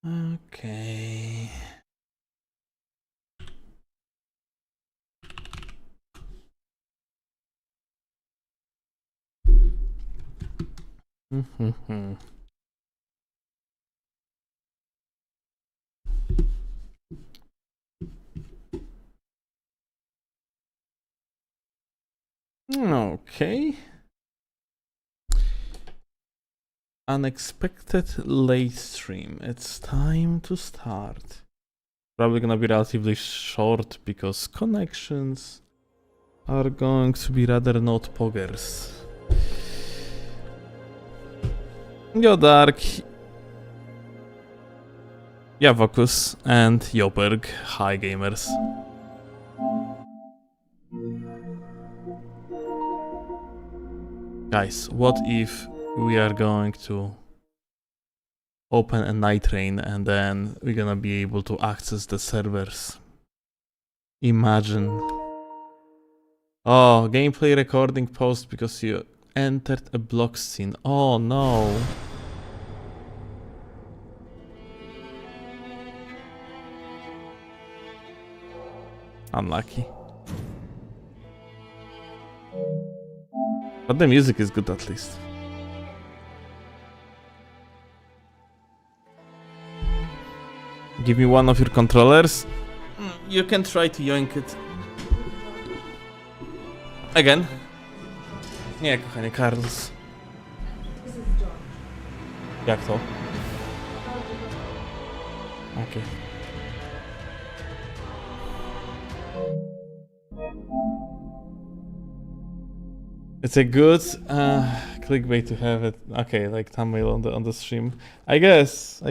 Okay. Okay. Unexpected late stream. It's time to start. Probably gonna be relatively short because connections are going to be rather not poggers. Yo Dark, yeah Vocus, and Yoberg. Hi gamers. Guys, what if we are going to open a night train and then we're gonna be able to access the servers? Imagine. Oh, gameplay recording post because you entered a block scene. Oh no. Unlucky. But the music is good at least. Give me one of your controllers. You can try to yoink it. Again. Nie, kochanie, Carlos. Jak to? Okej. It's a good clickbait to have it. Okay, like thumbnail on the stream. I guess.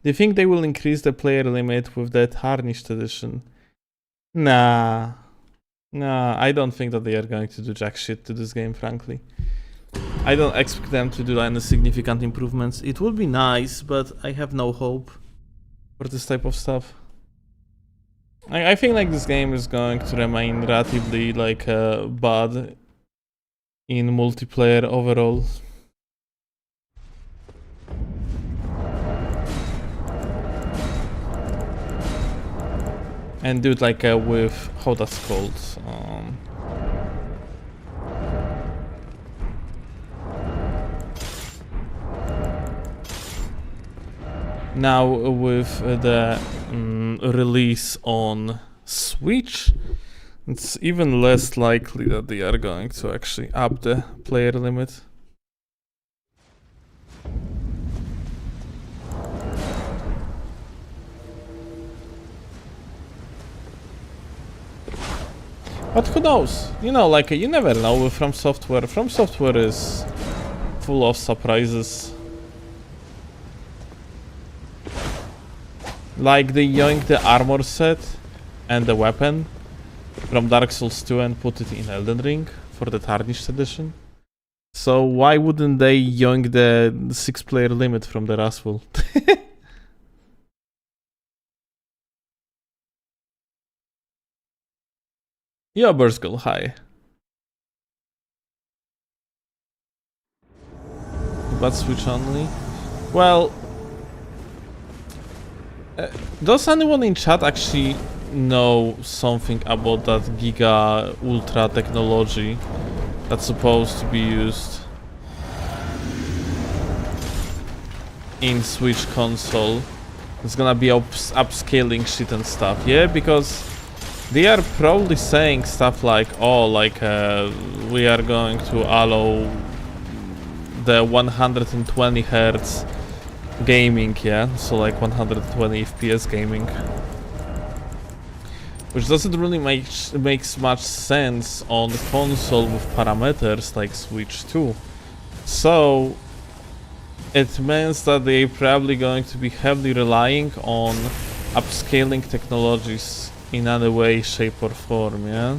Do you think they will increase the player limit with the tarnished edition? Nah, I don't think that they are going to do jack shit to this game, frankly. I don't expect them to do any significant improvements. It would be nice, but I have no hope for this type of stuff. I think like this game is going to remain relatively like bad in multiplayer overall. And do it like with how that's called. Now with the release on Switch, it's even less likely that they are going to actually up the player limit. But who knows? You know, like, you never know with From Software. From Software is full of surprises. Like, they yoinked the armor set and the weapon from Dark Souls 2 and put it in Elden Ring for the Tarnished edition. So why wouldn't they yoink the 6-player limit from the Rasful? Yeah, Burzgul, hi. But Switch only? Well, does anyone in chat actually know something about that Giga Ultra technology that's supposed to be used in Switch console? It's gonna be upscaling shit and stuff, yeah? Because they are probably saying stuff like, oh, like, we are going to allow the 120 Hz gaming, yeah? So like 120 FPS gaming. Which doesn't really makes much sense on console with parameters like Switch 2. So it means that they're probably going to be heavily relying on upscaling technologies in any way, shape or form, yeah?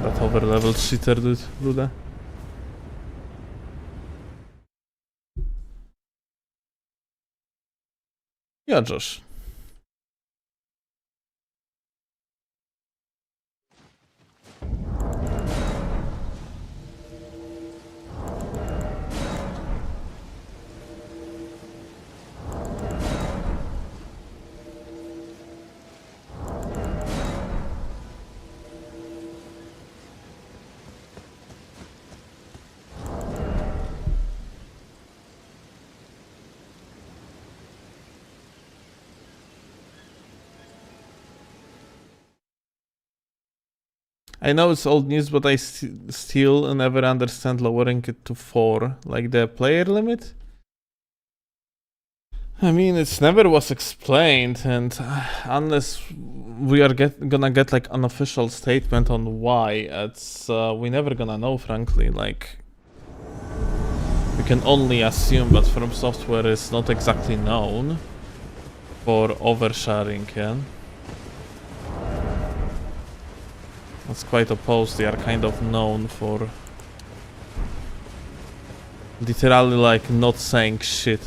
That over-leveled cheater dude, Luda. Yeah, Josh. I know it's old news, but I still never understand lowering it to 4, like the player limit. I mean, it never was explained, and unless we are gonna get like an official statement on why, it's we never gonna know, frankly. Like, we can only assume that From Software is not exactly known for oversharing, yeah? That's quite opposed. They are kind of known for literally like not saying shit.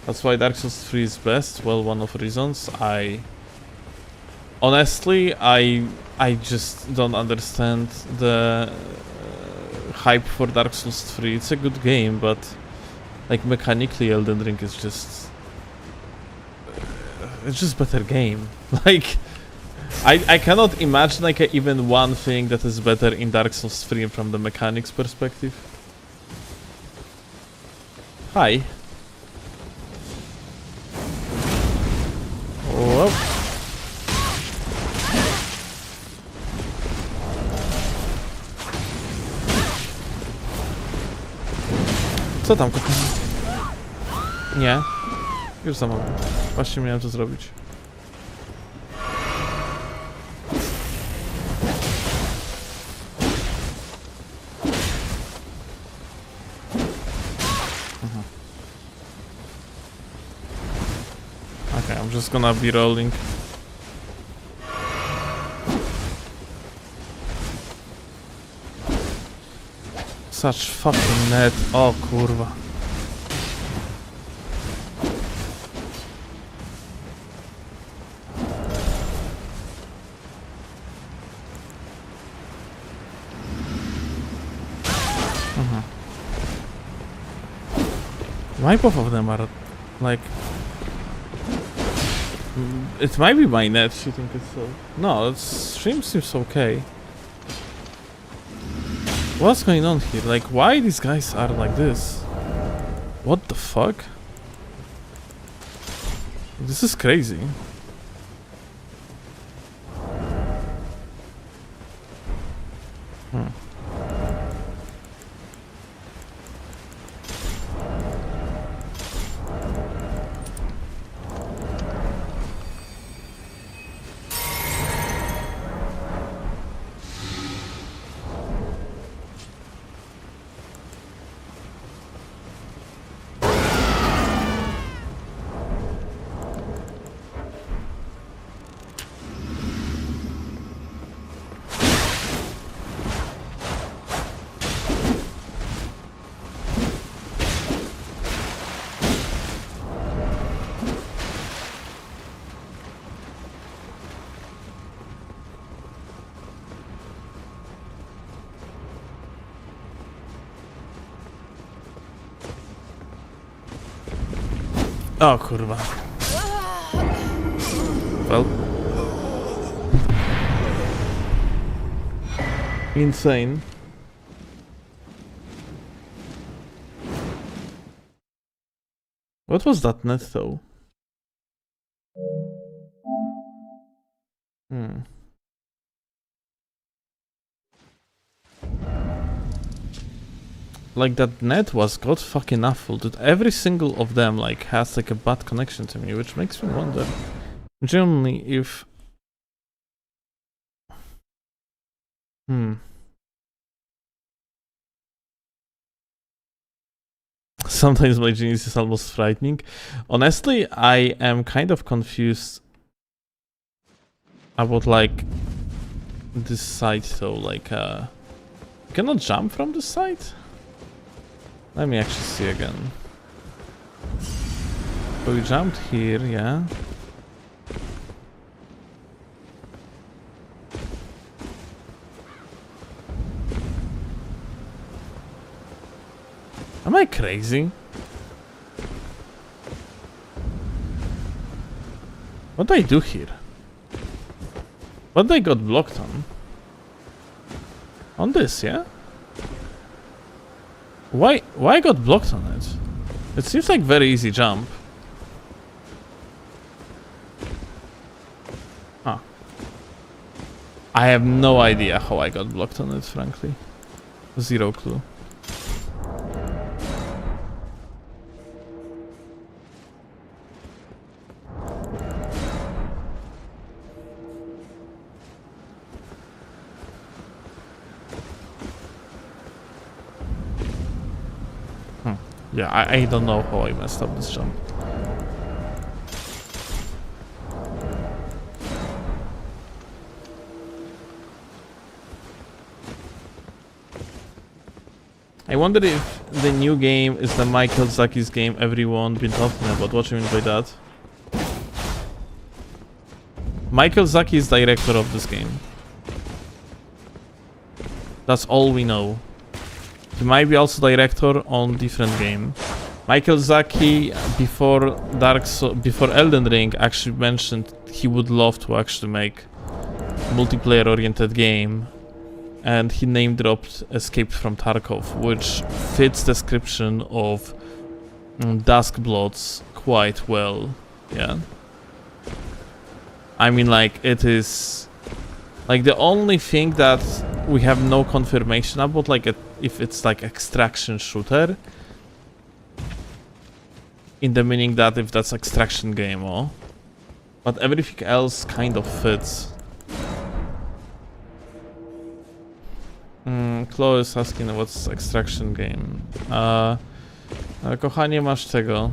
That's why Dark Souls 3 is best. Well, one of the reasons. Honestly, I just don't understand the hype for Dark Souls 3. It's a good game, but like mechanically Elden Ring is just it's just better game. Like I cannot imagine like even one thing that is better in Dark Souls 3 from the mechanics perspective. Hi. Whoa. Co tam, kochani? Nie. Już za moment. Właśnie miałem to zrobić. Okay, I'm just gonna be rolling. Such fucking net. O kurwa. Why both of them are like... It might be my net shooting itself. No, the stream seems okay. What's going on here? Like, why these guys are like this? What the fuck? This is crazy. O kurwa. Well. Insane. What was that net though? Like that net was god fucking awful, dude. Every single of them like has like a bad connection to me, which makes me wonder genuinely if sometimes my genius is almost frightening. Honestly, I am kind of confused about like this site though, like you cannot jump from this site? Let me actually see again. So we jumped here, yeah. Am I crazy? What did I do here? What did I got blocked on? On this, yeah? Why I got blocked on it? It seems like very easy jump. Huh. I have no idea how I got blocked on it, frankly. Zero clue. Yeah, I don't know how I messed up this jump. I wonder if the new game is the Michael Zaki's game everyone been talking about. What do you mean by that? Michael Zaki is director of this game. That's all we know. He might be also director on different game. Michael Zaki before Elden Ring actually mentioned he would love to actually make a multiplayer oriented game, and he name dropped Escape from Tarkov, which fits description of Dusk Bloods quite well. Yeah. I mean, like, it is like the only thing that we have no confirmation about, like if it's like extraction shooter, in the meaning that if that's extraction game, or but everything else kind of fits. Chloe is asking what's extraction game. Kochanie, masz tego.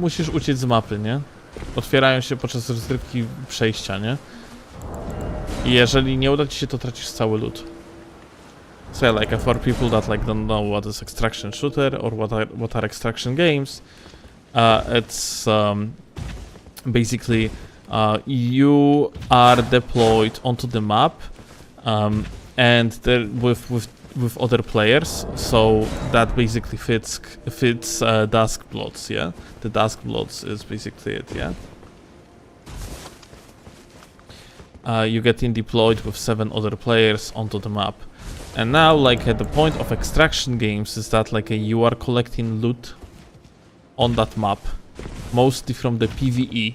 Musisz uciec z mapy, nie? Otwierają się podczas rozgrywki przejścia, nie? I jeżeli nie uda ci się, to tracisz cały loot. So yeah, like for people that like don't know what is extraction shooter or what are extraction games, it's basically you are deployed onto the map, and there with other players. So that basically fits Dusk Bloods, yeah. The Dusk Bloods is basically it, yeah. You get deployed with 7 other players onto the map. And now, like, the point of extraction games is that, like, you are collecting loot on that map, mostly from the PvE.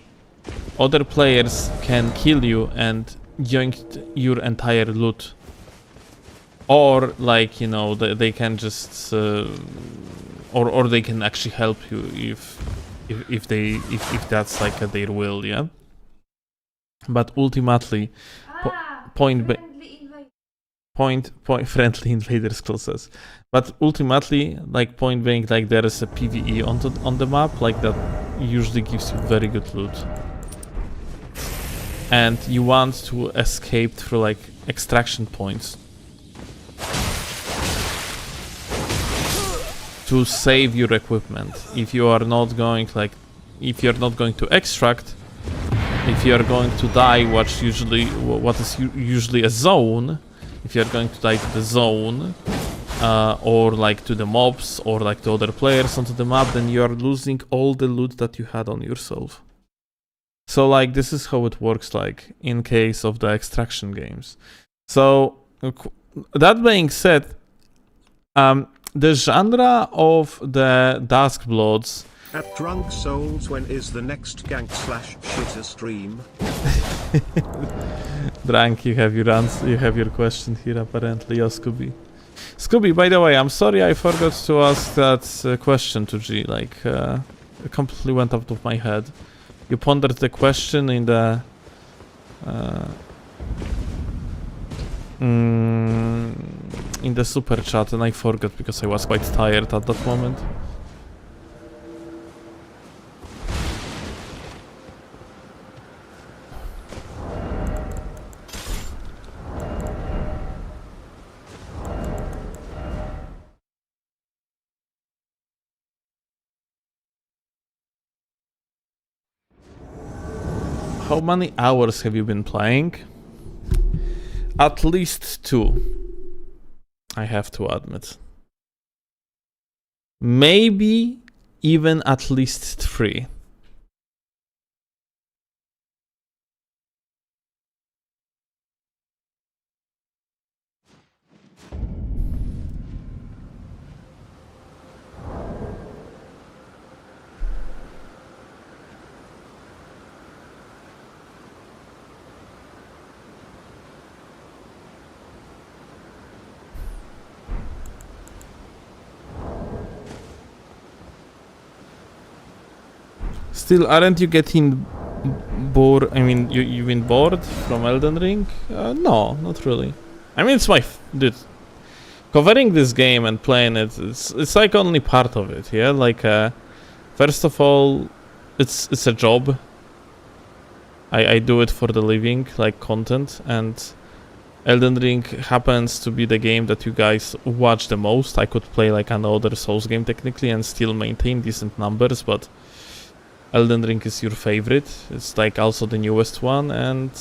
Other players can kill you and yoink your entire loot. Or, like, you know, they can just... or they can actually help you if that's, like, their will, yeah? But ultimately, friendly invaders closes. But ultimately, like, point being, like, there is a PvE on the map, like, that usually gives you very good loot. And you want to escape through, like, extraction points to save your equipment. If you are not going, like, if you're not going to extract, if you are going to die, what is usually a zone, if you are going to die to the zone, or like to the mobs, or like to other players onto the map, then you are losing all the loot that you had on yourself. So, like, this is how it works, like, in case of the extraction games. So, that being said, the genre of the Dusk Bloods... At Drunk Souls, when is the next gank/shitter stream? Drunk, you have your answer, you have your question here apparently, yeah, Scooby. Scooby, by the way, I'm sorry I forgot to ask that question to G, like, it completely went out of my head. You pondered the question in the... in the super chat, and I forgot because I was quite tired at that moment. how many hours have you been playing? At least 2. I have to admit. Maybe even at least 3. Still, aren't you getting bored? I mean, you've been bored from Elden Ring? No, not really. I mean, it's dude. Covering this game and playing it, it's like only part of it, yeah? Like, first of all, it's a job. I do it for the living, like content, and Elden Ring happens to be the game that you guys watch the most. I could play like another Souls game technically and still maintain decent numbers, but Elden Ring is your favorite. It's like also the newest one, and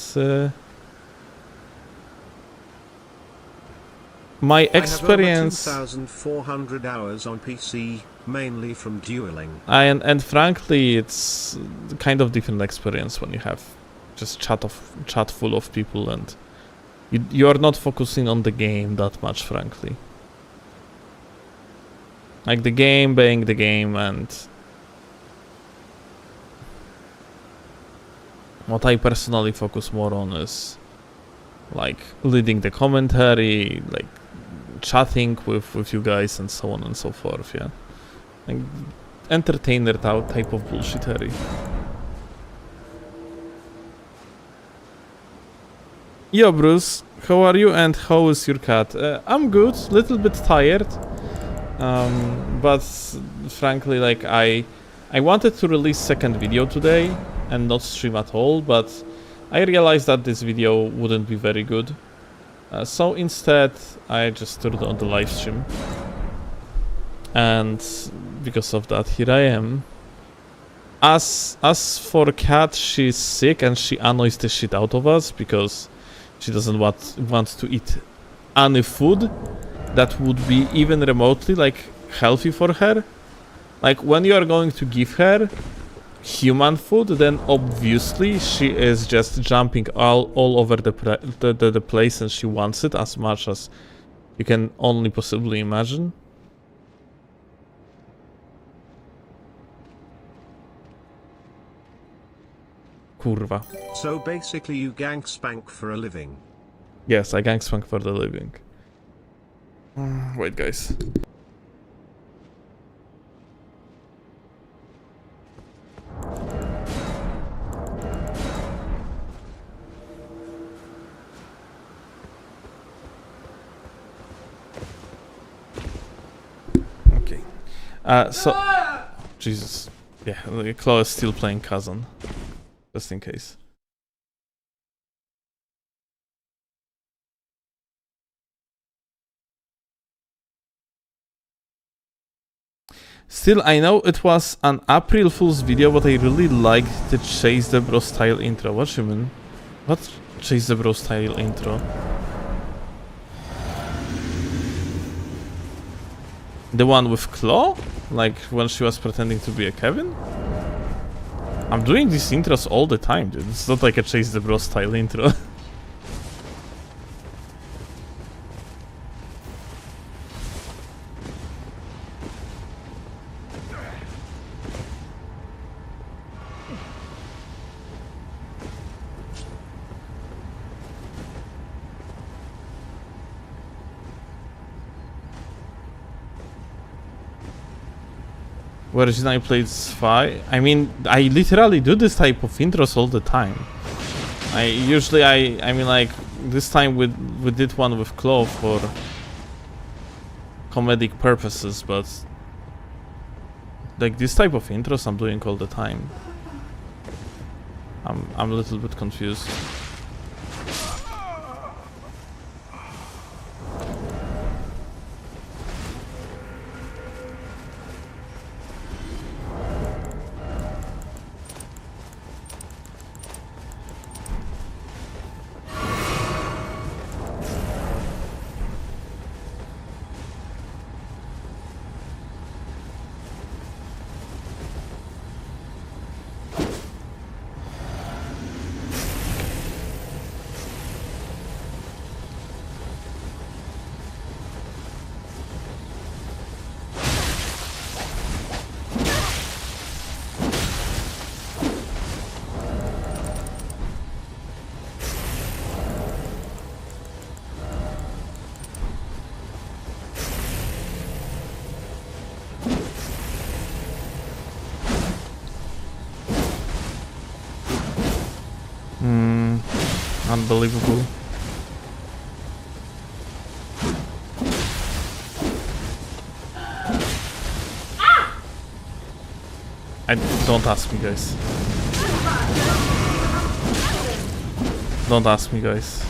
my experience. I have over 2,400 hours on PC, mainly from dueling. And frankly, it's kind of different experience when you have just chat full of people and you are not focusing on the game that much, frankly. Like the game being the game, and what I personally focus more on is like leading the commentary, like chatting with you guys and so on and so forth, yeah. Like entertainer type of bullshittery. Yo Bruce, how are you and how is your cat? I'm good, little bit tired. But frankly, like I wanted to release second video today and not stream at all, but I realized that this video wouldn't be very good. So instead, I just turned on the live stream. And because of that, here I am. As for Cat, she's sick and she annoys the shit out of us because she doesn't want to eat any food that would be even remotely like healthy for her. Like when you are going to give her human food, then obviously she is just jumping all over the place and she wants it as much as you can only possibly imagine. Kurwa. So basically you gang spank for a living. Yes, I gang spank for the living. Wait, guys. Okay. So... Jesus. Yeah, Chloe is still playing Kazan. Just in case. Still, I know it was an April Fool's video, but I really liked the Chase the Bro style intro. What you mean? What Chase the Bro style intro? The one with Claw? Like when she was pretending to be a Kevin? I'm doing these intros all the time, dude. It's not like a Chase the Bro style intro. Whereas I played Spy, I mean, I literally do this type of intros all the time. I mean, like, this time we did one with Claw for comedic purposes, but like this type of intros I'm doing all the time. I'm a little bit confused. Unbelievable. Don't ask me, guys. Don't ask me, guys.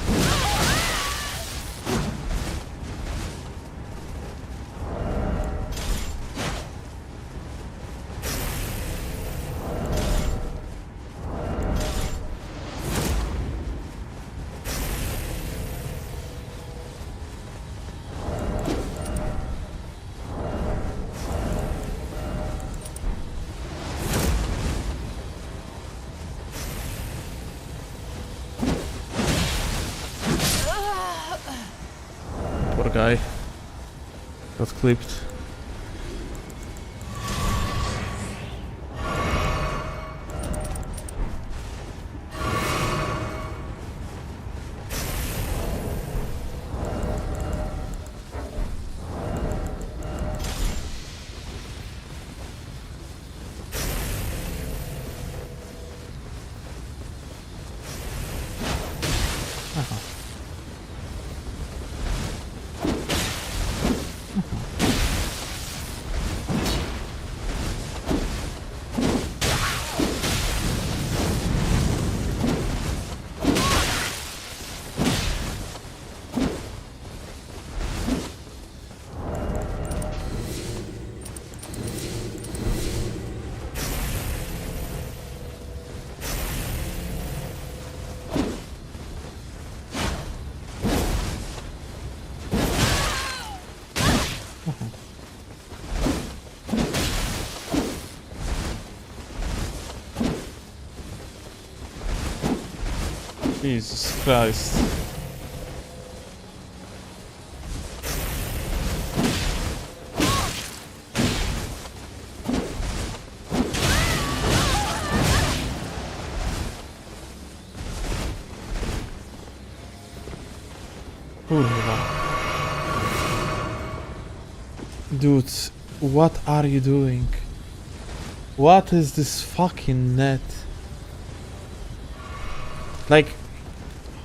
Poor guy. Got clipped. Jesus Christ. Dude, what are you doing? What is this fucking net? Like,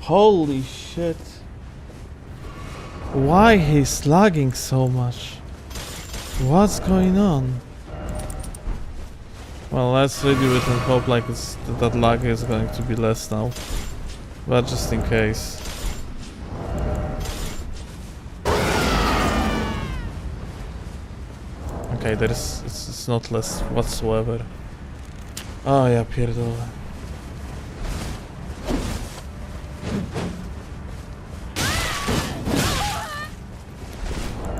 holy shit. Why he's lagging so much? What's going on? Well, let's redo it and hope like that lag is going to be less now. But just in case. Okay, it's not less whatsoever. Oh yeah, pierdolę.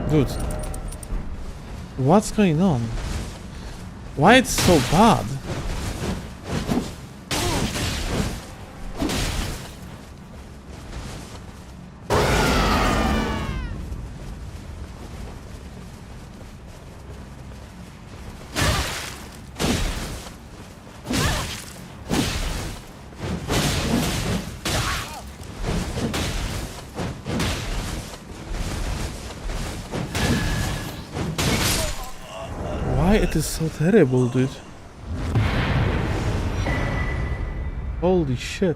Dude, what's going on? Why it's so bad? Why it is so terrible, dude? Holy shit.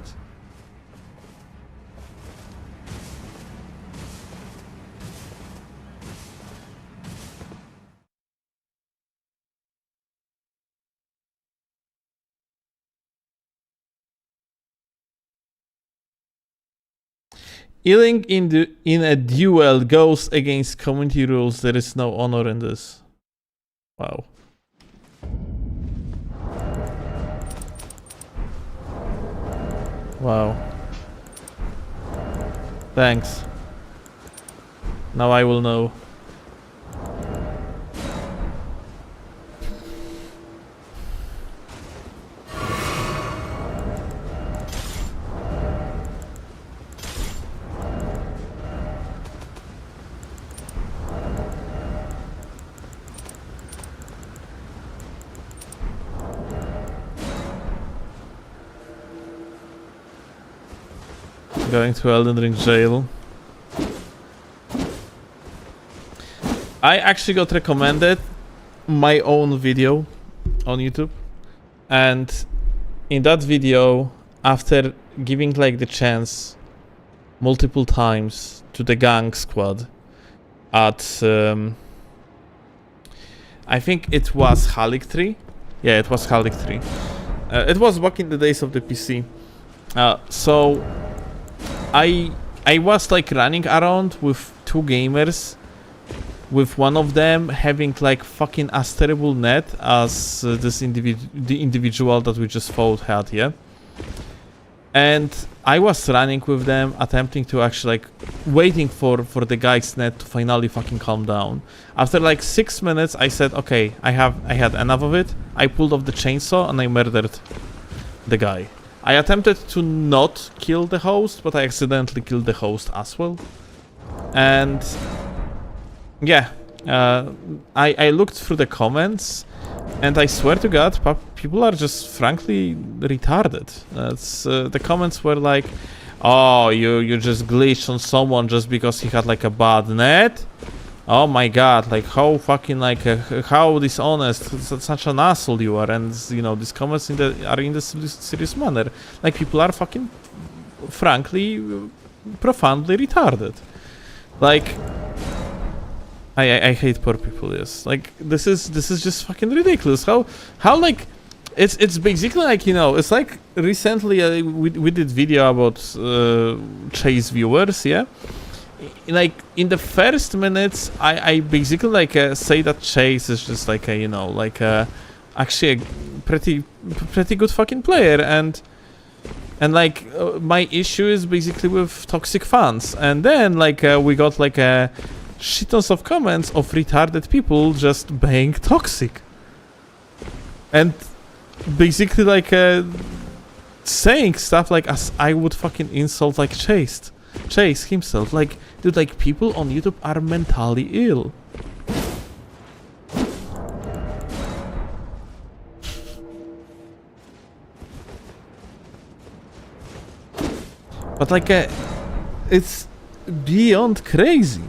Healing in a duel goes against community rules. There is no honor in this. Wow. Wow. Thanks. Now I will know. Going to Elden Ring jail. I actually got recommended my own video on YouTube, and in that video after giving like the chance multiple times to the gang squad at I think it was Halik 3. Yeah, it was Halik 3. It was back in the days of the PC. So I was like running around with 2 gamers, with one of them having like fucking as terrible net as the individual that we just fought had, yeah? And I was running with them, attempting to actually like waiting for the guy's net to finally fucking calm down. After like 6 minutes, I said, okay, I had enough of it. I pulled off the chainsaw and I murdered the guy. I attempted to not kill the host, but I accidentally killed the host as well. And yeah, I looked through the comments, and I swear to God, people are just frankly retarded. The comments were like, "Oh, you just glitched on someone just because he had like a bad net. Oh my God, like how fucking like how dishonest, such an asshole you are." And you know, these comments are in this serious manner. Like people are fucking, frankly, profoundly retarded. Like. I hate poor people. Yes, like this is just fucking ridiculous. How like it's basically like, you know, it's like recently we did video about Chase viewers, yeah. Like in the first minutes, I basically like say that Chase is just like a, you know, like actually a pretty good fucking player, and like my issue is basically with toxic fans, and then like we got like a shitons of comments of retarded people just being toxic and basically like saying stuff like, as I would fucking insult like Chase himself. Like, dude, like people on YouTube are mentally ill. But like it's beyond crazy.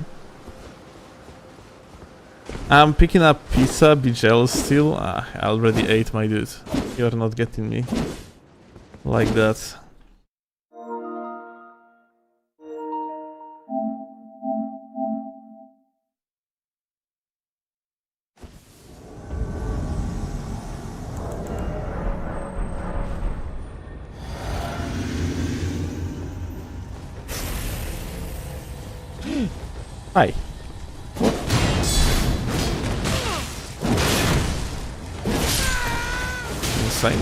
I'm picking up pizza, be jealous still. I already ate, my dude. You're not getting me like that. Hi. Insane.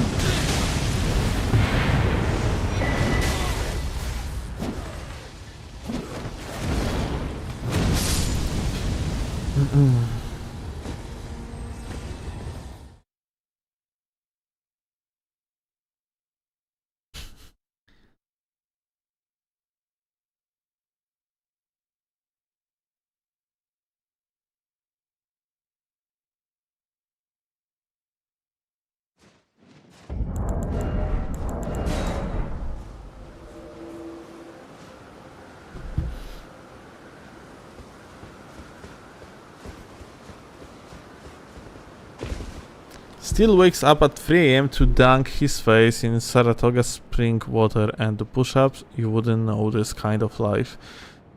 Still wakes up at 3 AM to dunk his face in Saratoga spring water and do push-ups. You wouldn't know this kind of life.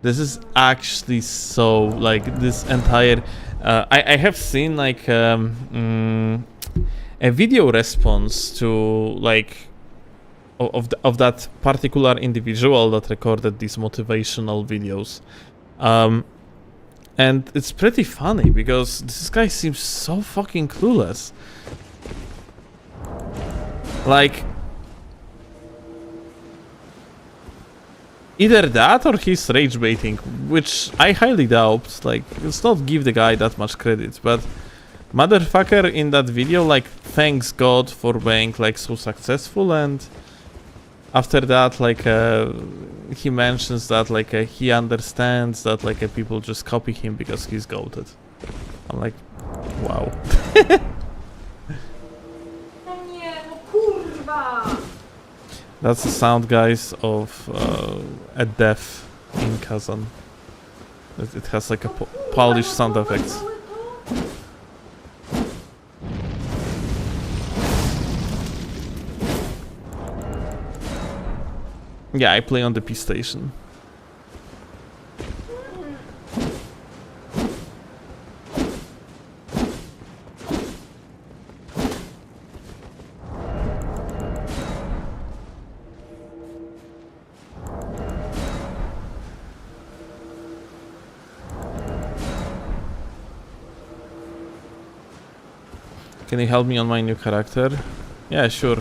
This is actually so, like, this entire... I have seen, like, a video response to, like, of that particular individual that recorded these motivational videos. And it's pretty funny because this guy seems so fucking clueless. Like, either that or he's rage baiting, which I highly doubt. Like, let's not give the guy that much credit, but motherfucker in that video, like, thanks God for being, like, so successful, and after that, like, he mentions that, like, he understands that, like, people just copy him because he's goated. I'm like, wow. That's the sound, guys, of a death in Kazan. It has like a Polish sound effects. Yeah, I play on the P station. Can you help me on my new character? Yeah, sure.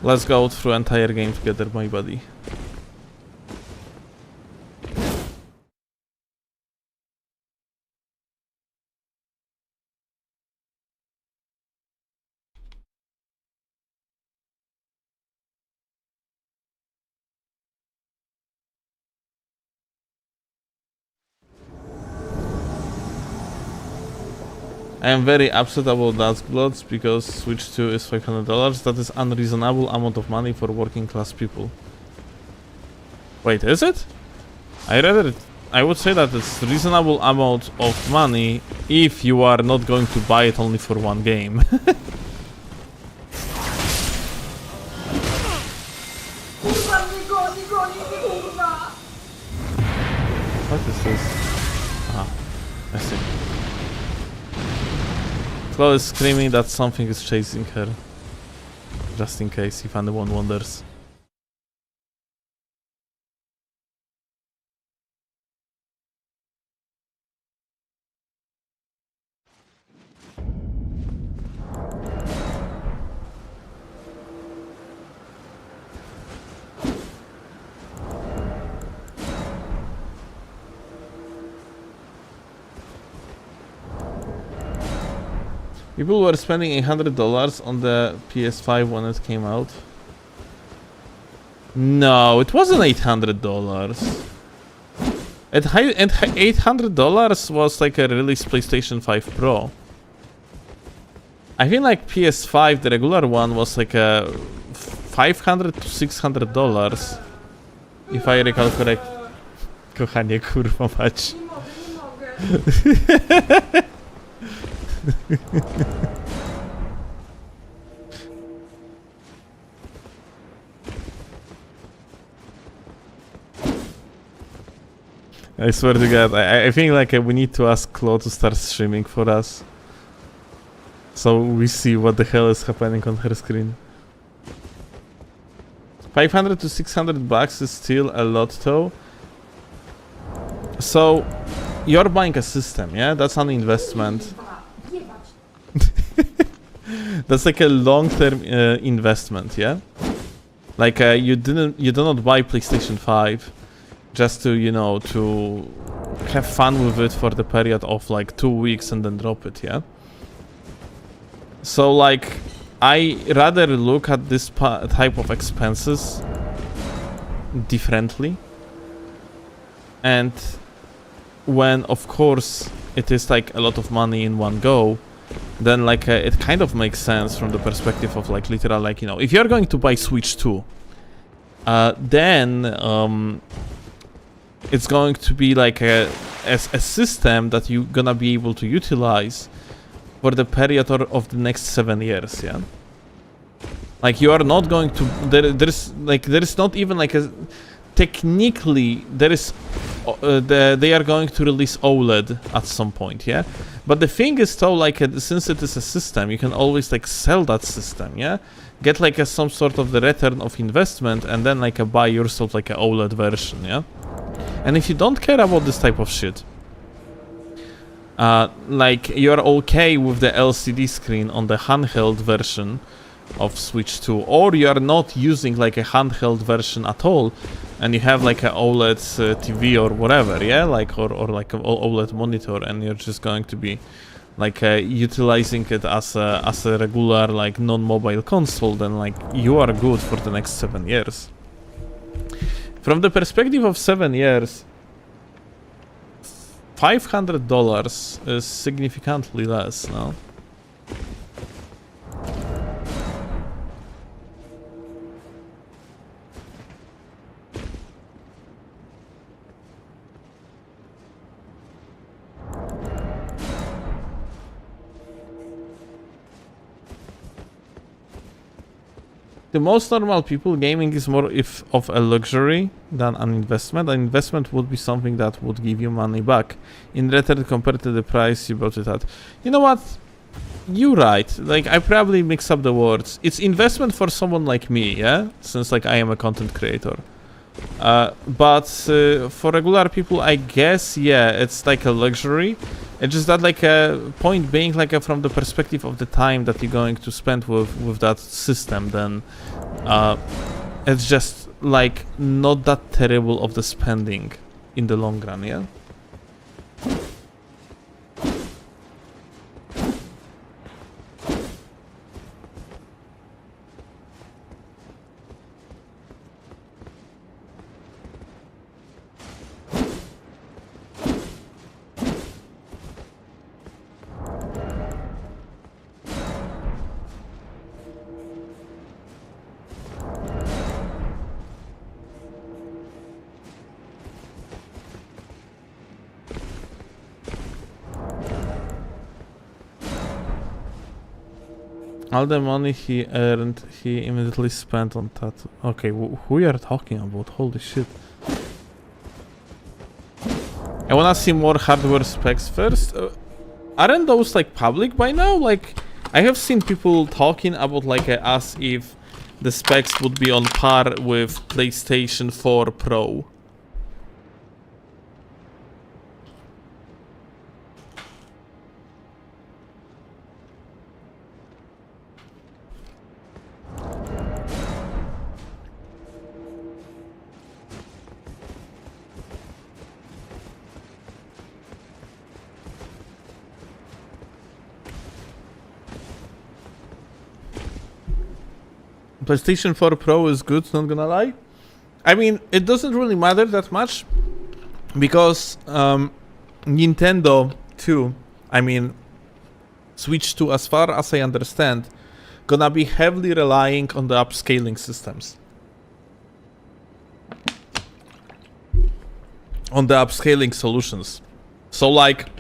Let's go through entire game together, my buddy. I am very upset about Dusk Bloods because Switch 2 is $500. That is unreasonable amount of money for working class people. Wait, is it? I would say that it's reasonable amount of money if you are not going to buy it only for one game. What is this? Ah, I see. Chloe is screaming that something is chasing her. Just in case, if anyone wonders. People were spending $100 on the PS5 when it came out. No, it wasn't $800. $800 was like a release PlayStation 5 Pro. I think like PS5, the regular one, was like a $500 to $600. If I recall correct. Kochanie, kurwa mać. I swear to God, I think like we need to ask Claude to start streaming for us, so we see what the hell is happening on her screen. 500 to $600 is still a lot though. So you're buying a system, yeah? That's an investment. That's like a long-term investment, yeah. Like you do not buy PlayStation 5 just to, you know, to have fun with it for the period of like 2 weeks and then drop it, yeah. So like I rather look at this type of expenses differently, and when of course it is like a lot of money in one go, then like it kind of makes sense from the perspective of like literal, like, you know, if you're going to buy Switch 2, then it's going to be like a system that you're gonna be able to utilize for the period of the next 7 years, yeah. Like you are not going to there is not even like a technically there is they are going to release OLED at some point, yeah. But the thing is though, like since it is a system, you can always like sell that system, yeah. Get like some sort of the return of investment and then like buy yourself like a OLED version, yeah. And if you don't care about this type of shit, like you're okay with the LCD screen on the handheld version of Switch 2, or you are not using like a handheld version at all, and you have like a OLED TV or whatever, yeah, like or like an OLED monitor, and you're just going to be like utilizing it as a regular like non-mobile console, then like you are good for the next 7 years. From the perspective of 7 years, $500 is significantly less, no? to most normal people, gaming is more of a luxury than an investment. An investment would be something that would give you money back in return compared to the price you bought it at. You know what? You're right. Like, I probably mix up the words. It's investment for someone like me, yeah? Since, like, I am a content creator. But for regular people, I guess, yeah, it's like a luxury. It's just that, like, point being, like, from the perspective of the time that you're going to spend with that system, then it's just, like, not that terrible of the spending in the long run, yeah? All the money he earned, he immediately spent on tattoo. Okay, who you are talking about? Holy shit. I wanna see more hardware specs first. Aren't those, like, public by now? Like, I have seen people talking about, like, as if the specs would be on par with PlayStation 4 Pro. PlayStation 4 Pro is good, not gonna lie. I mean, it doesn't really matter that much because Nintendo 2, I mean, Switch 2, as far as I understand, gonna be heavily relying on the upscaling systems. On the upscaling solutions. So, like,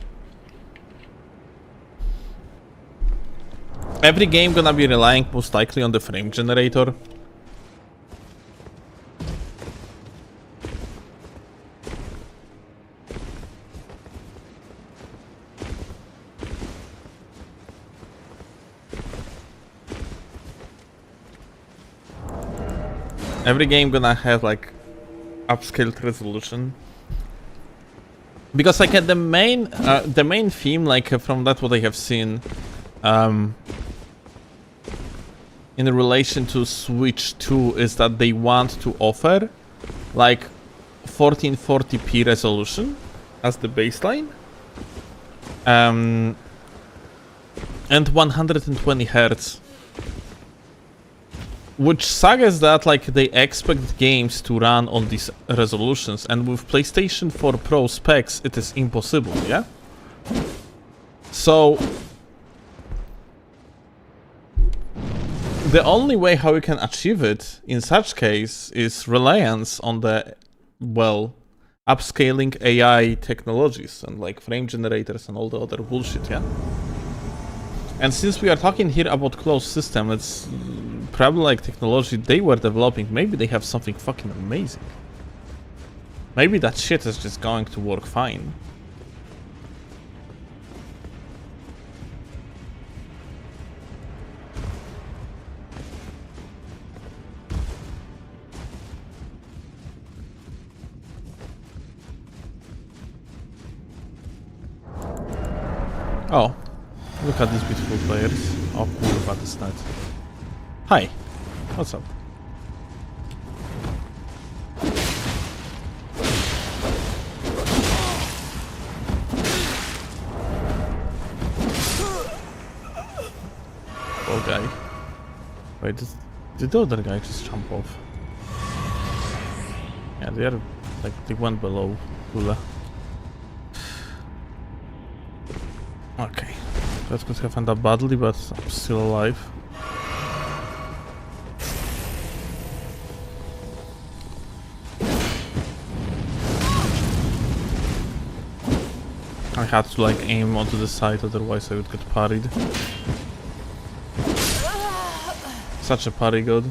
every game gonna be relying most likely on the frame generator. Every game gonna have, like, upscaled resolution. Because, like, the main theme, like, from that what I have seen, in relation to Switch 2 is that they want to offer, like, 1440p resolution as the baseline, and 120 Hz, which suggests that, like, they expect games to run on these resolutions, and with PlayStation 4 Pro specs it is impossible, yeah? So the only way how you can achieve it in such case is reliance on the, well, upscaling AI technologies and, like, frame generators and all the other bullshit, yeah? And since we are talking here about closed system, it's probably, like, technology they were developing. Maybe they have something fucking amazing. Maybe that shit is just going to work fine. Oh, look at these beautiful players. Oh, kurwa, this net. Hi, what's up? Poor guy. Wait, did the other guy just jump off? Yeah, they are, like, they went below Hula. Okay, that could have ended up badly, but I'm still alive. I had to, like, aim onto the side, otherwise I would get parried. Such a parry god.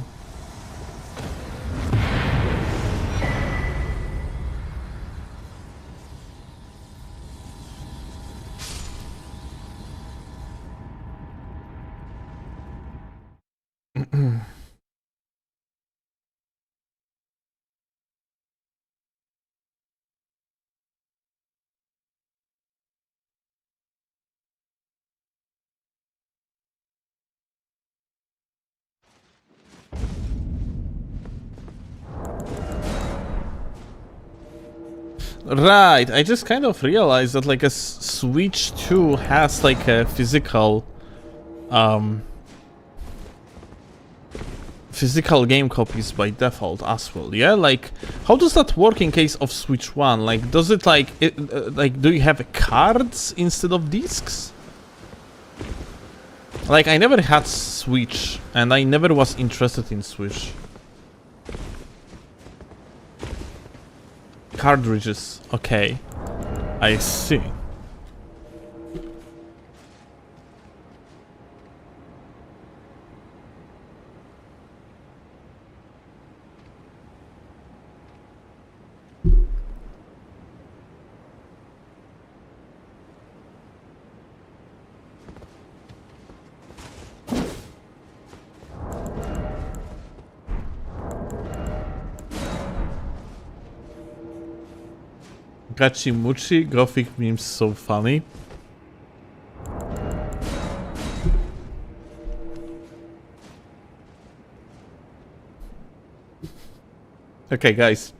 Right, I just kind of realized that like a Switch 2 has like a physical game copies by default as well, yeah? Like, how does that work in case of Switch 1? Like, does it like, do you have cards instead of discs? Like, I never had Switch, and I never was interested in Switch. Cartridges, okay. I see. Gachimuchi, Gothic memes so funny. Okay, guys.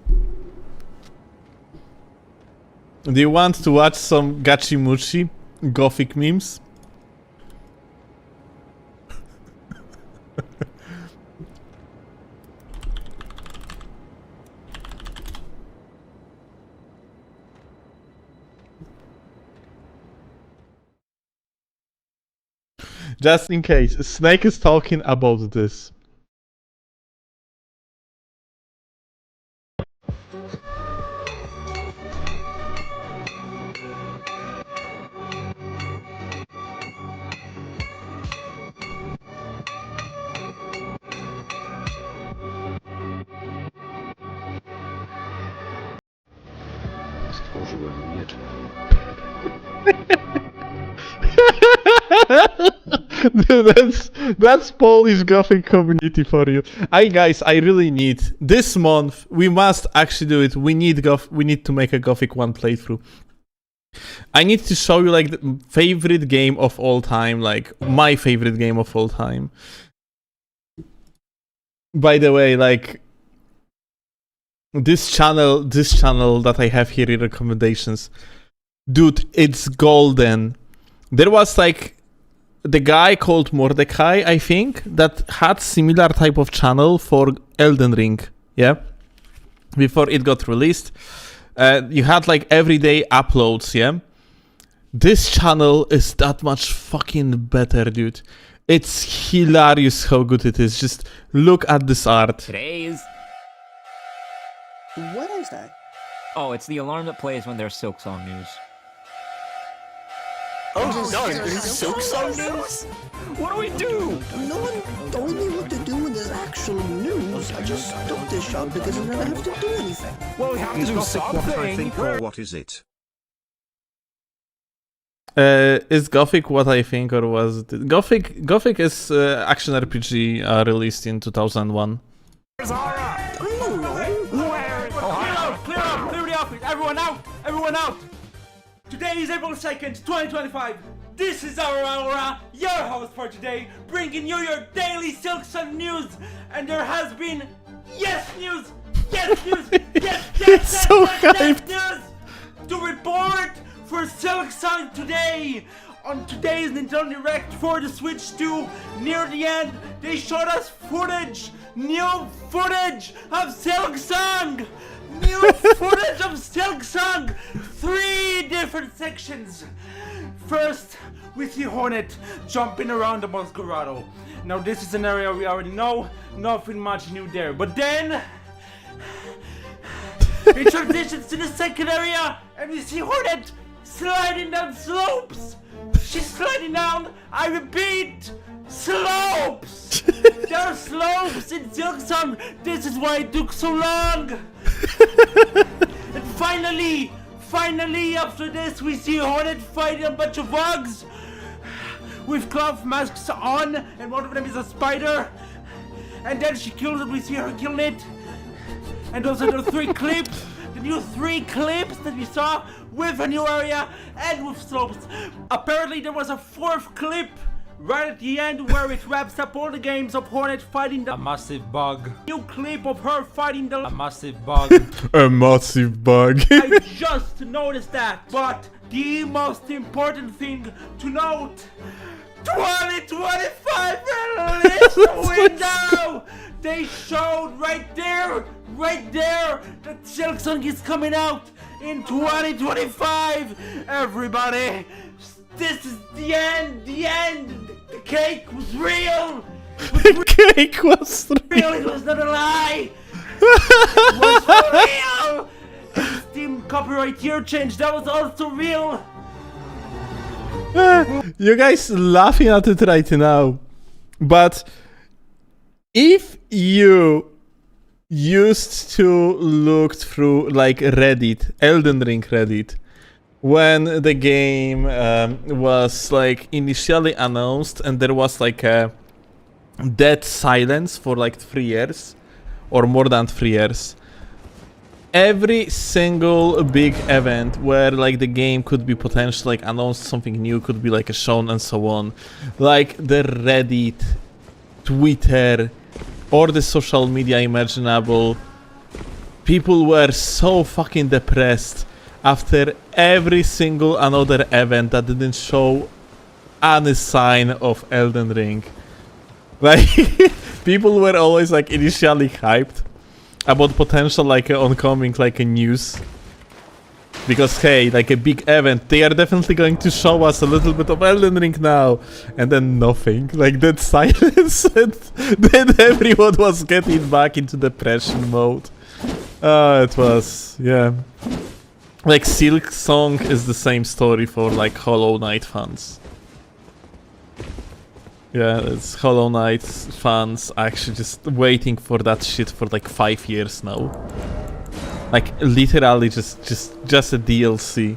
Do you want to watch some Gachimuchi Gothic memes? Just in case, Snake is talking about this. Dude, that's Polish Gothic community for you. Guys, I really need this month. We must actually do it. We need to make a Gothic 1 playthrough. I need to show you like the favorite game of all time, like my favorite game of all time. By the way, like this channel that I have here in recommendations, dude, it's golden. There was like the guy called Mordecai, I think, that had similar type of channel for Elden Ring, yeah, before it got released. You had like everyday uploads, yeah. This channel is that much fucking better, dude. It's hilarious how good it is. Just look at this art. Today's... What is that? Oh, it's the alarm that plays when there's Silksong news. Oh no, there's Silksong news? What do we do? No one told me what to do when there's actual news. I just took this shot because I never have to do anything. Well, we have to Is do Gothic what I something. think, or what is it? Is Gothic what I think, or was it? Gothic is action RPG released in 2001. Where's Zara? I don't know. Where? Oh, Clear out! Clear the office! Everyone out! Everyone out! Today is April 2nd, 2025. This is our Aura, your host for today, bringing you your daily Silksong news. And there has been yes news, yes news, yes So hyped. news to report for Silksong today. On today's Nintendo Direct for the Switch 2, near the end, they showed us footage, new footage of Silksong. New footage of Silksong! 3 different sections. First, we see Hornet jumping around the Mosquerado. Now this is an area we already know, nothing much new there. But then, it transitions to the second area, and we see Hornet sliding down slopes. She's sliding down, I repeat, slopes! There are slopes in Silksong. This is why it took so long. And finally, after this, we see Hornet fighting a bunch of bugs with cloth masks on, and one of them is a spider. And then she kills it. We see her killing it. And those are the 3 clips. The new 3 clips that we saw with a new area and with slopes. Apparently, there was a 4th clip right at the end where it wraps up all the games of Hornet fighting the massive bug. new clip of her fighting the Massive bug. A massive bug. I just noticed that. But the most important thing to note, 2025 release window! They showed right there, that Silksong is coming out in 2025! Everybody, this is the end! The cake was real! The cake was Real, it was not a lie! It was for real! And Steam copyright year change, that was also real! You guys laughing at it right now, but if you used to look through like Reddit, Elden Ring Reddit, when the game was like initially announced and there was like a dead silence for like 3 years or more than 3 years, every single big event where like the game could be potentially like announced, something new could be like shown and so on, like the Reddit, Twitter, or the social media imaginable, people were so fucking depressed after every single another event that didn't show any sign of Elden Ring. Like people were always like initially hyped about potential like oncoming like a news, because hey, like a big event, they are definitely going to show us a little bit of Elden Ring now, and then nothing, like that silence, and then everyone was getting back into depression mode. It was, yeah. Like Silksong is the same story for like Hollow Knight fans. Yeah, it's Hollow Knight fans actually just waiting for that shit for like 5 years now. Like literally just a DLC.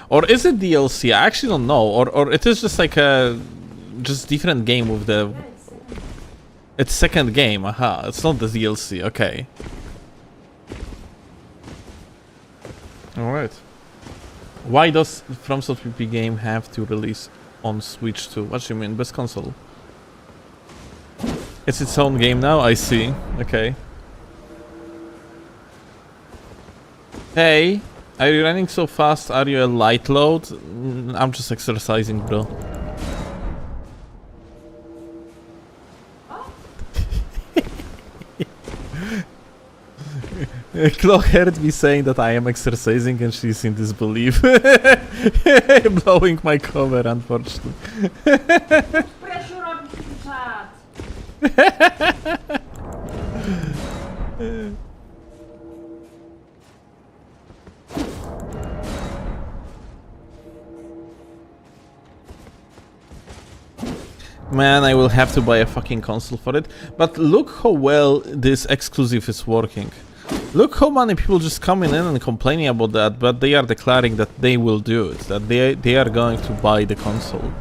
Or is it DLC? I actually don't know. Or it is just like a just different game with the. It's second game. Aha! It's not the DLC. Okay. All right. Why does FromSoft PvP game have to release on Switch too? What do you mean, best console? It's its own game now, I see. Okay. Hey, are you running so fast? Are you a light load? I'm just exercising, bro. Clock heard me saying that I am exercising and she's in disbelief. Blowing my cover, unfortunately. Man, I will have to buy a fucking console for it. But look how well this exclusive is working. Look how many people just coming in and complaining about that, but they are declaring that they will do it, that they are going to buy the console.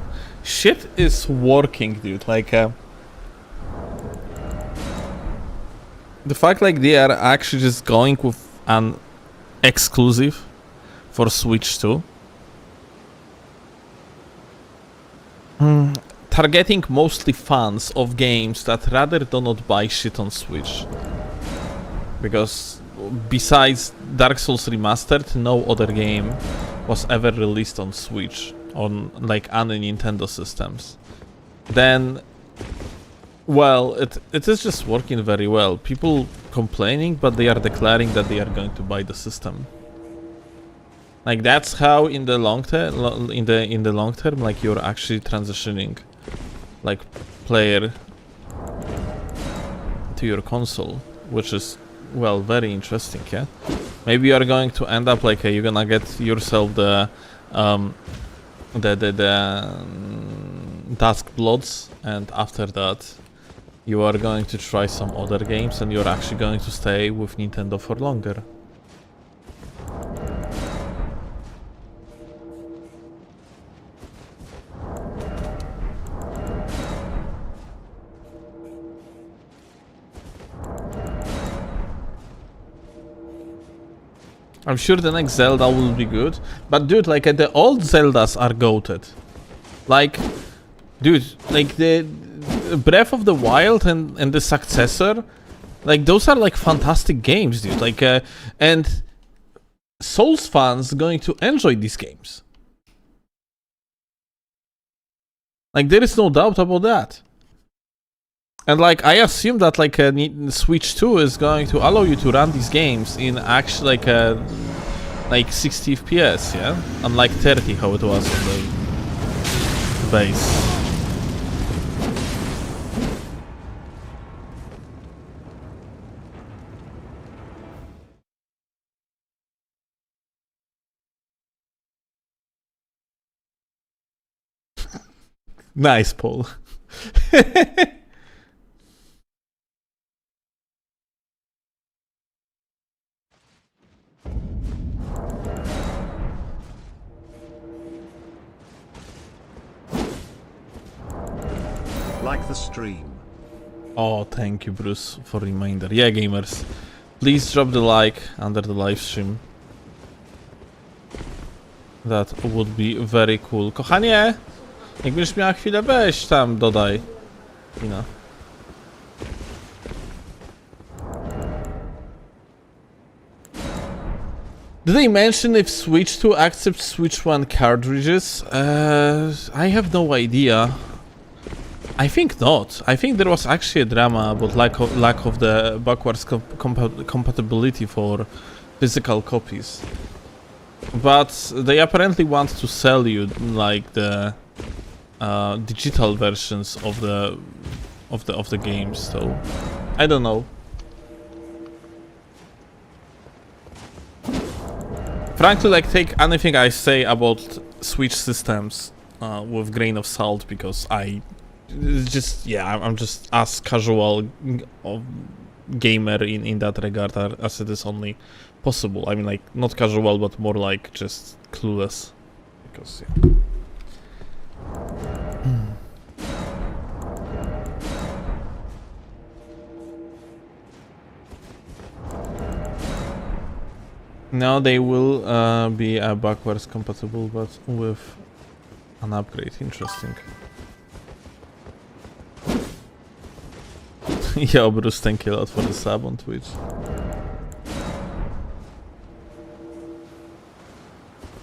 Shit is working, dude. Like, the fact like they are actually just going with an exclusive for Switch 2. Targeting mostly fans of games that rather do not buy shit on Switch. Because besides Dark Souls Remastered, no other game was ever released on Switch, on like any Nintendo systems. Then, well, it is just working very well. People complaining, but they are declaring that they are going to buy the system. Like that's how in the long term, in the long term, like you're actually transitioning, like player to your console, which is. Well, very interesting, yeah. Maybe you are going to end up like you're gonna get yourself the Dusk Bloods, and after that, you are going to try some other games, and you're actually going to stay with Nintendo for longer. I'm sure the next Zelda will be good. But dude, like the old Zeldas are goated. Like, dude, like the Breath of the Wild and the successor, like those are like fantastic games, dude. Like, and Souls fans going to enjoy these games. Like there is no doubt about that. And like I assume that like Switch 2 is going to allow you to run these games in actually like 60 FPS, yeah, unlike 30 how it was on the base. Nice, Paul. Like the stream. Oh, thank you, Bruce, for reminder. Yeah, gamers, please drop the like under the live stream. That would be very cool. Kochanie, jak będziesz miała chwilę, weź tam dodaj. You know. Did they mention if Switch 2 accepts Switch 1 cartridges? I have no idea. I think not. I think there was actually a drama about lack of the backwards compatibility for physical copies. But they apparently want to sell you like the digital versions of the games. So I don't know. Frankly, like take anything I say about Switch systems with grain of salt, because it's just, yeah, I'm just as casual gamer in that regard as it is only possible. I mean, like, not casual, but more like just clueless. Because, yeah. Now they will be backwards compatible, but with an upgrade. Interesting. Yo, Bruce, thank you a lot for the sub on Twitch.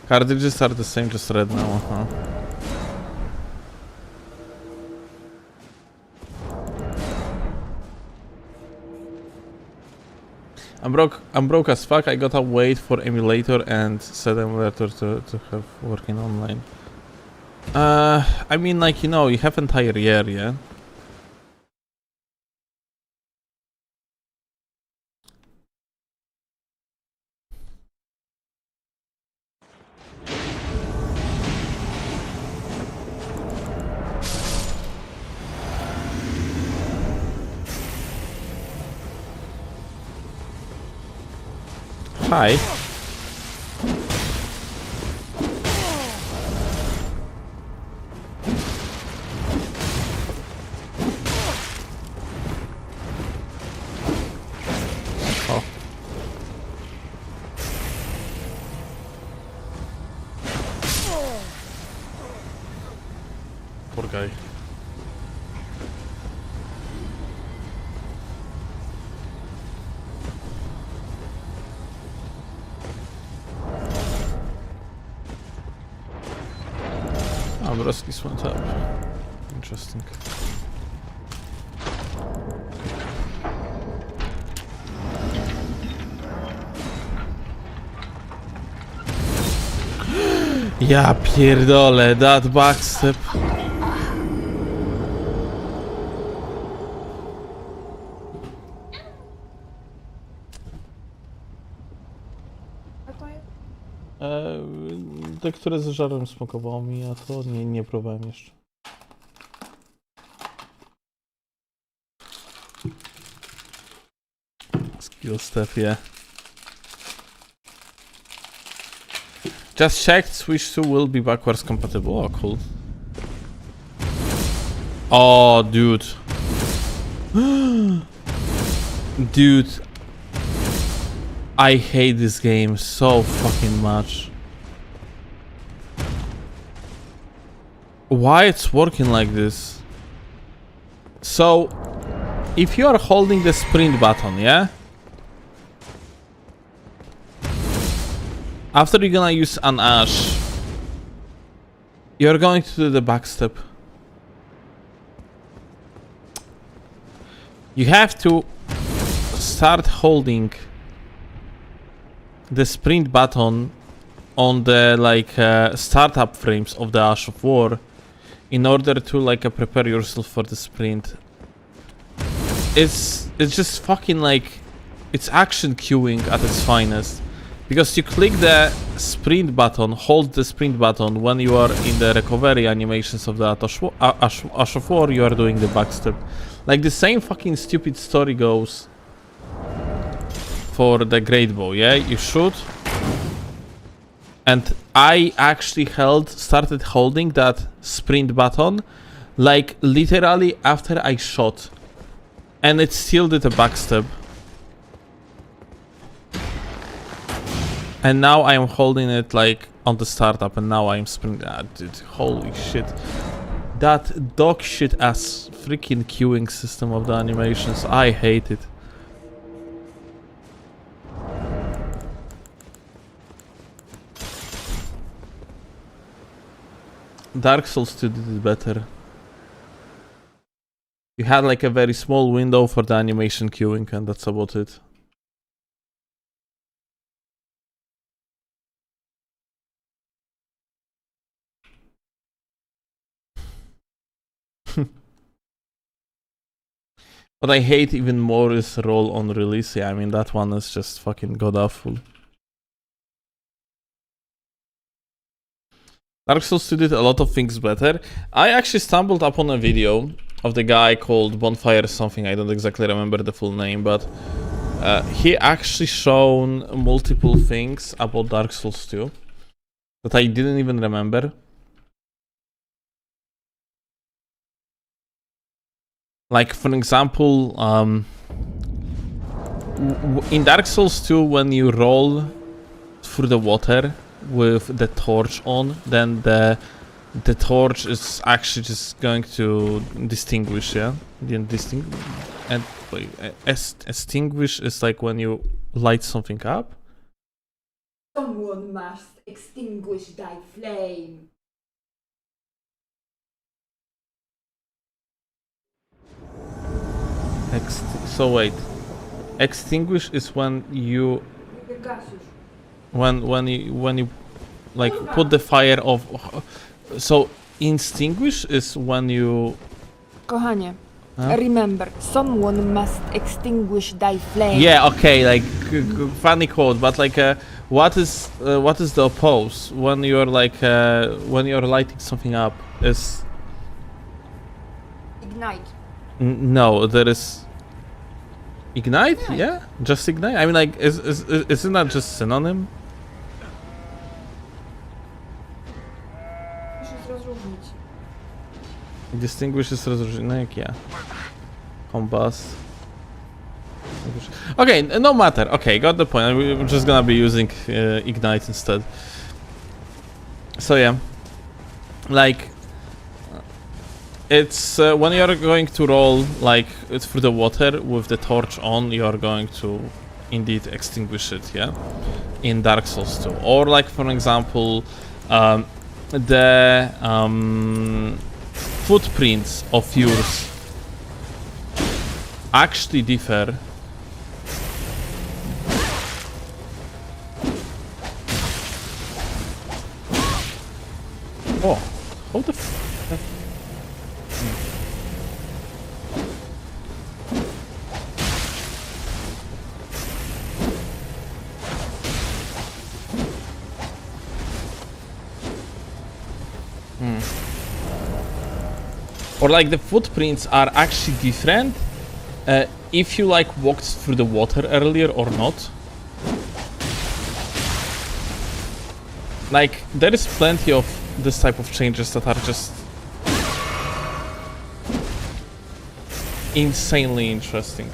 Cartridges are the same, just red now, I'm broke as fuck. I gotta wait for emulator and set emulator to have working online. I mean, like, you know, you have entire year, yeah? Hi. Oh. Poor guy. Broski's went up. Interesting. Ja pierdolę, that backstep. Te, które z żarem smakowało mi, a to nie próbowałem jeszcze. Skill step, yeah. Just checked, Switch 2 will be backwards compatible. Oh, cool. Oh, dude. Dude. I hate this game so fucking much. Why it's working like this? So, if you are holding the sprint button, yeah? After you're gonna use an ash, you're going to do the backstep. You have to start holding the sprint button on the startup frames of the Ash of War in order to prepare yourself for the sprint. It's just fucking it's action queuing at its finest, because you click the sprint button, hold the sprint button when you are in the recovery animations of the Ash of War, you are doing the backstep. Like the same fucking stupid story goes for the great bow, yeah? You shoot, and I actually started holding that sprint button literally after I shot, and it still did a backstep. And now I am holding it on the startup, and now I am sprinting. Ah, dude, holy shit. That dog shit ass freaking queuing system of the animations, I hate it. Dark Souls 2 did it better. You had a very small window for the animation queuing, and that's about it. What I hate even more is roll on release. Yeah, I mean, that one is just fucking god awful. Dark Souls 2 did a lot of things better. I actually stumbled upon a video of the guy called Bonfire something, I don't exactly remember the full name, but he actually shown multiple things about Dark Souls 2 that I didn't even remember. Like, for example, in Dark Souls 2, when you roll through the water with the torch on, then the torch is actually just going to distinguish, yeah? And wait, extinguish is like when you light something up. Someone must extinguish thy flame. So wait, extinguish is when you when you like put the fire off. So extinguish is when you. Kochanie, remember, someone must extinguish thy flame. Yeah, okay, like funny quote, but what is the oppose when you're when you're lighting something up is Ignite. No, there is ignite. Yeah, just ignite. I mean, isn't that just synonym? Musisz rozróżnić. Distinguishes rozróżnienie, yeah. Combust. Okay, no matter. Okay, got the point. We're just gonna be using ignite instead. So yeah, it's when you're going to roll through the water with the torch on, you're going to indeed extinguish it, yeah, in Dark Souls 2. Or for example, the footprints of yours actually differ. Oh, how the f. Or the footprints are actually different if you walked through the water earlier or not. There is plenty of this type of changes that are just insanely interesting.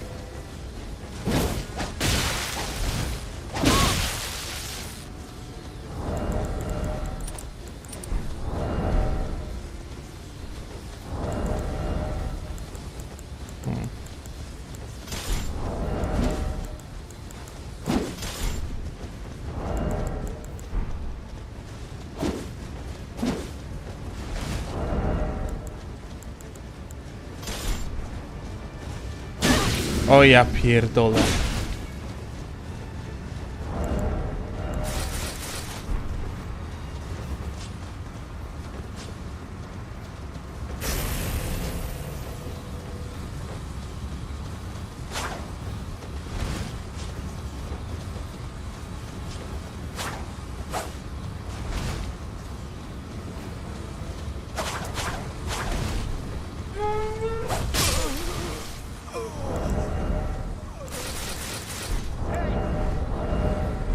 O ja pierdolę.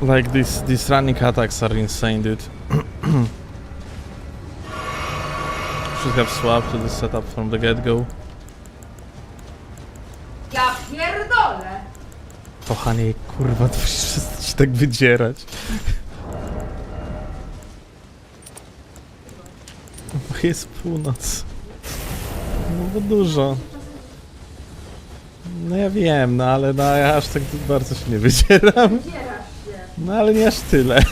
Like these running attacks are insane, dude. Should have swapped to the setup from the get-go. Ja pierdolę! Kochanie, kurwa, to musisz przestać tak wydzierać. Bo jest północ. No bo dużo. No ja wiem, no ale no, ja aż tak bardzo się nie wydzieram. No ale nie aż tyle.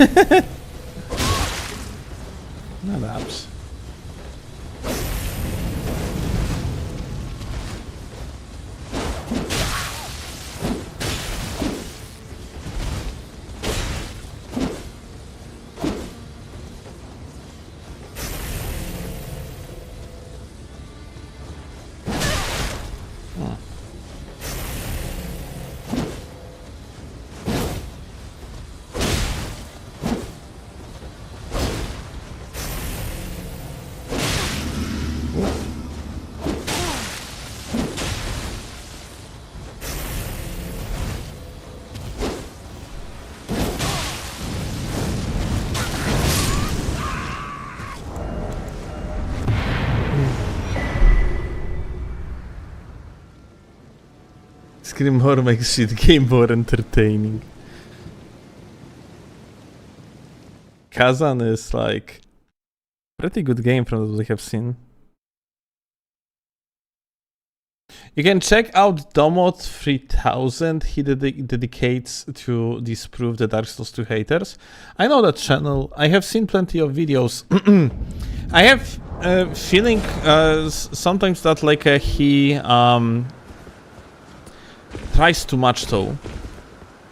No dobrze. Screamhorror makes shit game more entertaining. Kazan is like pretty good game from what we have seen. You can check out Domot 3000. He dedicates to disprove the Dark Souls 2 haters. I know that channel. I have seen plenty of videos. I have a feeling sometimes that like he tries too much though.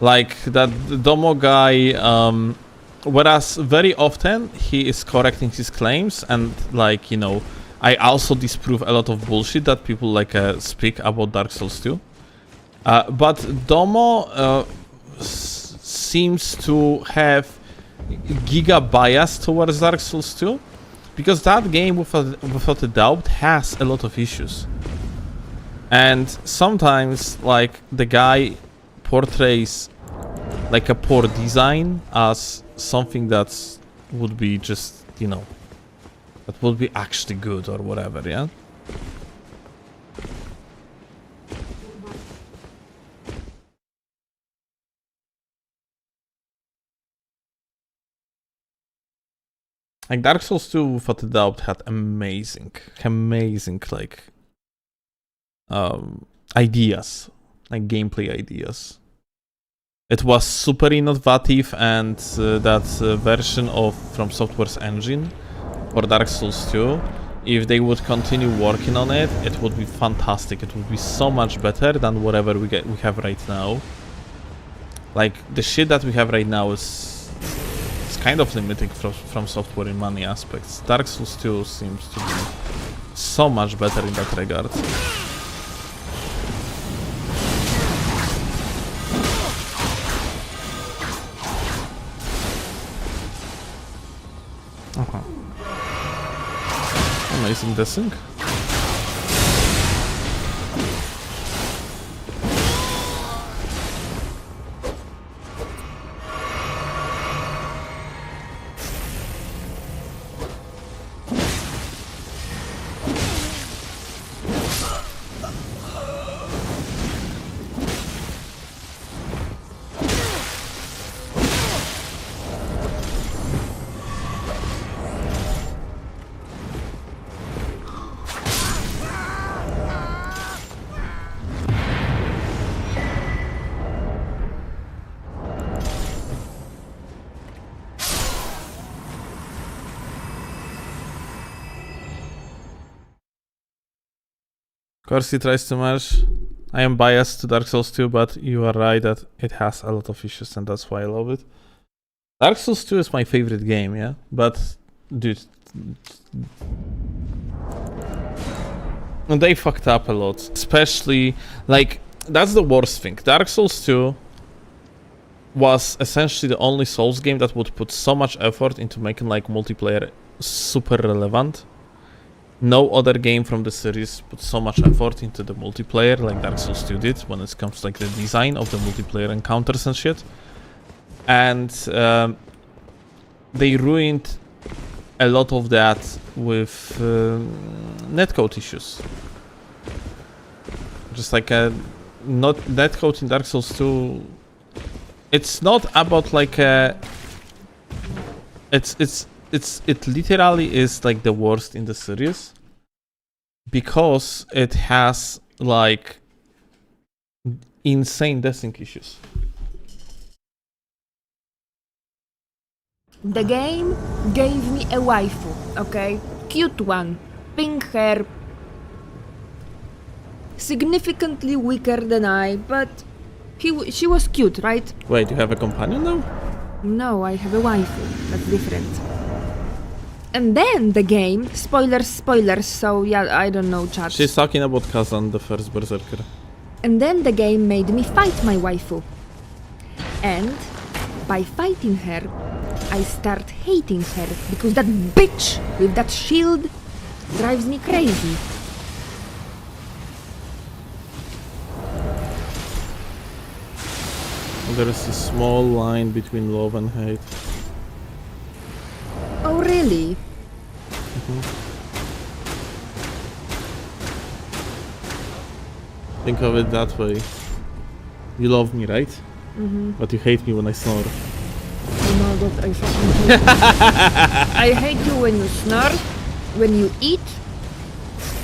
Like that Domo guy, whereas very often he is correcting his claims and like, you know, I also disprove a lot of bullshit that people like speak about Dark Souls 2. But Domo seems to have giga bias towards Dark Souls 2 because that game without a doubt has a lot of issues. And sometimes, like, the guy portrays, like, a poor design as something that would be just, you know, that would be actually good or whatever, yeah? Like, Dark Souls 2, without a doubt, had amazing, like, ideas, like gameplay ideas. It was super innovative, and that version of From Software's engine for Dark Souls 2, if they would continue working on it, it would be fantastic. It would be so much better than whatever we have right now. Like the shit that we have right now is kind of limiting From Software in many aspects. Dark Souls 2 seems to be so much better in that regard. Amazing desync. Of course he tries to merge. I am biased to Dark Souls 2, but you are right that it has a lot of issues, and that's why I love it. Dark Souls 2 is my favorite game, yeah? But, dude... They fucked up a lot. Especially, like, that's the worst thing. Dark Souls 2 was essentially the only Souls game that would put so much effort into making, like, multiplayer super relevant. No other game from the series put so much effort into the multiplayer like Dark Souls 2 did when it comes to like the design of the multiplayer encounters and shit. And they ruined a lot of that with netcode issues. Just like not netcode in Dark Souls 2. It's not about like it literally is like the worst in the series because it has like insane desync issues. The game gave me a waifu, okay? Cute one, pink hair, significantly weaker than I, but she was cute, right? Wait, you have a companion now? No, I have a waifu. That's different. And then the game, spoilers, so yeah, I don't know, chat. She's talking about Kazan, the first berserker. And then the game made me fight my waifu. And by fighting her, I start hating her because that bitch with that shield drives me crazy. There is a small line between love and hate. Oh, really? Think of it that way. You love me, right? But you hate me when I snore. Oh my god, I fucking hate you. I hate you when you snore, when you eat,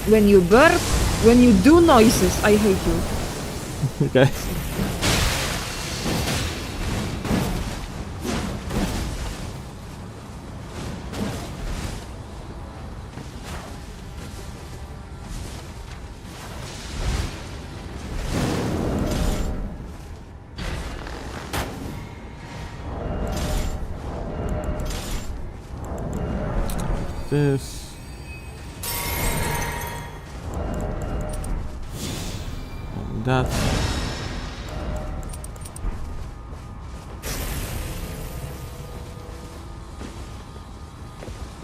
when you burp, when you do noises. I hate you. Okay. This. And that.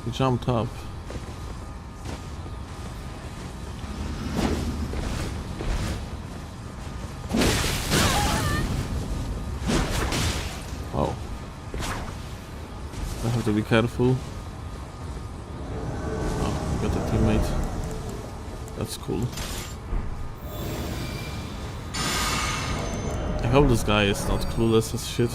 He jumped up. Oh. I have to be careful. Got a teammate. That's cool. I hope this guy is not clueless as shit.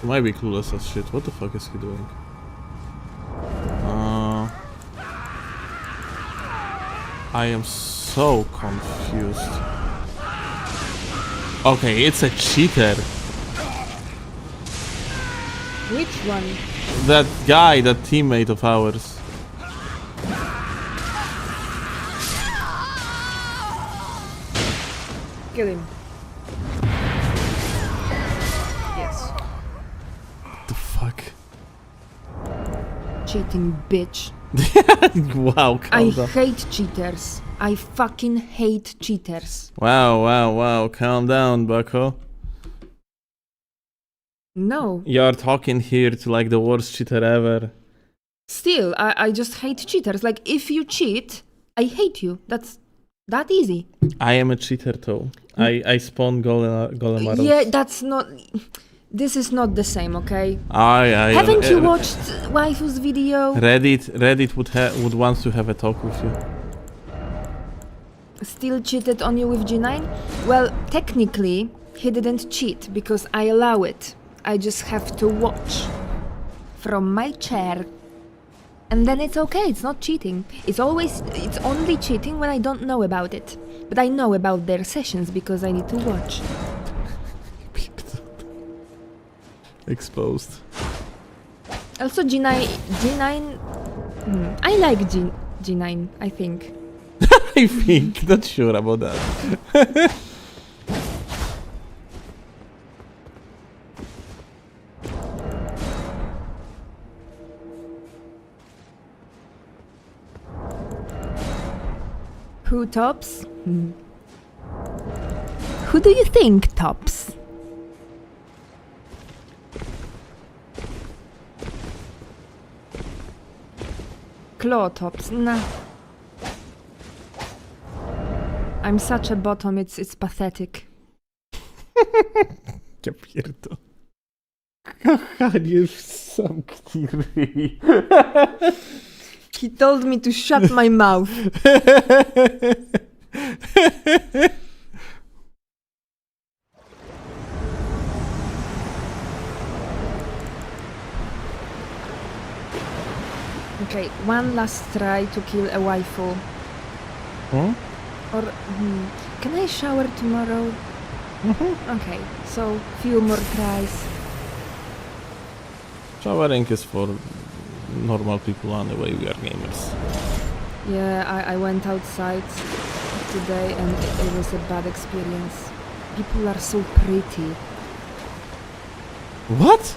He might be clueless as shit. What the fuck is he doing? I am so confused. Okay, it's a cheater. Which one? That guy, that teammate of ours. Kill him. Yes. What the fuck? Cheating bitch. Wow, I calm down. hate cheaters. I fucking hate cheaters. Wow, calm down, bucko. No. You're talking here to like the worst cheater ever. Still, I just hate cheaters. Like, if you cheat, I hate you. That's that easy. I am a cheater too. I spawn golem arrows. Yeah, that's not... This is not the same, okay? Haven't you watched Waifu's video? Reddit would want to have a talk with you. Still cheated on you with G9? Well, technically, he didn't cheat because I allow it. I just have to watch from my chair. And then it's okay, it's not cheating. It's only cheating when I don't know about it. But I know about their sessions because I need to watch. Exposed. Also, G9 I like G9, I think. I think, not sure about that. Who tops? Who do you think tops? Claw tops, nah. I'm such a bottom, it's pathetic. Ja pierdolę. Kochanie, zamknij ryj. He told me to shut my mouth. Okay, one last try to kill a waifu. Or can I shower tomorrow? Okay, so few more tries. Showering is for normal people anyway, we are gamers. Yeah, I went outside today and it was a bad experience. People are so pretty. What?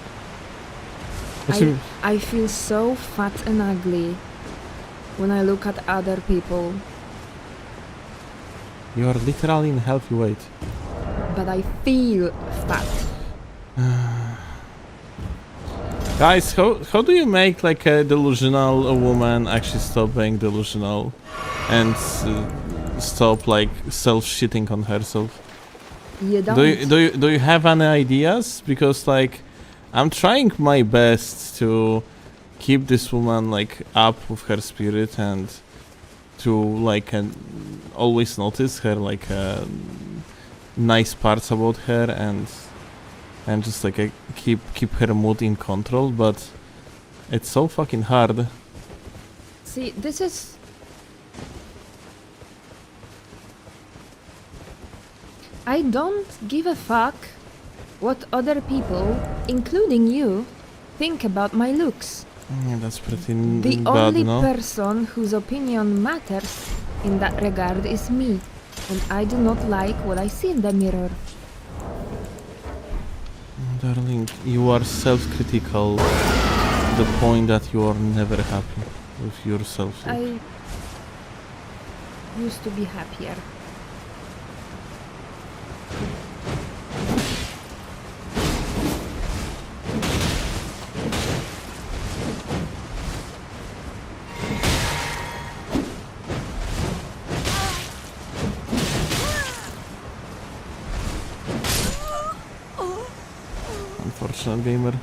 I feel so fat and ugly when I look at other people. You are literally in healthy weight. But I feel fat. Guys, how do you make like a delusional woman actually stop being delusional and stop like self-shitting on herself? You don't. Do you have any ideas? Because like I'm trying my best to keep this woman like up with her spirit and to like always notice her like nice parts about her and just like keep her mood in control, but it's so fucking hard. See, this is... I don't give a fuck what other people, including you, think about my looks. Yeah, that's pretty The bad, only no? person whose opinion matters in that regard is me, and I do not like what I see in the mirror. Darling, you are self-critical to the point that you are never happy with yourself. I used to be happier. Unfortunate gamer.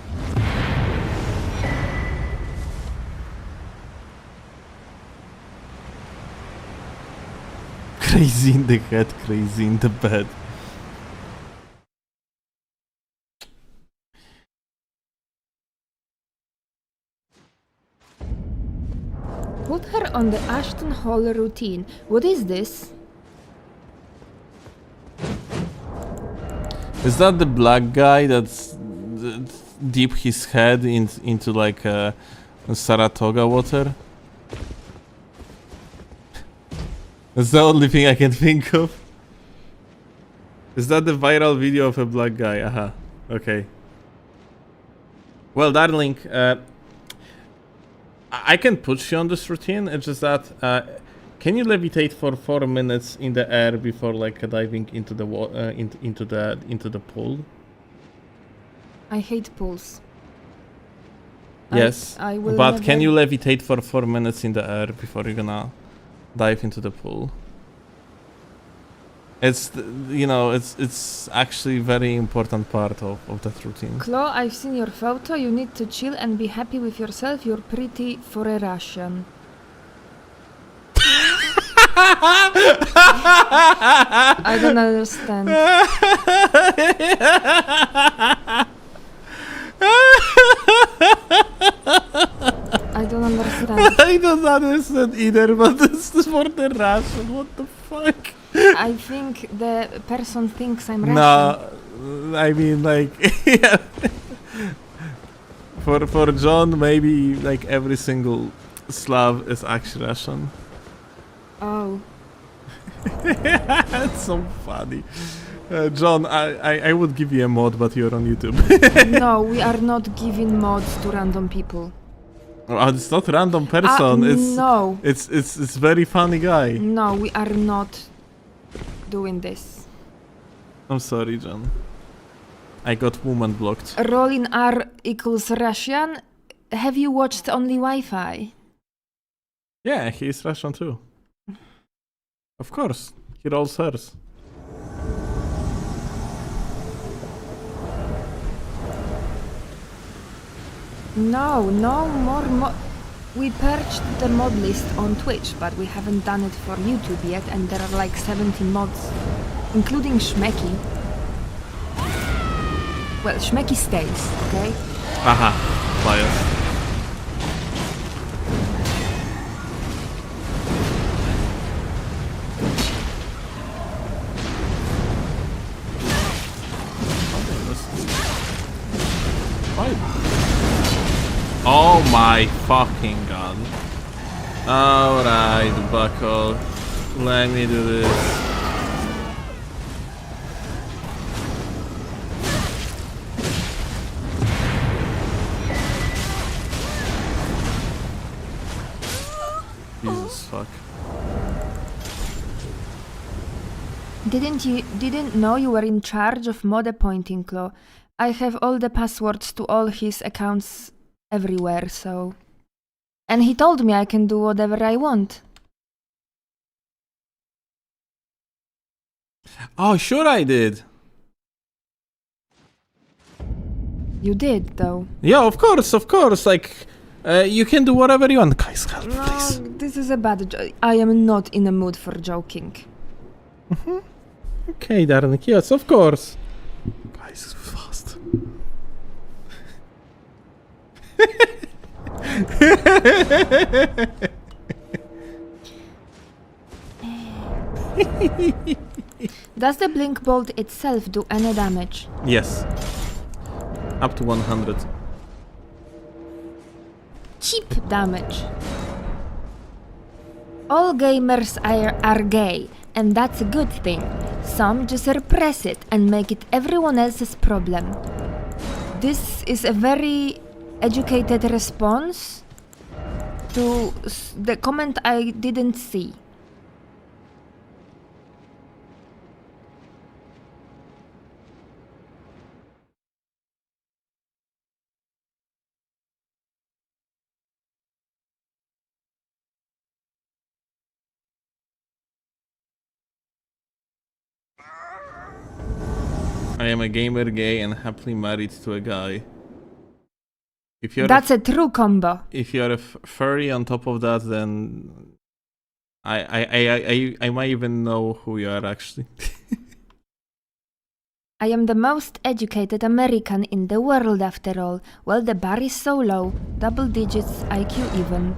Crazy in the head, crazy in the bed. Put her on the Ashton Hall routine. What is this? Is that the black guy that's deep his head into like Saratoga water? That's the only thing I can think of. Is that the viral video of a black guy? Aha. Okay. Well, darling, I can put you on this routine. It's just that can you levitate for 4 minutes in the air before like diving into the into the pool? I hate pools. Yes, I will but can never- you levitate for 4 minutes in the air before you're gonna dive into the pool? It's it's actually very important part of that routine. Claw, I've seen your photo. You need to chill and be happy with yourself. You're pretty for a Russian. I don't understand. I don't understand. I don't understand either, but this is for the Russian. What the fuck? I think the person thinks I'm Russian. No, I mean like yeah. For John, maybe like every single Slav is actually Russian. Oh. That's so funny. John, I would give you a mod, but you're on YouTube. No, we are not giving mods to random people. Oh, it's not random person. No. It's very funny guy. No, we are not doing this. I'm sorry, John. I got woman blocked. Rolling R equals Russian. Have you watched Only Wi-Fi? Yeah, he's Russian too. Of course, he rolls hers. No more We purged the mod list on Twitch, but we haven't done it for YouTube yet, and there are like 70 mods, including Shmeki. Well, Shmeki stays, okay? Aha, bias. Oh my fucking god. Alright, buckle. Let me do this. Jesus fuck. Didn't know you were in charge of mod appointing, Claw. I have all the passwords to all his accounts everywhere, so... And he told me I can do whatever I want. Oh, sure I did. You did, though. Yeah, of course, like, you can do whatever you want. Guys, help, please. No, this is a bad joke. I am not in a mood for joking. Okay, darling, yes, of course. Guys, fast. Does the blink bolt itself do any damage? Yes. Up to 100. Cheap damage. All gamers are gay, and that's a good thing. Some just repress it and make it everyone else's problem. This is a very educated response to the comment I didn't see. I am a gamer, gay, and happily married to a guy. If you're That's a true combo. If you're a furry on top of that, then I might even know who you are actually. I am the most educated American in the world after all. Well, the bar is so low. Double digits IQ even.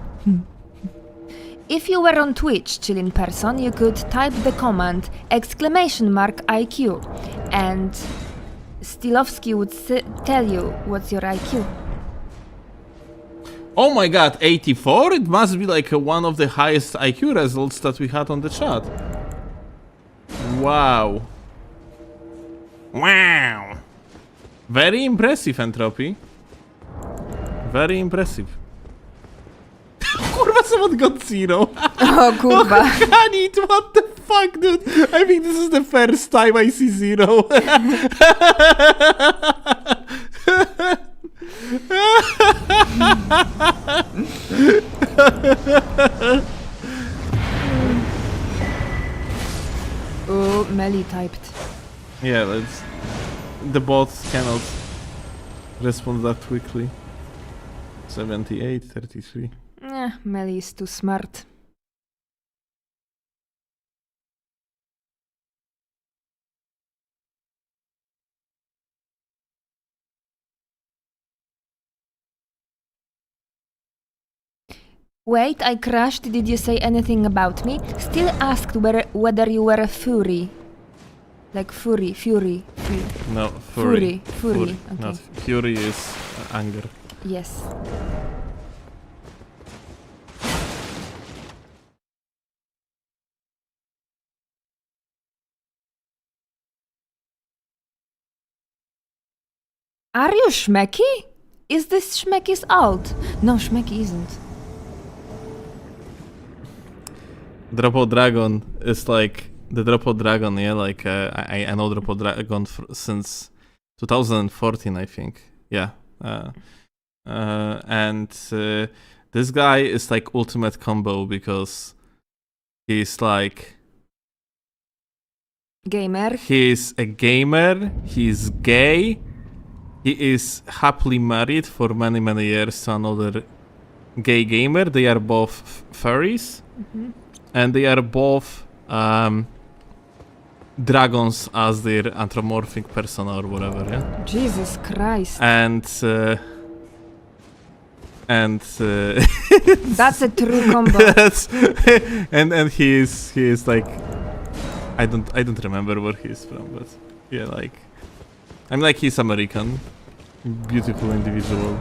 If you were on Twitch chill in person, you could type the command !IQ and Steelovsky would tell you what's your IQ. Oh my god, 84? It must be like one of the highest IQ results that we had on the chat. Wow. Wow. Very impressive, Entropy. Very impressive. Kurwa, someone got 0. Oh, kurwa. Ganit, what the fuck, dude? I think this is the first time I see 0. Oh, melee typed. Yeah, the bots cannot respond that quickly. 78, 33. Melee is too smart. Wait, I crashed. Did you say anything about me? Still asked whether you were a fury. Like fury. No, fury. Fury. Okay. Not fury is anger. Yes. Are you Schmecky? Is this Schmecky's alt? No, Schmecky isn't. Dropo Dragon is like the Dropo Dragon, yeah. Like I know Dropo Dragon since 2014, I think. Yeah. And this guy is like ultimate combo because he's like Gamer. he's a gamer, he's gay, he is happily married for many years to another gay gamer. They are both furries, and they are both dragons as their anthropomorphic persona or whatever, yeah. Jesus Christ. And That's a true combo. and he is like I don't remember where he's from, but yeah, like I'm like he's American, beautiful individual.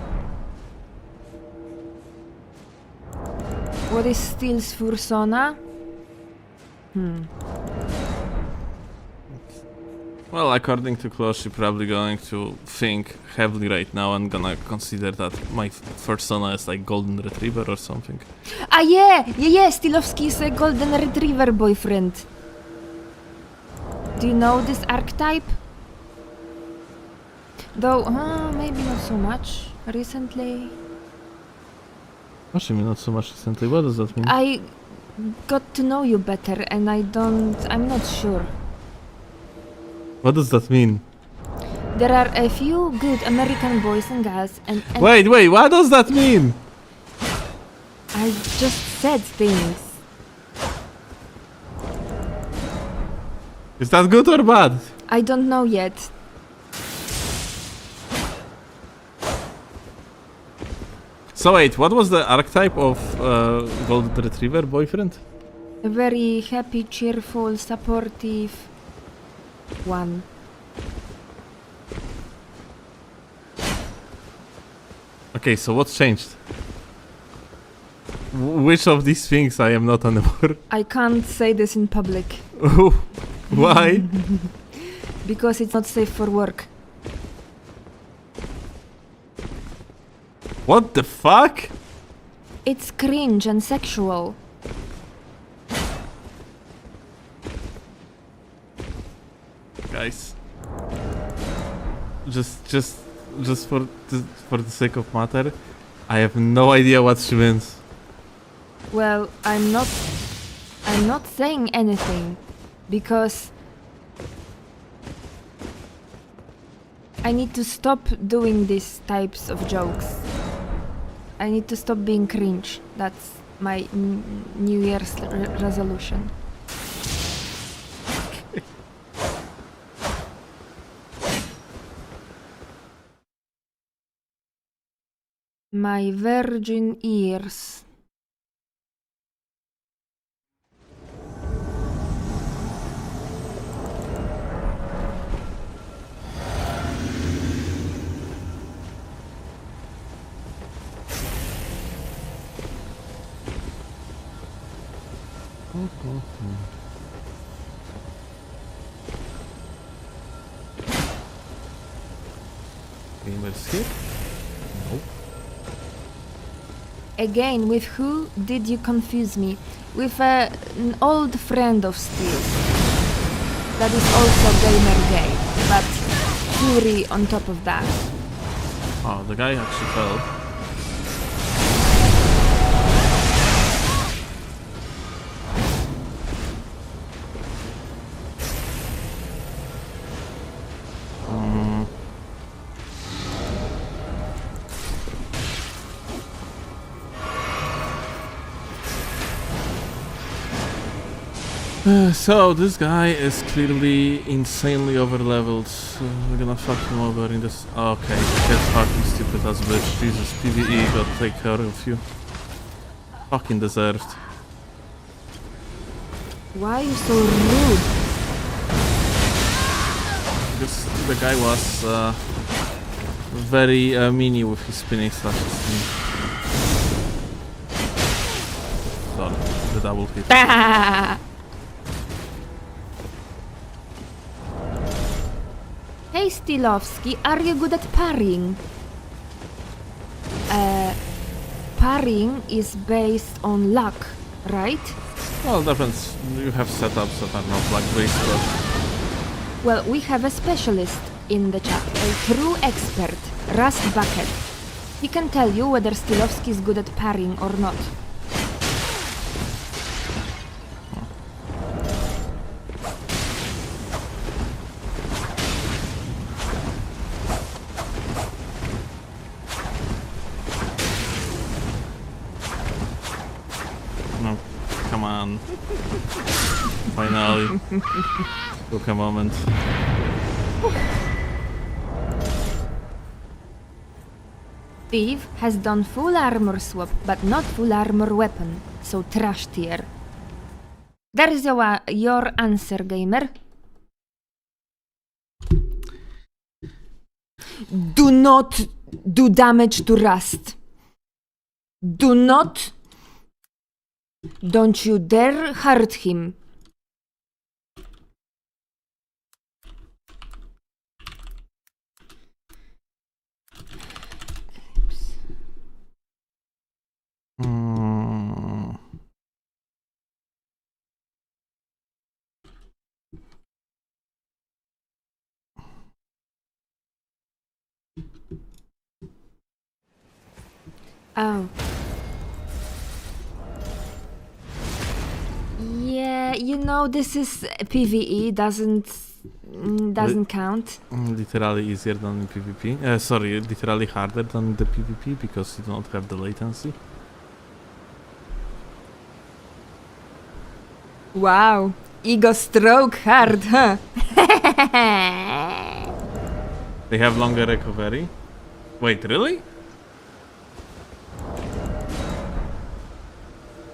What is Steel's fursona? Well, according to Klaus, she's probably going to think heavily right now and gonna consider that my persona is like golden retriever or something. Ah yeah, Steelovsky is a golden retriever boyfriend. Do you know this archetype? Though, maybe not so much recently. What do you mean not so much recently? What does that mean? I got to know you better and I'm not sure. What does that mean? There are a few good American boys and girls and Wait, what does that mean? I just said things. Is that good or bad? I don't know yet. So wait, what was the archetype of golden retriever boyfriend? A very happy, cheerful, supportive one. Okay, so what's changed? Which of these things I am not anymore? I can't say this in public Why? because it's not safe for work. What the fuck? It's cringe and sexual. Guys, just for the sake of matter, I have no idea what she means. Well, I'm not saying anything because I need to stop doing these types of jokes. I need to stop being cringe. That's my New Year's resolution. My virgin ears. Gamer skip? Nope. Again, with who did you confuse me? With an old friend of Steel. That is also gamer gay, but fury on top of that. Oh, the guy actually fell. So this guy is clearly insanely overleveled. So we're gonna fuck him over in this. Okay, get fucking stupid ass bitch. Jesus, PvE got take care of you. Fucking deserved. Why are you so rude? Because the guy was very meany with his spinning slashes. Sorry, the double hit. Hey Steelovsky, are you good at parrying? Parrying is based on luck, right? Well, depends. You have setups that are not luck-based, but... Well, we have a specialist in the chat, a true expert, Rust Bucket. He can tell you whether Steelovsky is good at parrying or not. No, come on. Finally. Took a moment. Thief has done full armor swap, but not full armor weapon, so trash tier. There is your answer, gamer. Do not do damage to Rust. Do not. Don't you dare hurt him. Oh. Yeah, you know, this is PvE, doesn't count. Literally easier than in PvP. Sorry, literally harder than the PvP because you don't have the latency. Wow, ego stroke hard, huh? They have longer recovery. Wait, really?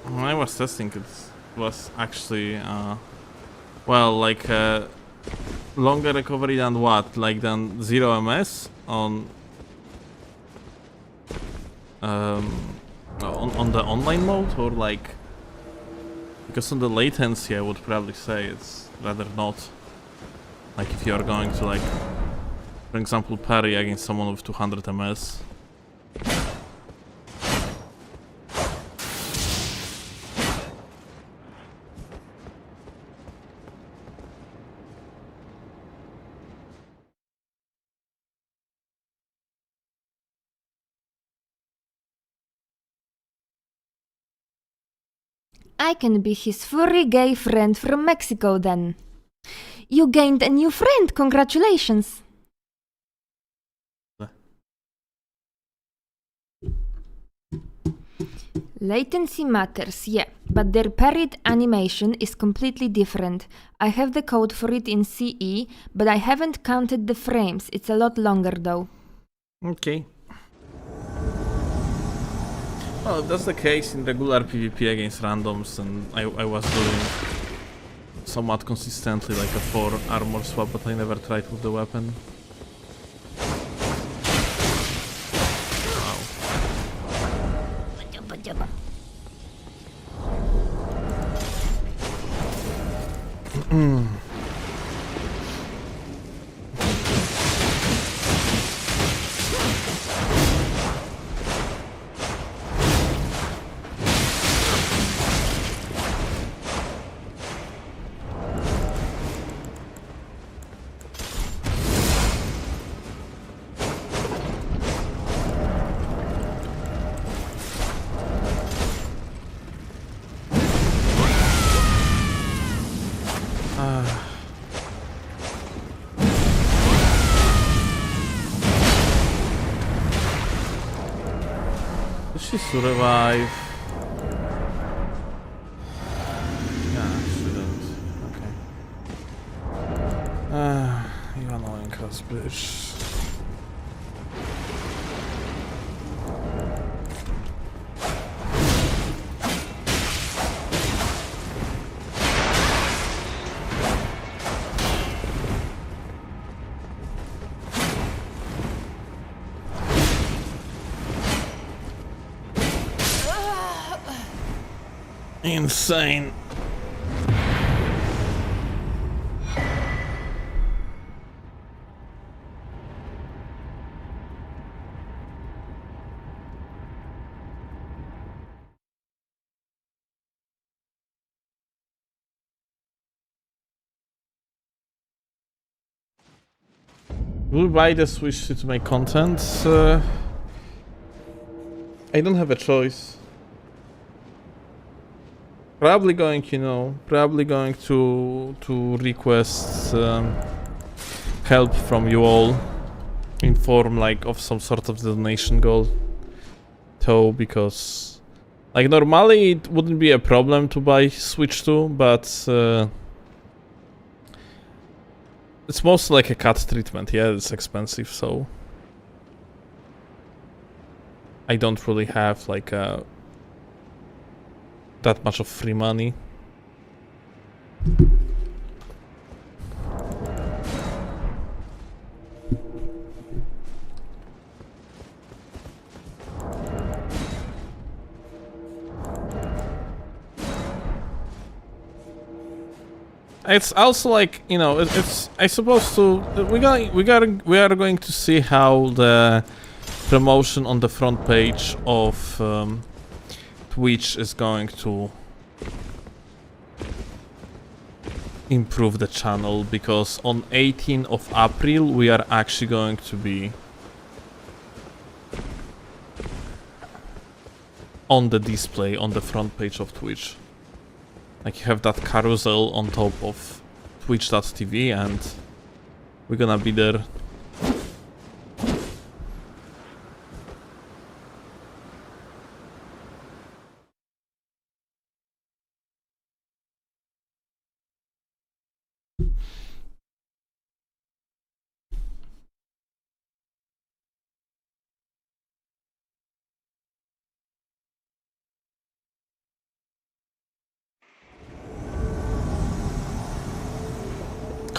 When I was testing, it was actually, well, like, longer recovery than what? Like, than 0 MS on the online mode? Or, like, because on the latency, I would probably say it's rather not. Like, if you are going to, like, for example, parry against someone with 200 MS. I can be his furry gay friend from Mexico then. You gained a new friend, congratulations! Latency matters, yeah, but their parried animation is completely different. I have the code for it in CE, but I haven't counted the frames. It's a lot longer though. Okay. Well, if that's the case in regular PvP against randoms, and I was doing somewhat consistently like a 4 armor swap, but I never tried with the weapon. Wow. Did she survive? Yeah, she didn't. Okay. You annoying ass bitch. Insane. Will buy the Switch to make content? I don't have a choice. Probably going, probably going to request help from you all in form like of some sort of donation goal. Though, because like normally it wouldn't be a problem to buy Switch 2, but it's mostly like a cut treatment. Yeah, it's expensive, so I don't really have like that much of free money. It's also like, it's I suppose we are going to see how the promotion on the front page of Twitch is going to improve the channel, because on 18th of April we are actually going to be on the display on the front page of Twitch. Like you have that carousel on top of twitch.tv and we're gonna be there.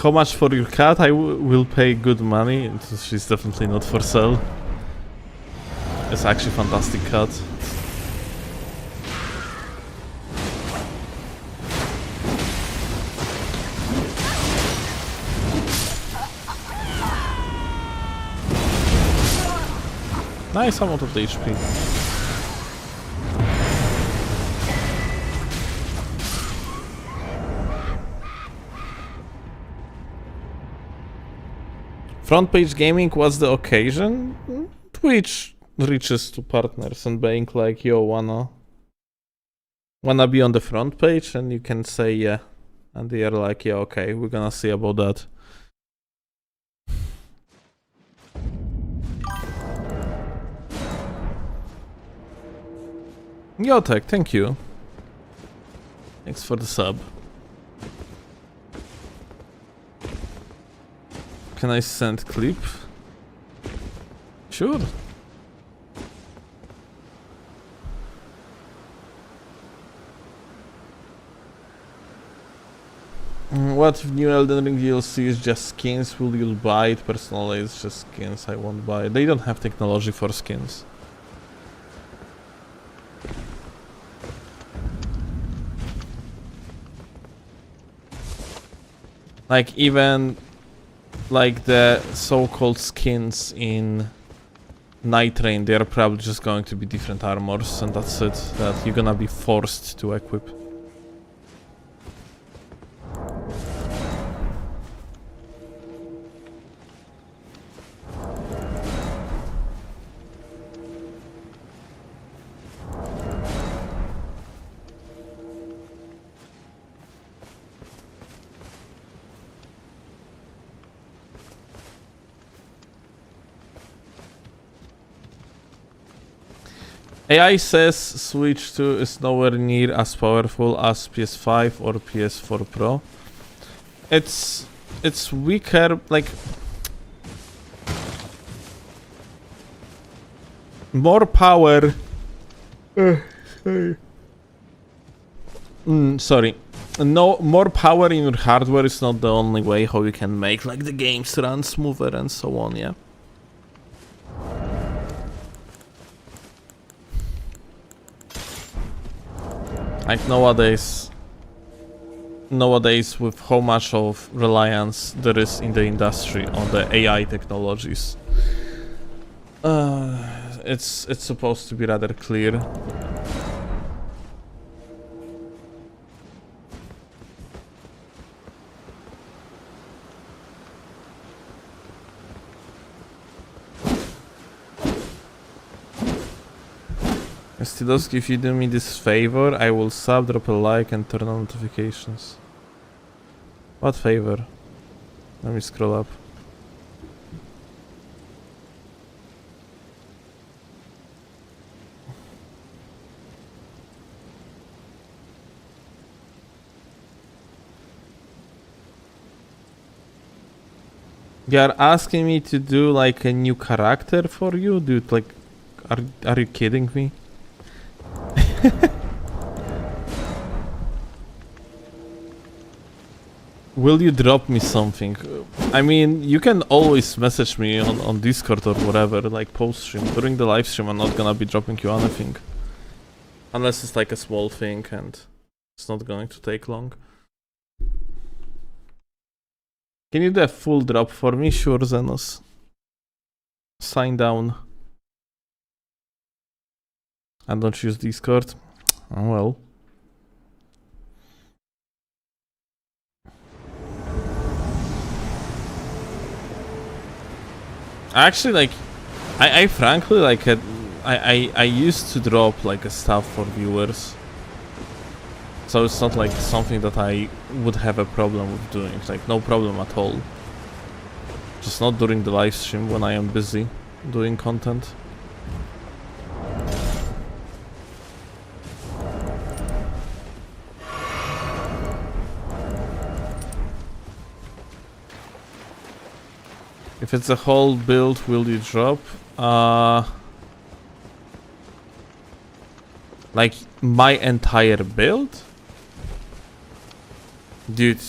How much for your cat? I will pay good money. She's definitely not for sale. It's actually a fantastic cat. Nice amount of the HP. Front page gaming was the occasion. Twitch reaches to partners and being like, yo, wanna be on the front page, and you can say yeah, and they are like, yeah, okay, we're gonna see about that. Gothic, thank you. Thanks for the sub. Can I send clip? Sure. What if new Elden Ring DLC is just skins? Will you buy it? Personally, it's just skins. I won't buy it. They don't have technology for skins. Like even like the so-called skins in Night Rain, they are probably just going to be different armors, and that's it, that you're gonna be forced to equip. AI says Switch 2 is nowhere near as powerful as PS5 or PS4 Pro. It's weaker, like more power. Sorry. No, more power in your hardware is not the only way how you can make like the games run smoother and so on, yeah. Like nowadays with how much of reliance there is in the industry on the AI technologies, it's supposed to be rather clear. Steelovsky, if you do me this favor, I will sub, drop a like, and turn on notifications. What favor? Let me scroll up. You are asking me to do like a new character for you, dude? Like, are you kidding me? Will you drop me something? I mean, you can always message me on Discord or whatever, like post-stream. During the live stream, I'm not gonna be dropping you anything. Unless it's like a small thing and it's not going to take long. Can you do a full drop for me? Sure, Zenos. Sign down. And don't use Discord. Oh well. Actually, like, I frankly like I used to drop like a stuff for viewers, so it's not like something that I would have a problem with doing. Like, no problem at all. Just not during the live stream when I am busy doing content. If it's a whole build, will you drop? Like my entire build? Dude.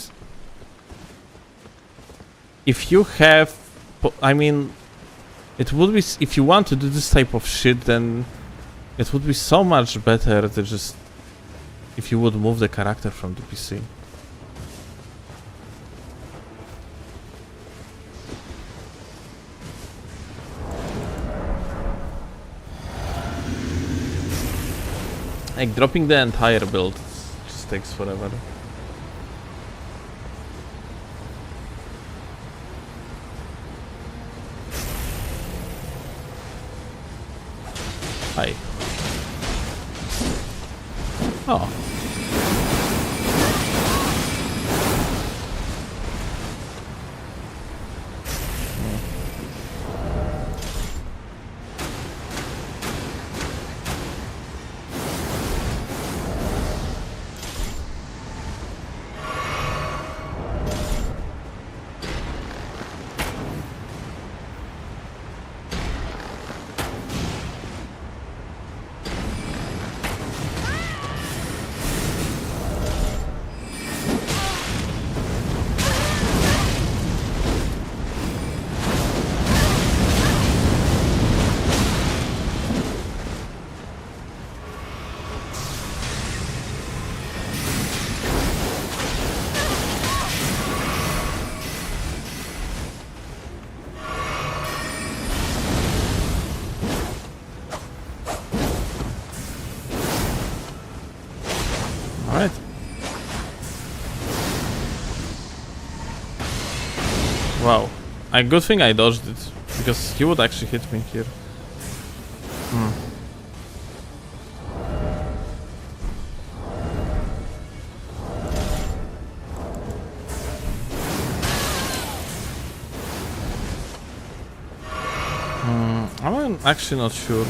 If you have... I mean... It would be... If you want to do this type of shit, then... It would be so much better to just... If you would move the character from the PC. Like, dropping the entire build just takes forever. Hi. Oh. Alright. Wow. A good thing I dodged it, because he would actually hit me here. I'm actually not sure.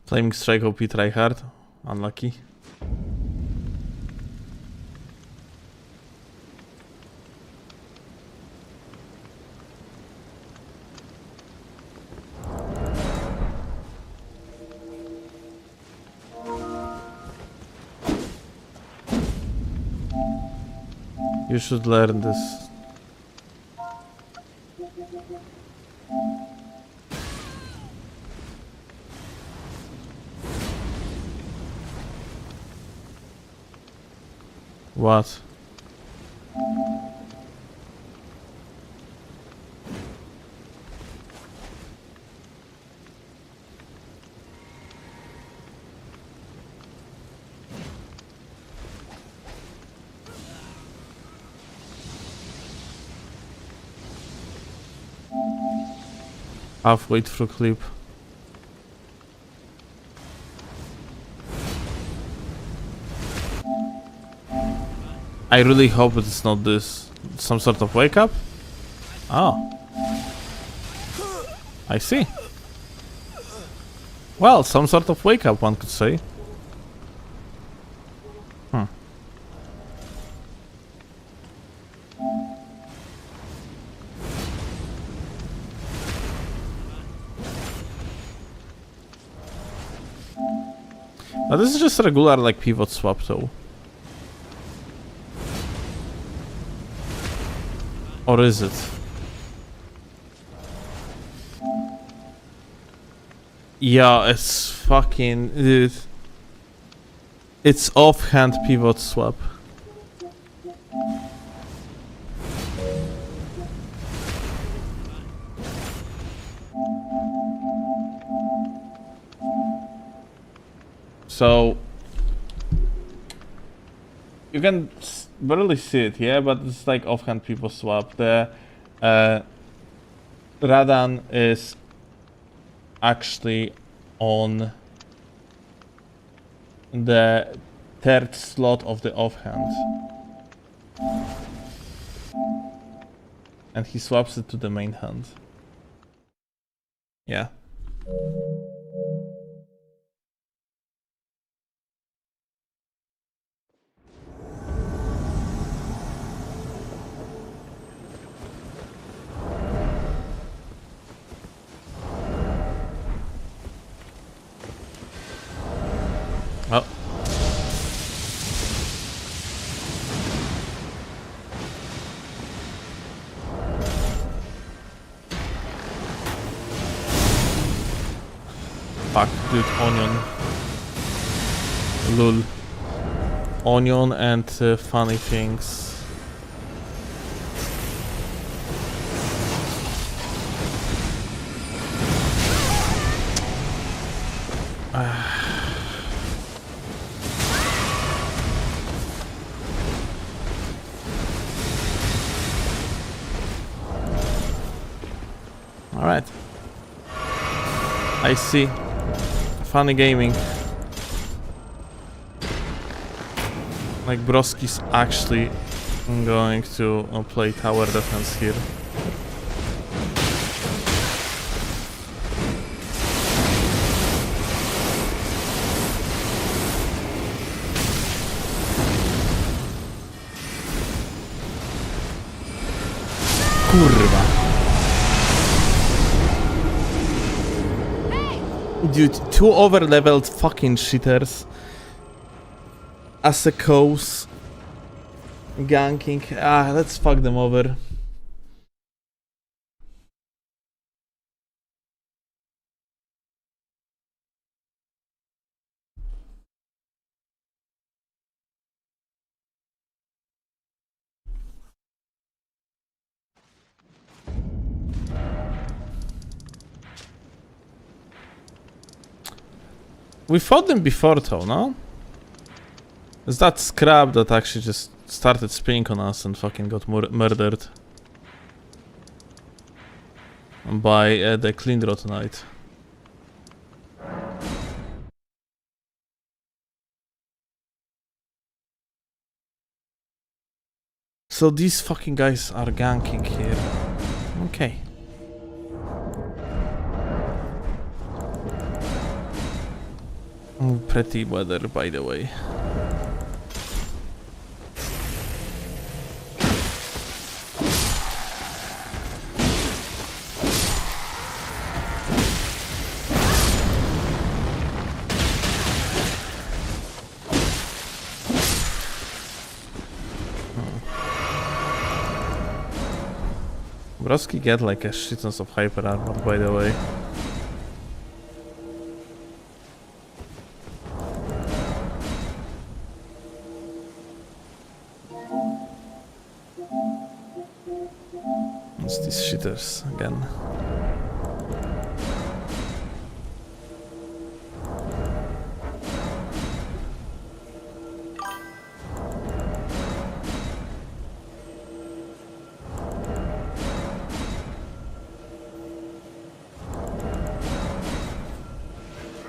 Flaming Strike OP tryhard. Unlucky. You should learn this. What? Halfway through clip. I really hope it's not this. Some sort of wake up? Oh. I see. Well, some sort of wake up, one could say. But this is just a regular, like, pivot swap, though. Or is it? Yeah, it's fucking... It's offhand pivot swap. So... You can barely see it, yeah, but it's like offhand pivot swap. The Radan is actually on the third slot of the offhand. And he swaps it to the main hand. Yeah. Oh. Fuck, dude, onion. Lul. Onion and funny things. Alright. I see. Funny gaming. Like Broski's actually going to play tower defense here. Kurwa. Dude, 2 over-leveled fucking shitters. Asekos. Ganking. Ah, let's fuck them over. We fought them before though, no? It's that scrap that actually just started spinning on us and fucking got murdered by the clean draw tonight. So these fucking guys are ganking here. Okay. Pretty weather, by the way. Broski get like a shit tons of hyper armor, by the way. again.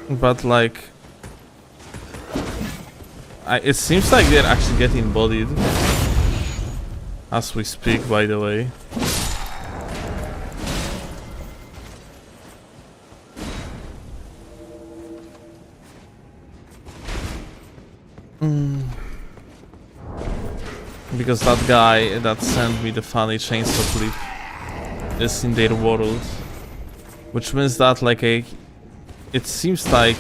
But like, it seems like they're actually getting bodied as we speak, by the way. Because that guy that sent me the funny chainsaw clip is in their world, which means that like it seems like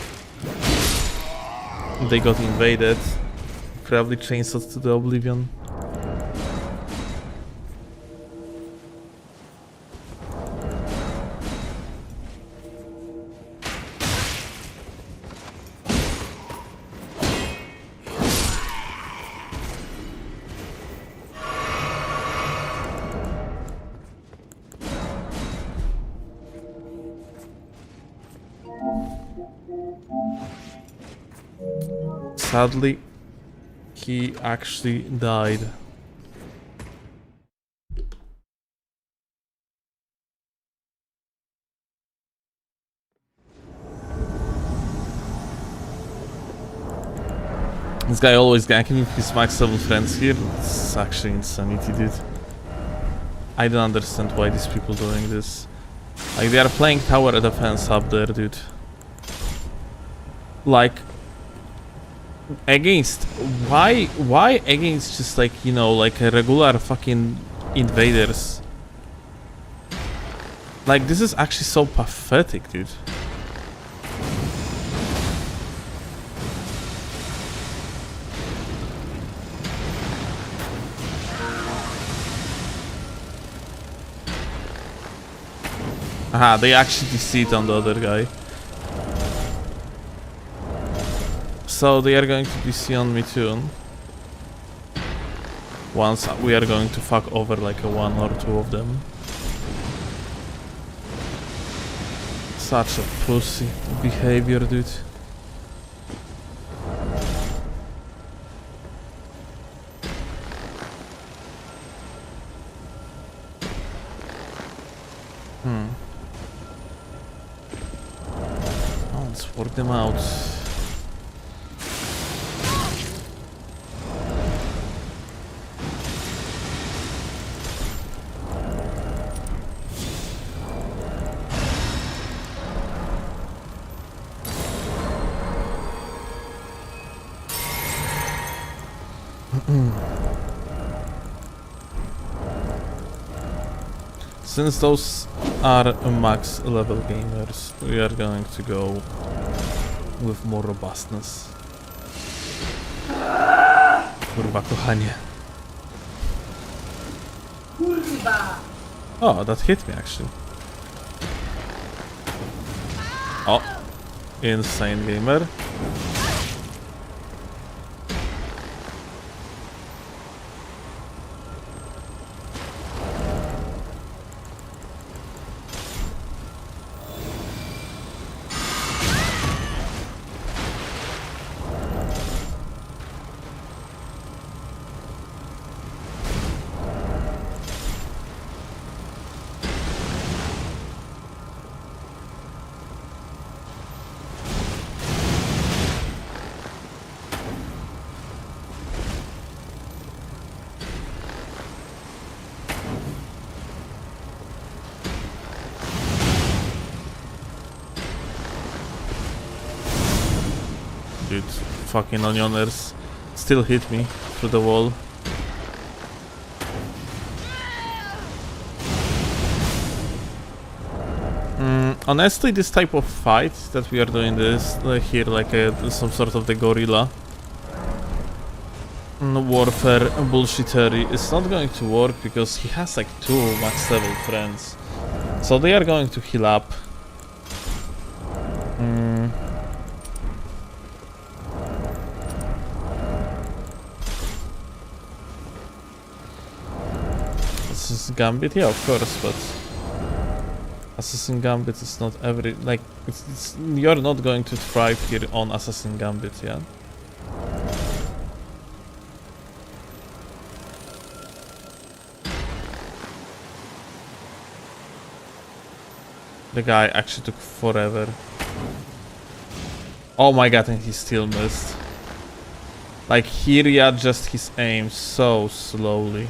they got invaded, probably chainsawed to the oblivion. Sadly, he actually died. This guy always ganking his max level friends here. It's actually insanity, dude. I don't understand why these people doing this. Like, they are playing tower defense up there, dude. Like, against why against just like, you know, like a regular fucking invaders? Like, this is actually so pathetic, dude. Aha, they actually deceit on the other guy. So they are going to DC on me too. Once we are going to fuck over like a 1 or 2 of them. Such a pussy behavior, dude. Oh, let's work them out. Since those are max level gamers, we are going to go with more robustness. Kurwa kochanie. Oh, that hit me actually. Oh, insane gamer. Dude, fucking onioners still hit me through the wall. Honestly, this type of fight that we are doing this here, like some sort of the gorilla warfare bullshittery, is not going to work because he has like 2 max level friends, so they are going to heal up. This is Gambit, yeah, of course, but Assassin Gambit is not every... like, you're not going to thrive here on Assassin Gambit, yeah? The guy actually took forever. Oh my god, and he still missed. Like, he readjusts his aim so slowly.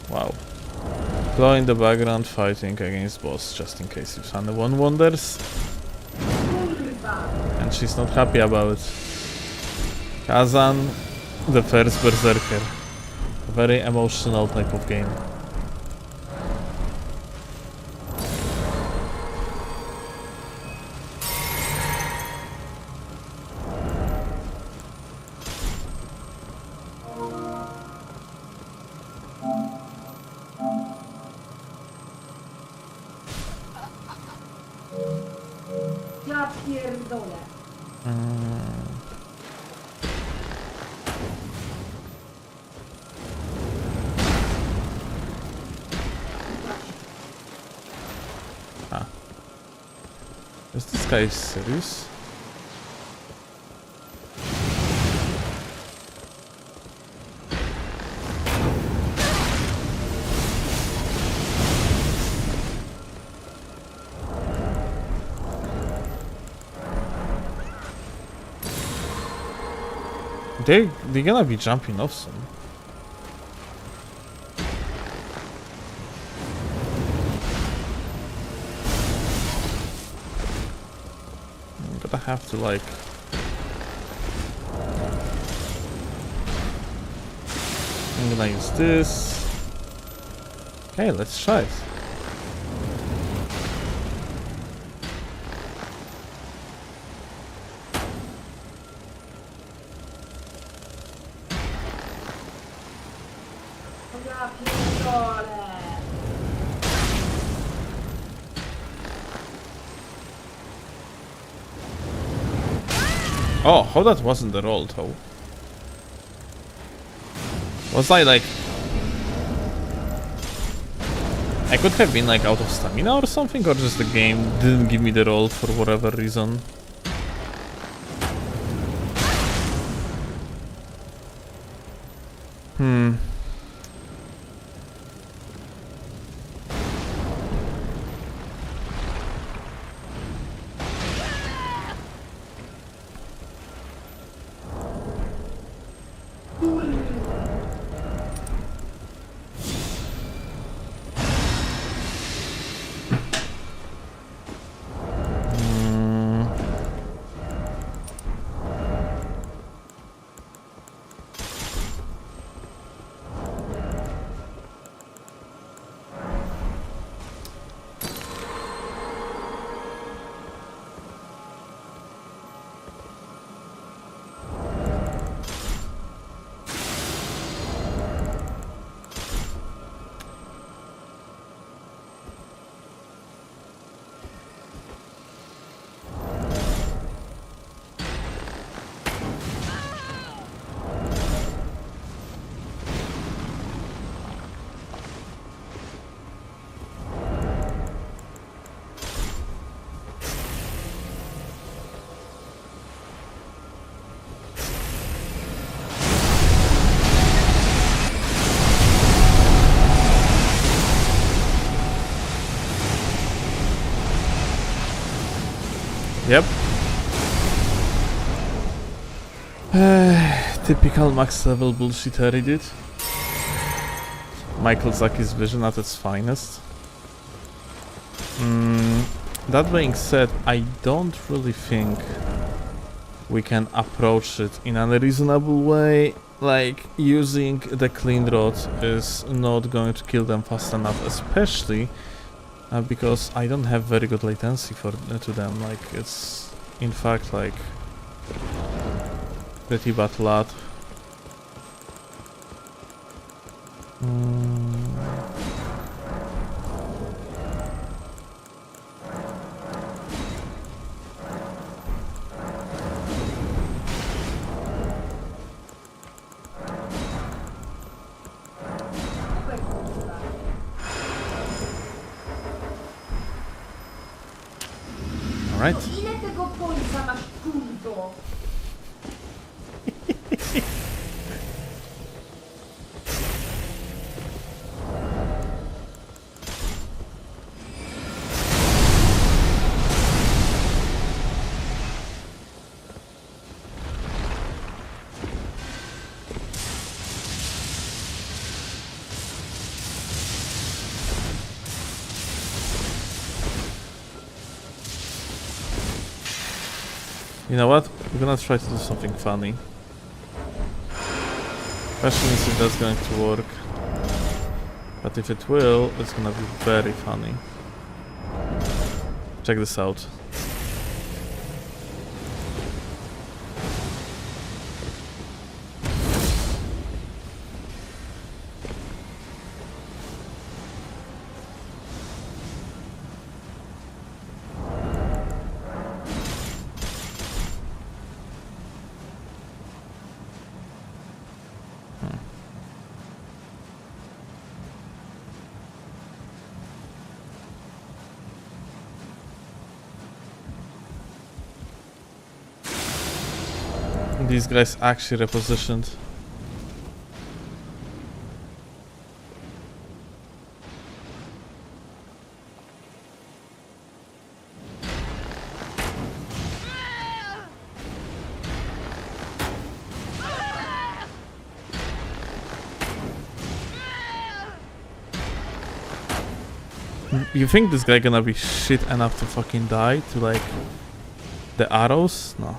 Wow. Chloe in the background fighting against boss, just in case if anyone wonders. And she's not happy about it. Kazan, the first berserker. A very emotional type of game. Ja pierdolę. Is this guy serious? They're gonna be jumping off soon. I'm gonna have to like... I'm gonna use this. Okay, let's try it. Ja pierdolę. Oh, how that wasn't the roll though. Was I like... I could have been like out of stamina or something, or just the game didn't give me the roll for whatever reason. Yep. Typical max level bullshittery dude. Michael Zaki's vision at its finest. That being said, I don't really think we can approach it in a reasonable way. Like, using the clean rod is not going to kill them fast enough, especially because I don't have very good latency to them. Like, it's in fact like Pretty bad lot. Alright. Ile tego końca masz, kurwo? You know what? We're gonna try to do something funny. Question is if that's going to work. But if it will, it's gonna be very funny. Check this out. These guys actually repositioned. You think this guy gonna be shit enough to fucking die to like the arrows? No.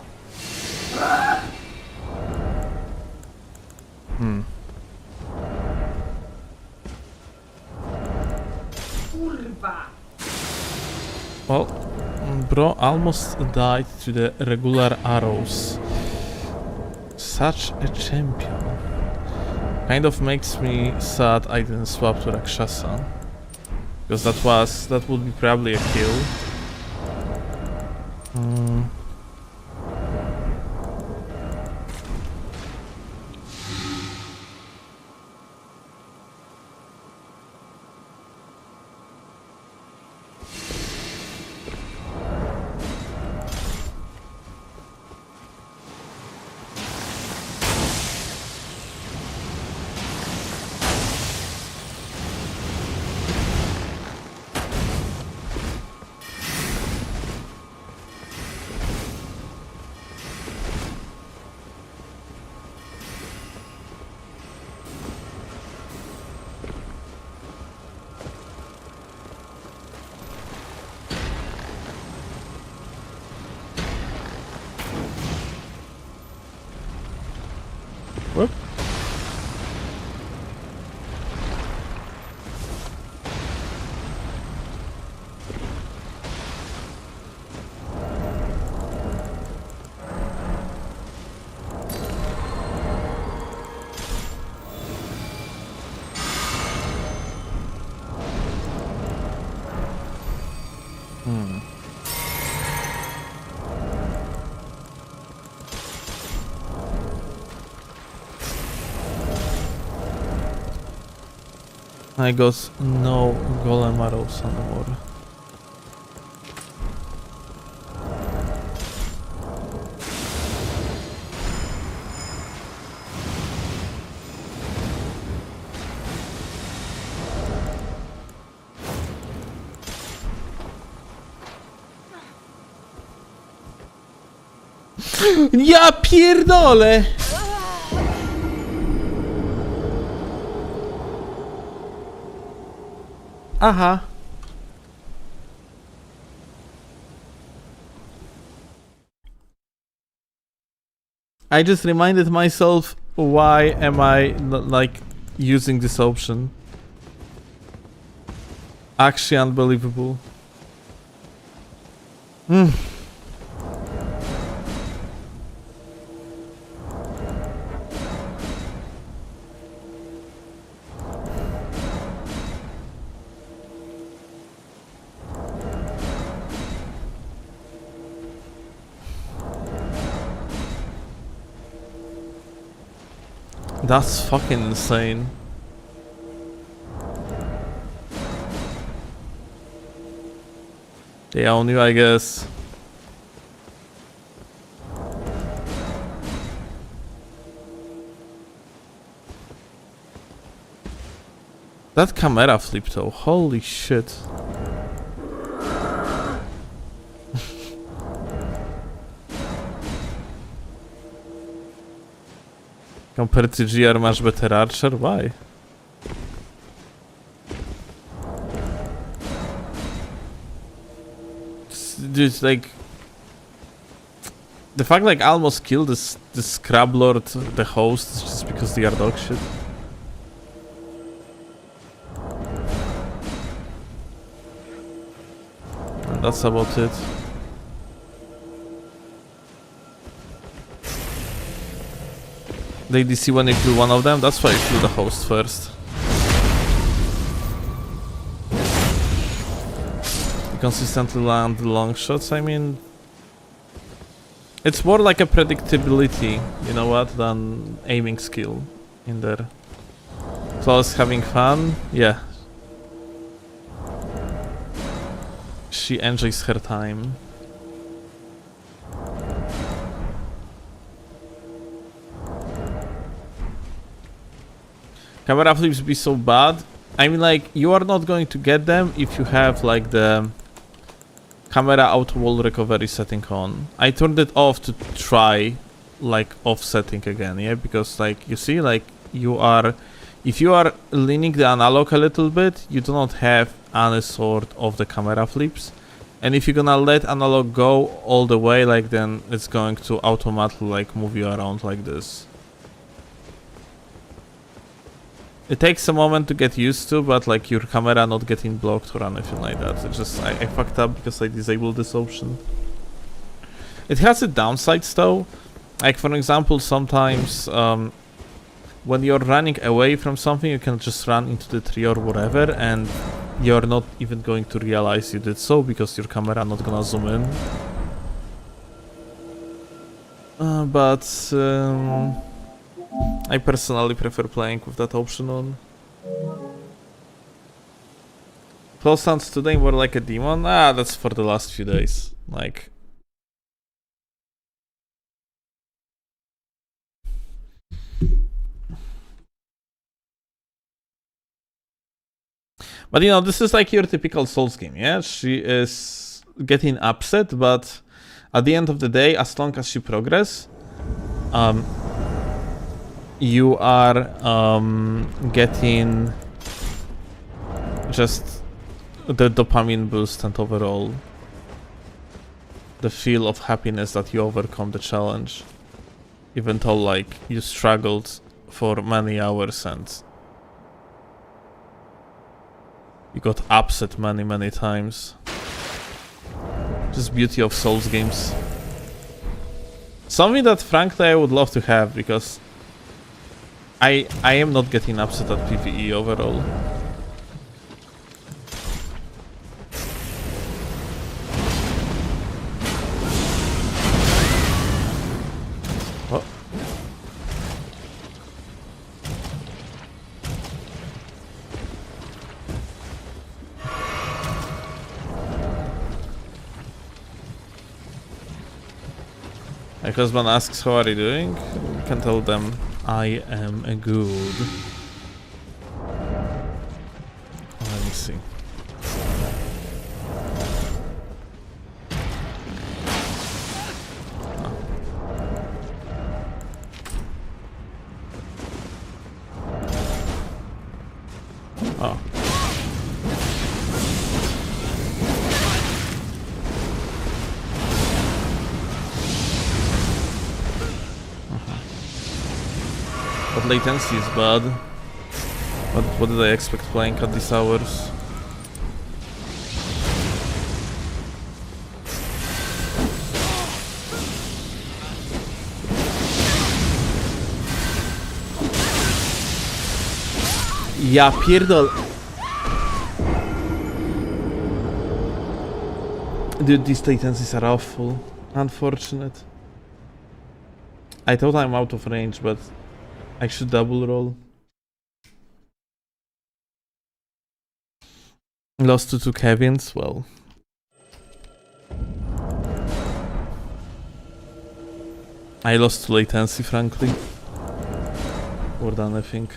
Kurwa. Well, bro almost died to the regular arrows. Such a champion. Kind of makes me sad I didn't swap to Rakshasa. Because that would be probably a kill. Whoop. I got no golem arrows anymore. Ja pierdolę! Aha. I just reminded myself why am I like using this option. Actually unbelievable. That's fucking insane. They own you, I guess. That camera flip though, holy shit. Compared to GR, much better archer? Why? Dude, like... The fact like I almost killed this Scrub Lord, the host, is just because they are dog shit. And that's about it. They DC when you kill one of them, that's why you kill the host first. You consistently land long shots, I mean... It's more like a predictability, you know what, than aiming skill in there. Claus having fun? Yeah. She enjoys her time. Camera flips be so bad. I mean, like, you are not going to get them if you have, like, the camera auto wall recovery setting on. I turned it off to try, like, offsetting again, yeah? Because, like, you see, like, you are... If you are leaning the analog a little bit, you do not have any sort of the camera flips. And if you're gonna let analog go all the way, like, then it's going to automatically, like, move you around like this. It takes a moment to get used to, but like your camera not getting blocked or anything like that. It's just I fucked up because I disabled this option. It has its downsides though. Like for example, sometimes when you're running away from something, you can just run into the tree or whatever, and you're not even going to realize you did so because your camera not gonna zoom in. I personally prefer playing with that option on. Close sounds today more like a demon? Ah, that's for the last few days. Like... But you know, this is like your typical Souls game, yeah? She is getting upset, but at the end of the day, as long as she progresses, you are getting just the dopamine boost and overall the feel of happiness that you overcome the challenge, even though like you struggled for many hours and you got upset many times. Just beauty of Souls games. Something that frankly I would love to have, because I am not getting upset at PvE overall. Oh. My husband asks how are you doing? You can tell them I am a good. Let me see. Oh. But latency is bad. What did I expect playing at these hours? Ja pierdol. Dude, these latencies are awful. Unfortunate. I thought I'm out of range, but I should double roll. Lost to 2 Kevins, well. I lost to latency, frankly. More than I think.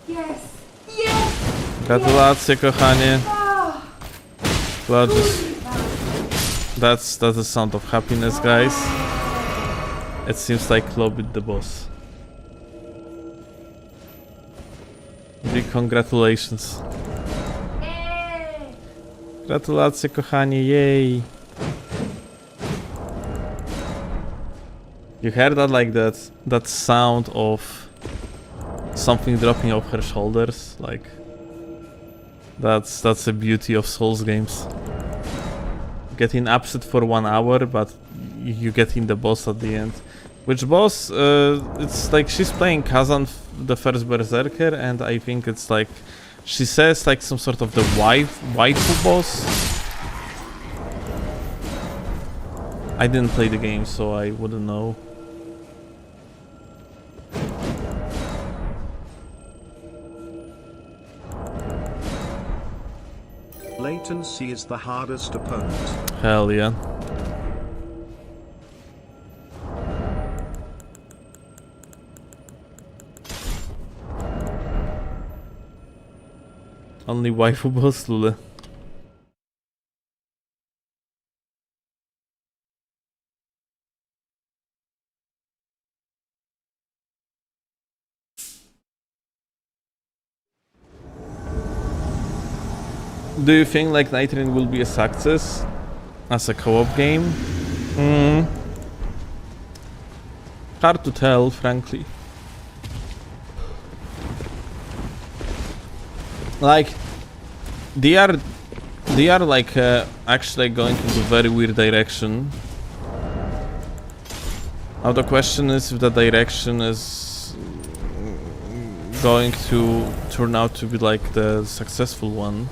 Yes! Yes! Gratulacje, kochanie. Bloods. That's the sound of happiness, guys. It seems like Claw beat the boss. Big congratulations. Yay! Gratulacje, kochanie, yay. You heard that, like that sound of something dropping off her shoulders, like that's the beauty of Souls games. Getting upset for 1 hour, but you get in the boss at the end. Which boss? It's like she's playing Kazan, the first Berserker, and I think it's like she says like some sort of the waifu boss. I didn't play the game, so I wouldn't know. Latency is the hardest opponent. Hell yeah. Only waifu boss, Lule. Do you think like Night Rain will be a success as a co-op game? Hard to tell, frankly. Like they are like actually going into a very weird direction. Now the question is if the direction is going to turn out to be like the successful one.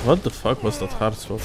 What the fuck was that hard swap?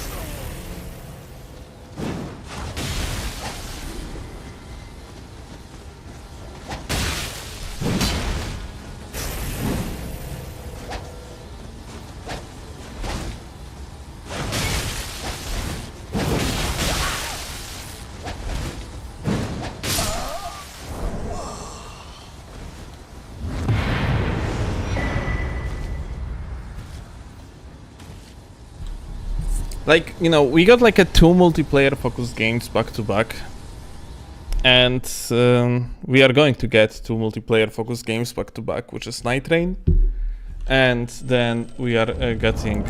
Like, you know, we got like a 2 multiplayer focused games back to back. And we are going to get 2 multiplayer focused games back to back, which is Night Rain. And then we are getting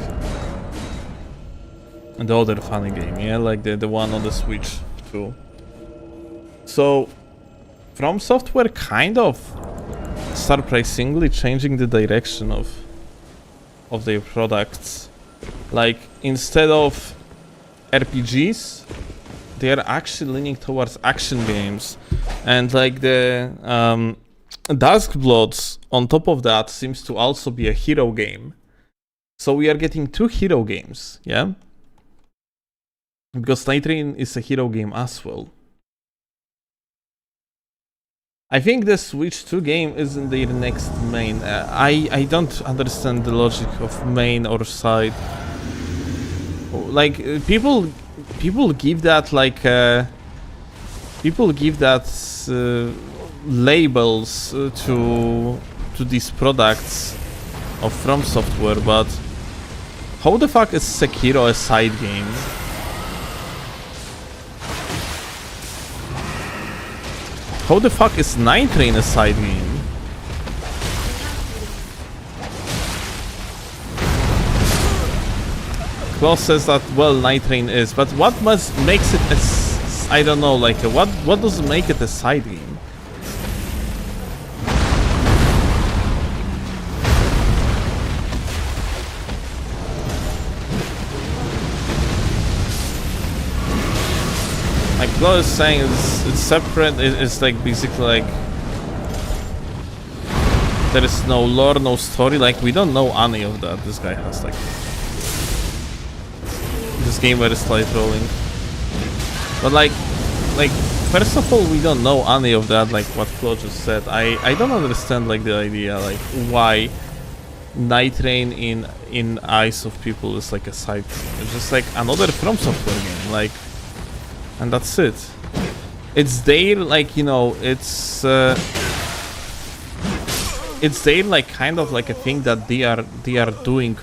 the other funny game, yeah, like the one on the Switch too. So, From Software kind of surprisingly changing the direction of their products. Like, instead of RPGs, they are actually leaning towards action games. And like the Dusk Bloods on top of that seems to also be a hero game. So we are getting 2 hero games, yeah? Because Night Rain is a hero game as well. I think the Switch 2 game isn't their next main. I don't understand the logic of main or side. Like people give that like people give that labels to these products of From Software, but How the fuck is Sekiro a side game? How the fuck is Night Train a side game? Klaus says that, well, Night Train is, but what makes it a, I don't know, like, what does make it a side game? Like Klaus is saying it's separate, it's like basically like there is no lore, no story, like we don't know any of that. This guy has like this game where it's light rolling. But like first of all, we don't know any of that, like what Flo just said. I don't understand like the idea, like why Night Train in eyes of people is like a side thing. It's just like another From Software game, like, and that's it. It's there, like, you know, it's there like kind of like a thing that they are doing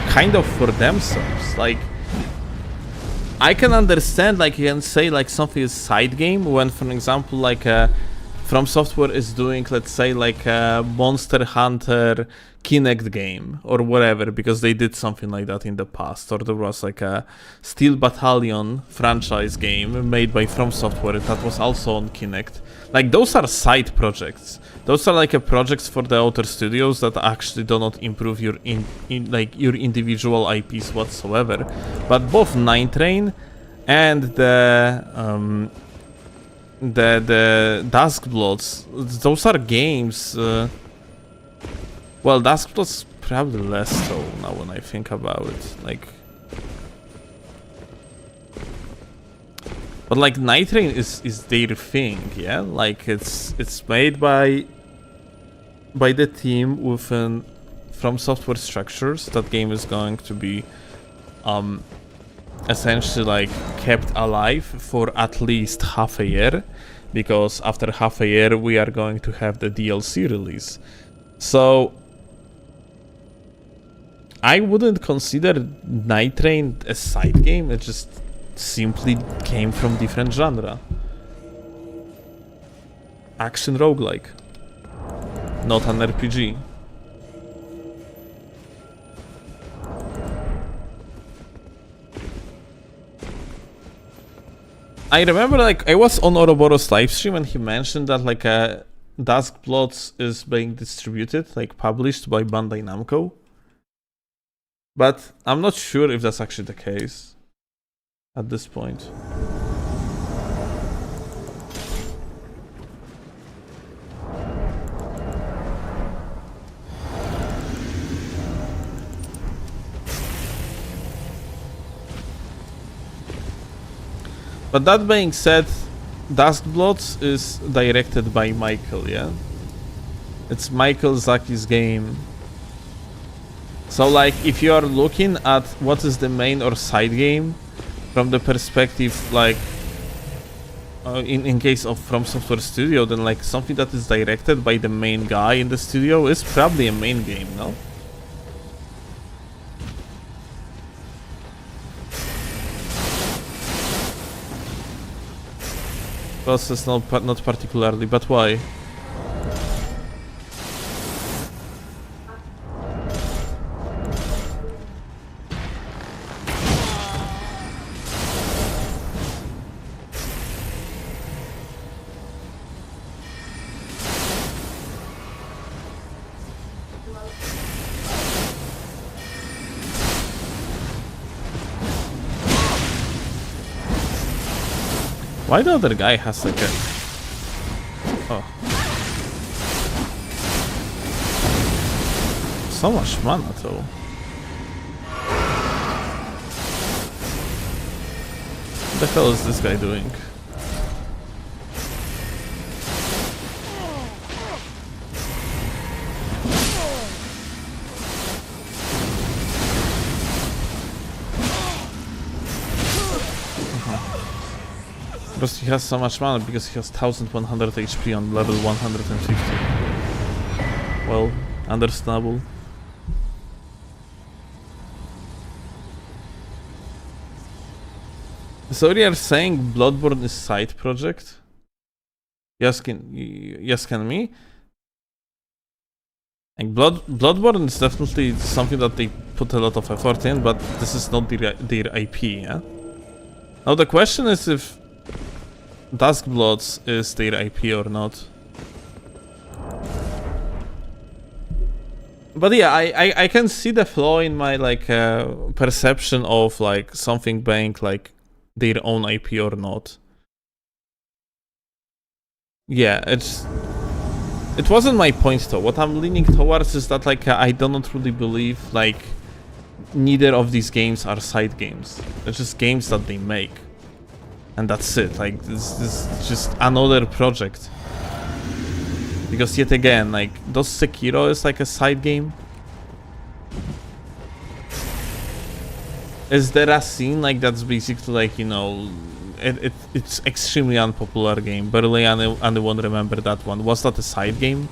kind of for themselves. Like, I can understand, like, you can say like something is side game when, for example, like From Software is doing, let's say, like a Monster Hunter Kinect game or whatever, because they did something like that in the past, or there was like a Steel Battalion franchise game made by From Software that was also on Kinect. Like, those are side projects. Those are like a projects for the outer studios that actually do not improve your like your individual IPs whatsoever. But both Night Train and the Dusk Bloods, those are games. Well, Dusk Bloods probably less so now when I think about it. Like, but like Night Train is their thing, yeah. Like it's made by the team within From Software structures. That game is going to be essentially like kept alive for at least half a year, because after half a year we are going to have the DLC release. So I wouldn't consider Night Train a side game. It just simply came from different genre. Action roguelike, not an RPG. I remember, like, I was on Ouroboros livestream and he mentioned that like Dusk Bloods is being distributed, like published by Bandai Namco. But I'm not sure if that's actually the case at this point. But that being said, Dusk Bloods is directed by Michael, yeah? It's Michael Zaki's game. So like, if you are looking at what is the main or side game from the perspective, like, in case of From Software Studio, then like something that is directed by the main guy in the studio is probably a main game, no? Process not particularly, but why? Why the other guy has like a... Oh. So much mana though. What the hell is this guy doing? Because he has so much mana, because he has 1100 HP on level 150. Well, understandable. So you are saying Bloodborne is side project? Yes, can me? Like Bloodborne is definitely something that they put a lot of effort in, but this is not their IP, yeah? Now the question is if Dusk Bloods is their IP or not. But yeah, I can see the flaw in my like perception of like something being like their own IP or not. Yeah, it wasn't my point though. What I'm leaning towards is that like I do not really believe like neither of these games are side games. They're just games that they make, and that's it. Like this is just another project. Because yet again, like, does Sekiro is like a side game? Is there a scene like that's basically like, you know, it's extremely unpopular game. Barely anyone remember that one. Was that a side game?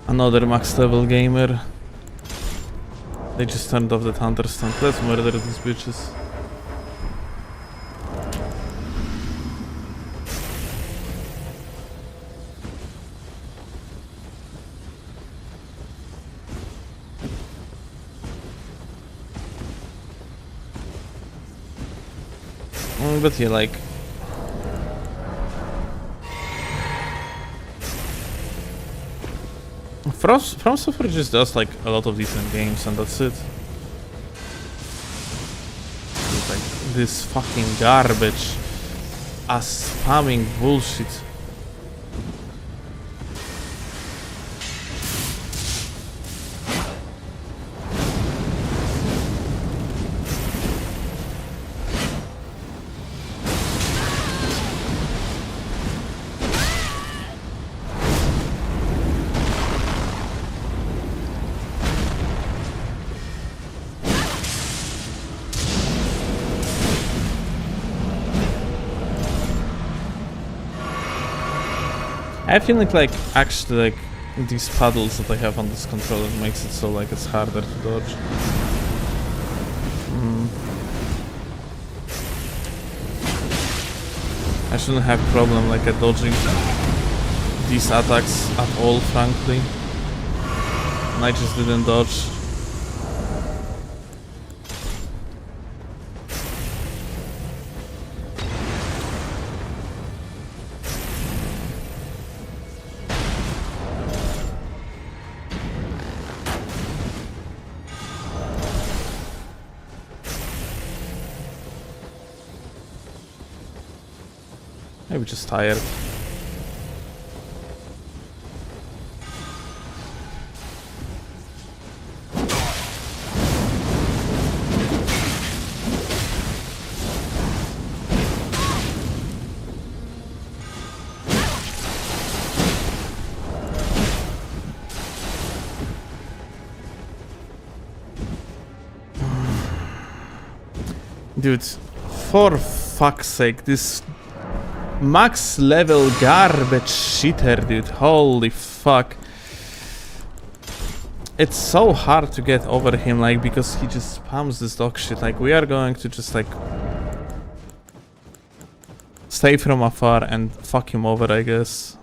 Another max level gamer. They just turned off the thunderstorm. Let's murder these bitches. But yeah, like From Software just does like a lot of different games and that's it. It's like this fucking garbage, spamming bullshit. I feel like actually like these paddles that I have on this controller makes it so like it's harder to dodge. I shouldn't have problem like dodging these attacks at all, frankly. And I just didn't dodge. Maybe just tired. Dude, for fuck's sake, this max level garbage shitter, dude. Holy fuck. It's so hard to get over him, like, because he just spams this dog shit. Like, we are going to just, like, stay from afar and fuck him over, I guess.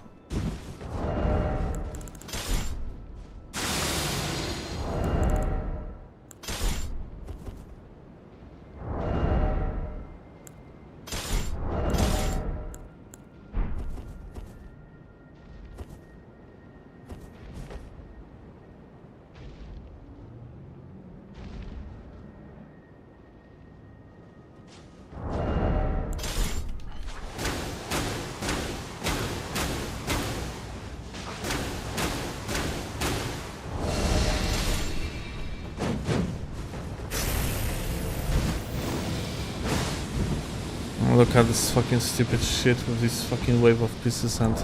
Look at this fucking stupid shit with this fucking wave of pieces and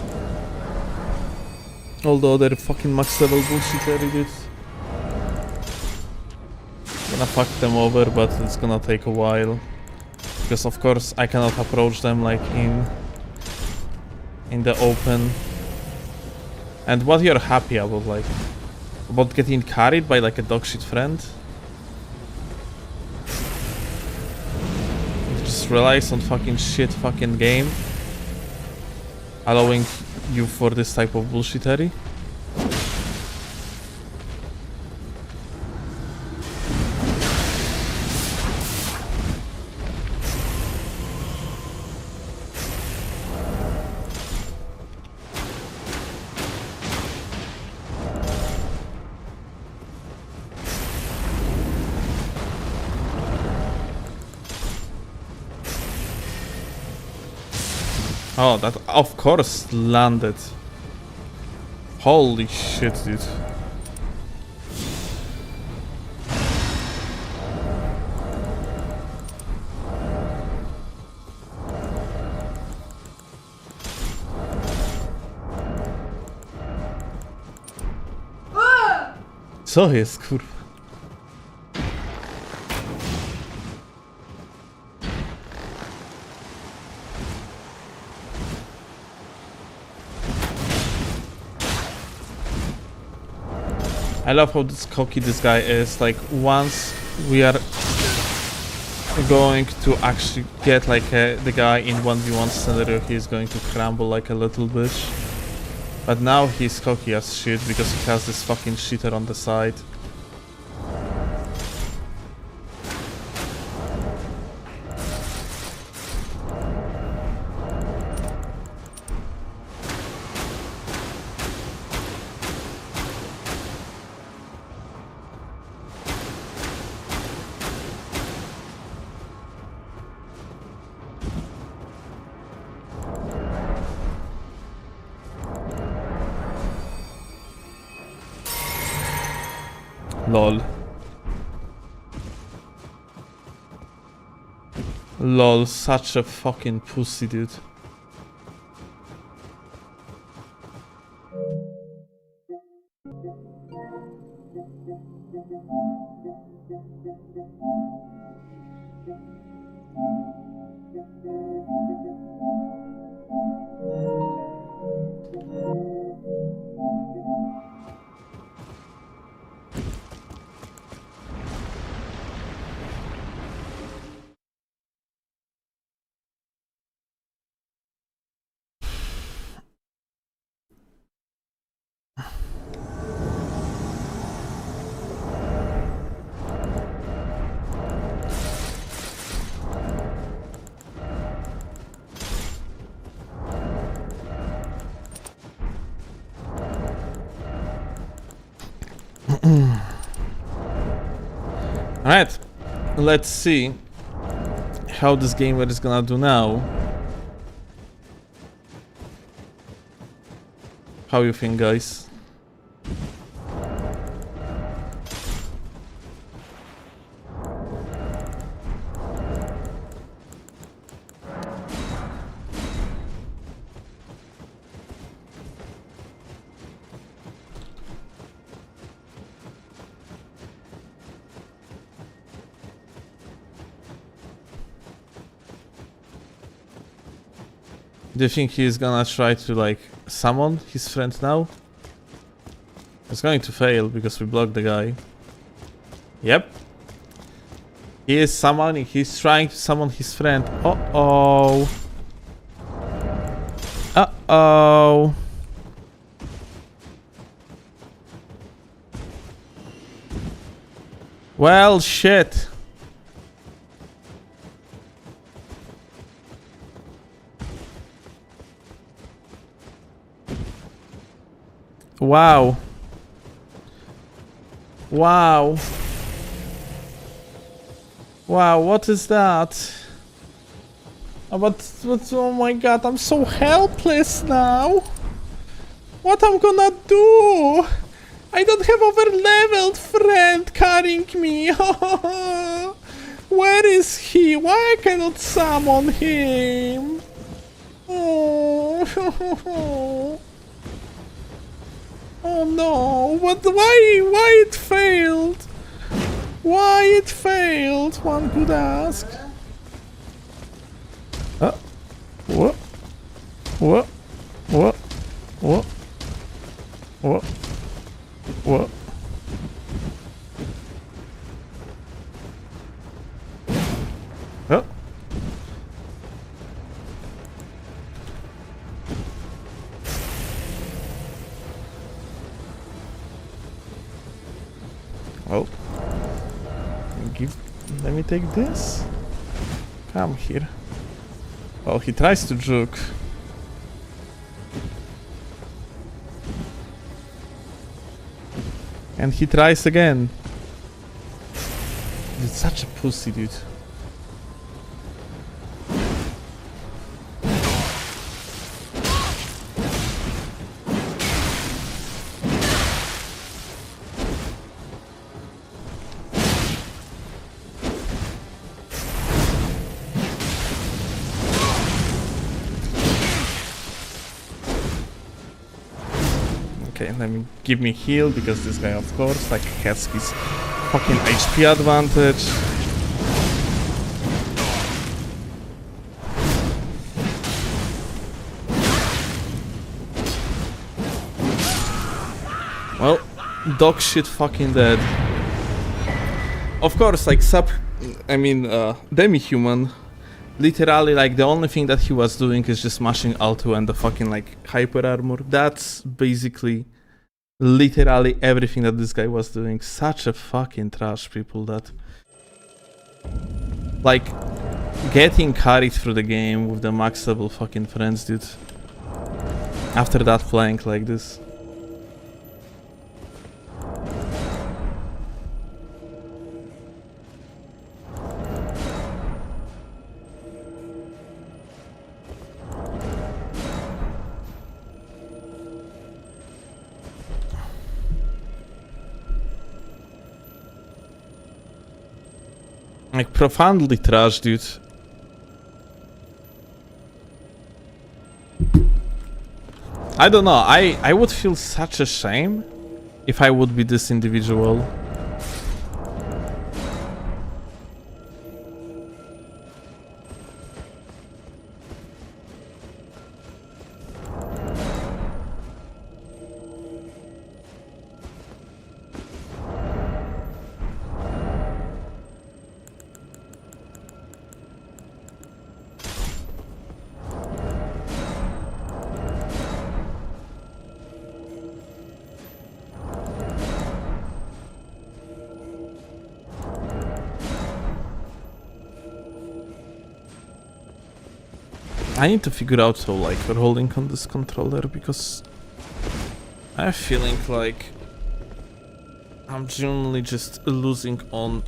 all the other fucking max level bullshit that he did. Gonna fuck them over, but it's gonna take a while. Because of course I cannot approach them like in the open. And what you're happy about, like, about getting carried by like a dogshit friend? It just relies on fucking shit fucking game, allowing you for this type of bullshittery. Oh, that of course landed. Holy shit, dude. Co jest, kurwa? I love how cocky this guy is. Like, once we are going to actually get like the guy in 1v1 scenario, he's going to crumble like a little bitch. But now he's cocky as shit because he has this fucking shitter on the side. Lol. Lol, such a fucking pussy, dude. Alright, let's see how this gamer is gonna do now. How you think, guys? Do you think he's gonna try to like summon his friend now? It's going to fail because we blocked the guy. Yep. He is summoning, he's trying to summon his friend. Uh-oh. Uh-oh. Well, shit. Wow. Wow. Wow, what is that? Oh my god, I'm so helpless now. What I'm gonna do? I don't have over-leveled friend carrying me. Where is he? Why I cannot summon him? Oh, oh no, but why it failed? Why it failed, one could ask. What? What? What? What? What? What? Oh. Well, let me take this. Come here. Well, he tries to juke. And he tries again. He's such a pussy, dude. Okay, let me give me heal because this guy, of course, like has his fucking HP advantage. Well, dog shit fucking dead. Of course, like demi-human. Literally, like, the only thing that he was doing is just smashing Alto and the fucking, like, hyper armor. That's basically, literally everything that this guy was doing. Such a fucking trash, people, that... Like, getting carried through the game with the max level fucking friends, dude. After that flank like this. Like, profoundly trash, dude. I don't know, I would feel such a shame if I would be this individual. I need to figure out how, like, we're holding on this controller, because I have a feeling like I'm genuinely just losing on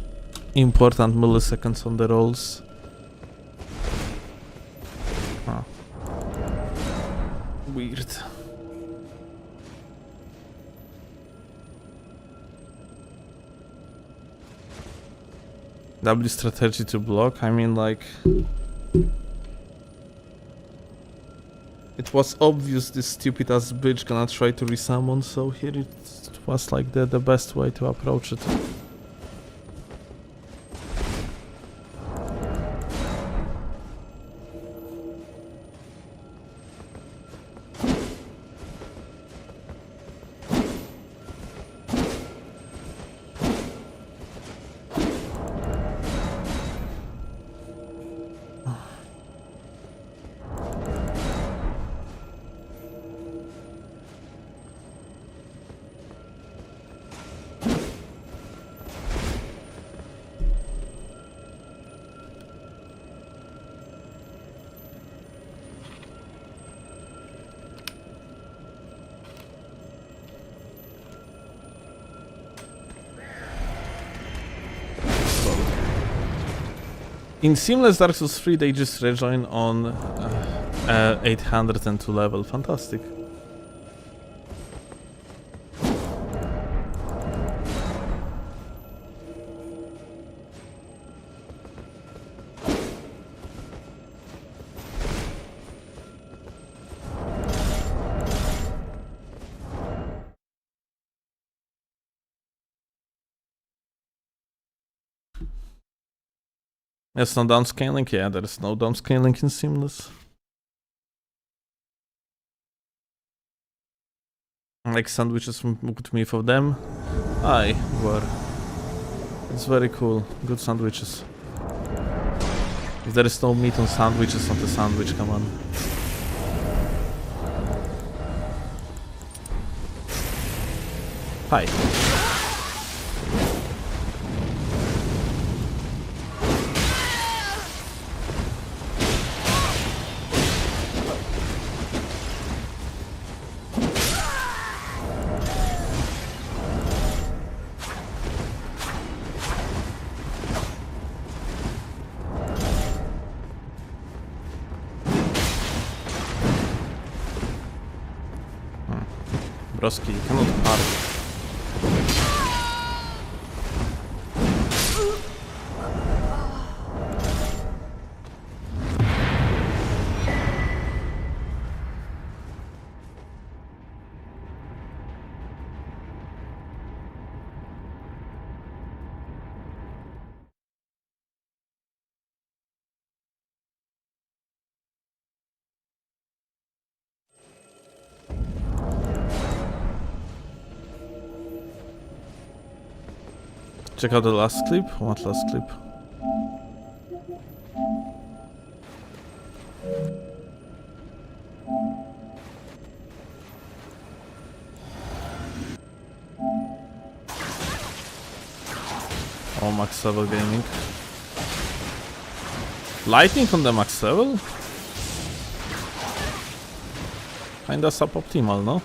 important milliseconds on the rolls. Huh. Weird. W strategy to block, I mean, like... It was obvious this stupid ass bitch gonna try to resummon, so here it was like the best way to approach it. In Seamless Dark Souls 3 they just rejoin on 802 level. Fantastic. There's no downscaling? Yeah, there's no downscaling in Seamless. Like sandwiches with me for them. Aye, were. It's very cool. Good sandwiches. If there is no meat on sandwiches, not a sandwich, come on. Hi. Broski, you cannot park. Check out the last clip. What last clip? Oh, max level gaming. Lightning on the max level? Kinda suboptimal, no?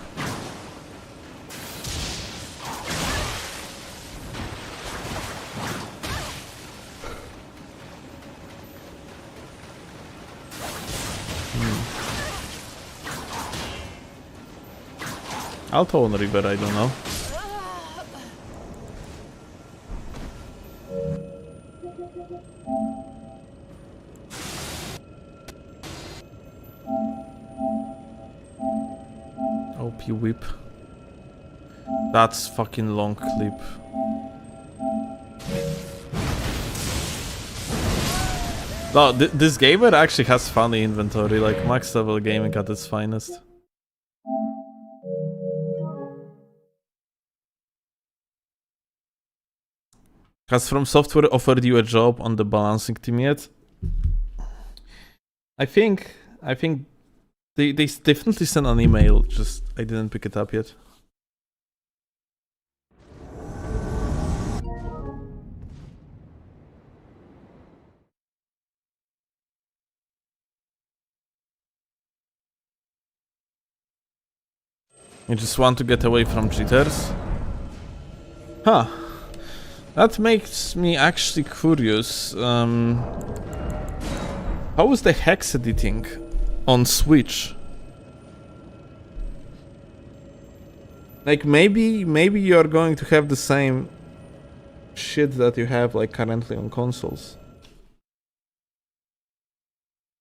Alto on River, I don't know. OP whip. That's fucking long clip. No, this gamer actually has funny inventory, like max level gaming at its finest. Has From Software offered you a job on the balancing team yet? I think they definitely sent an email, just I didn't pick it up yet. You just want to get away from jitters? Huh. That makes me actually curious. How is the hex editing on Switch? Like maybe you're going to have the same shit that you have like currently on consoles,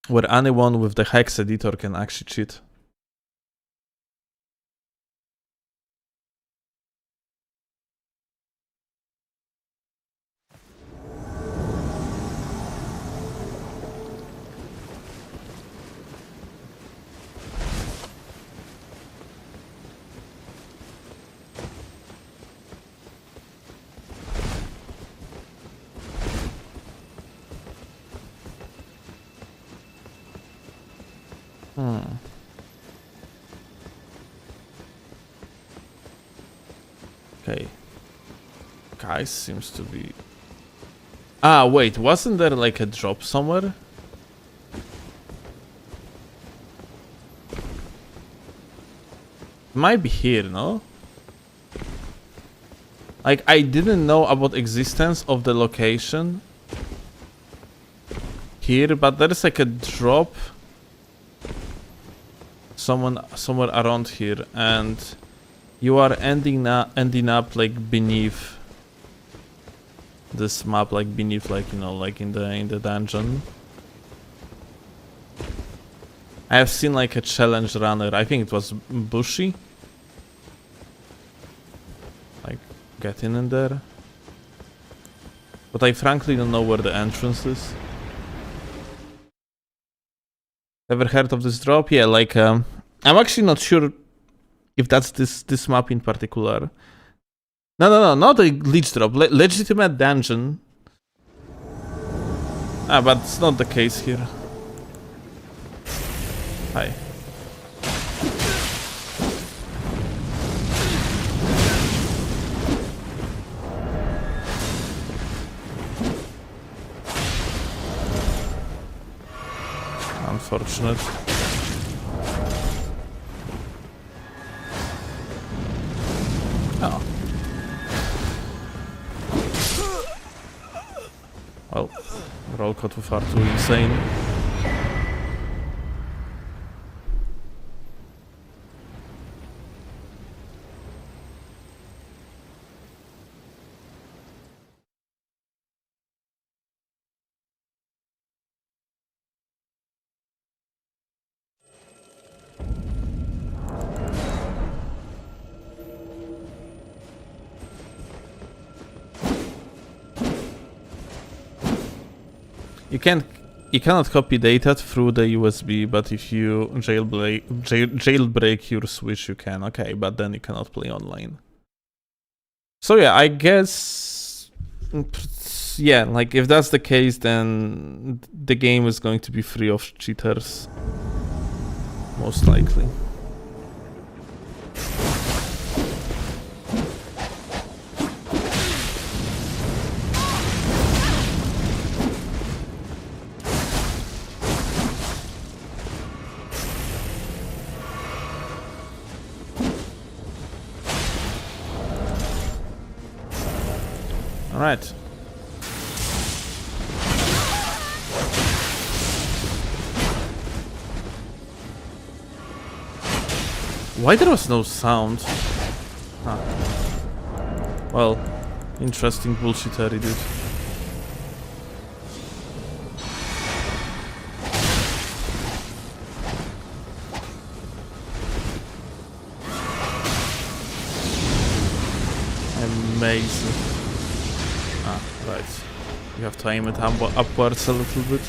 where anyone with the hex editor can actually cheat. Okay. Guys seems to be... Ah, wait, wasn't there like a drop somewhere? Might be here, no? Like, I didn't know about existence of the location here, but there is like a drop somewhere around here, and you are ending up like beneath this map, like beneath, like, you know, like in the dungeon. I have seen like a challenge runner, I think it was Bushy, like getting in there, but I frankly don't know where the entrance is. Ever heard of this drop? Yeah, like I'm actually not sure if that's this map in particular. No, not a glitch drop. Legitimate dungeon. Ah, but it's not the case here. Hi. Unfortunate. Oh. Well, roll cut far too insane. You cannot copy data through the USB, but if you jailbreak your Switch, you can. Okay, but then you cannot play online. So yeah, I guess, yeah, like if that's the case, then the game is going to be free of cheaters, most likely. Alright. Why there was no sound? Huh. Well, interesting bullshittery, dude. Amazing. Ah, right. You have to aim it upwards a little bit.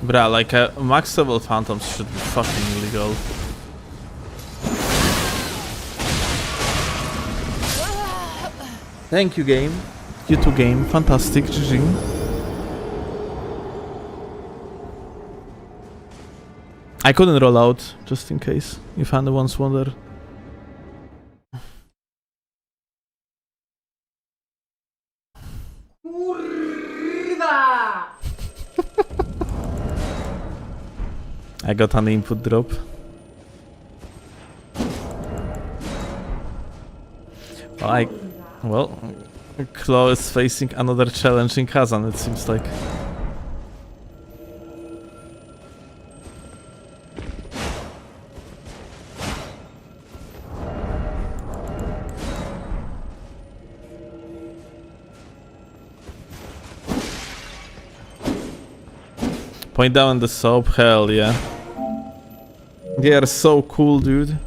Bruh, like max level phantoms should be fucking illegal. Thank you, game. You too, game. Fantastic, GG. I couldn't roll out, just in case, if anyone's wonder. I got an input drop. Well, Claw is facing another challenge in Kazan, it seems like. Point down the soap, hell yeah. They are so cool, dude.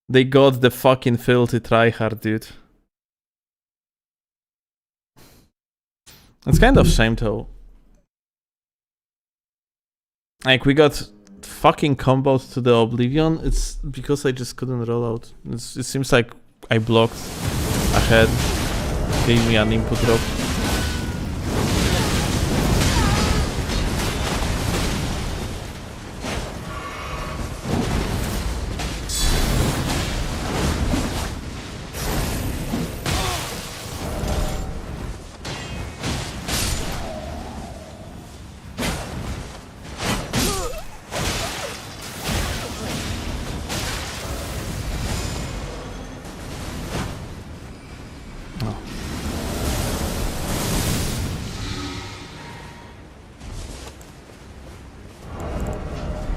They got the fucking filthy tryhard, dude. It's kind of shame though. Like, we got fucking combos to the Oblivion. It's because I just couldn't roll out. It seems like I blocked ahead. Gave me an input drop.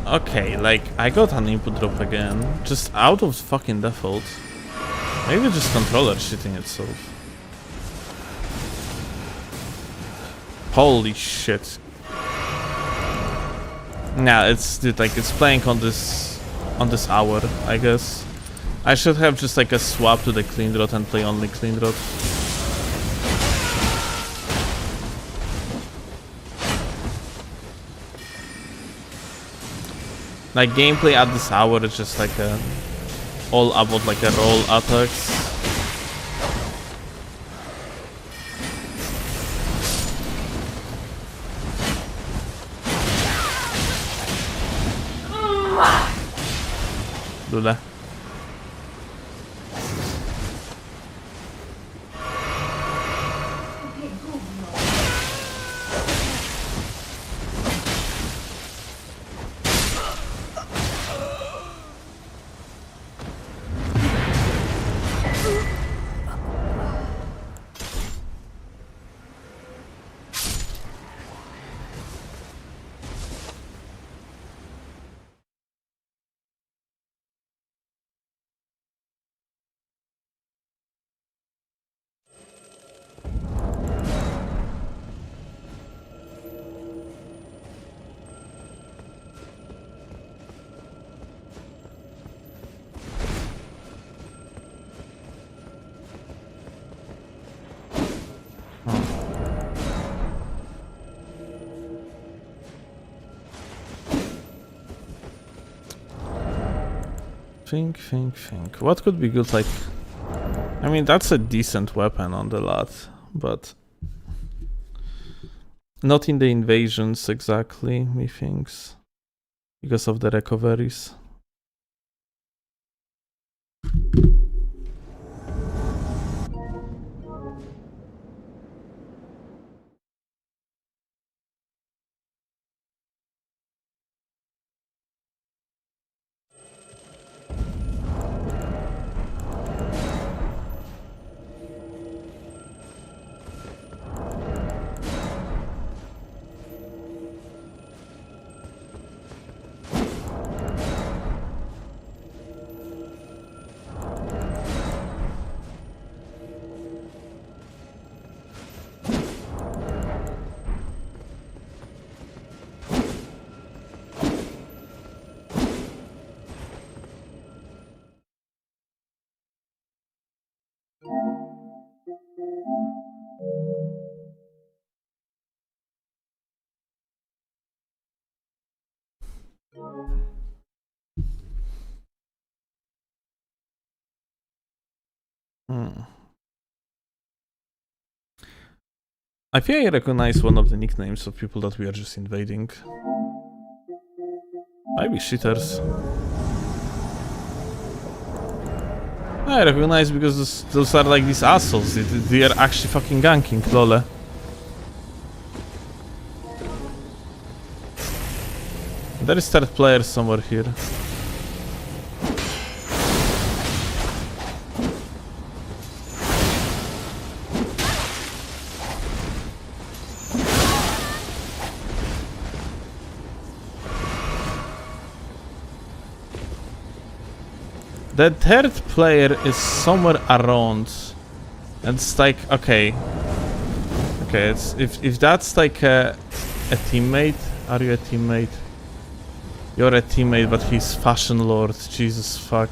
Okay, like, I got an input drop again. Just out of fucking default. Maybe just controller shitting itself. Holy shit. Nah, it's like it's playing on this hour, I guess. I should have just like a swap to the clean rot and play only clean rot. Like gameplay at this hour is just like a all about like a roll attacks. Lula. Think. What could be good? Like, I mean, that's a decent weapon on the lot, but not in the invasions exactly, methinks, because of the recoveries. I feel I recognize one of the nicknames of people that we are just invading. Maybe shitters. I recognize because those are like these assholes. They are actually fucking ganking, lol. There is third player somewhere here. The third player is somewhere around, and it's like, okay, it's if that's like a teammate. Are you a teammate? You're a teammate, but he's Fashion Lord. Jesus fuck.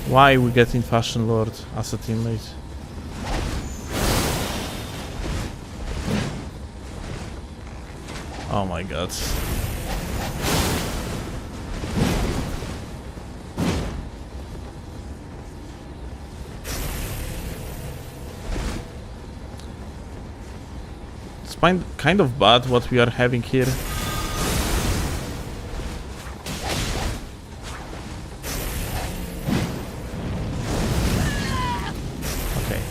Why we getting Fashion Lord as a teammate? Oh my god. Kind of bad what we are having here. Okay.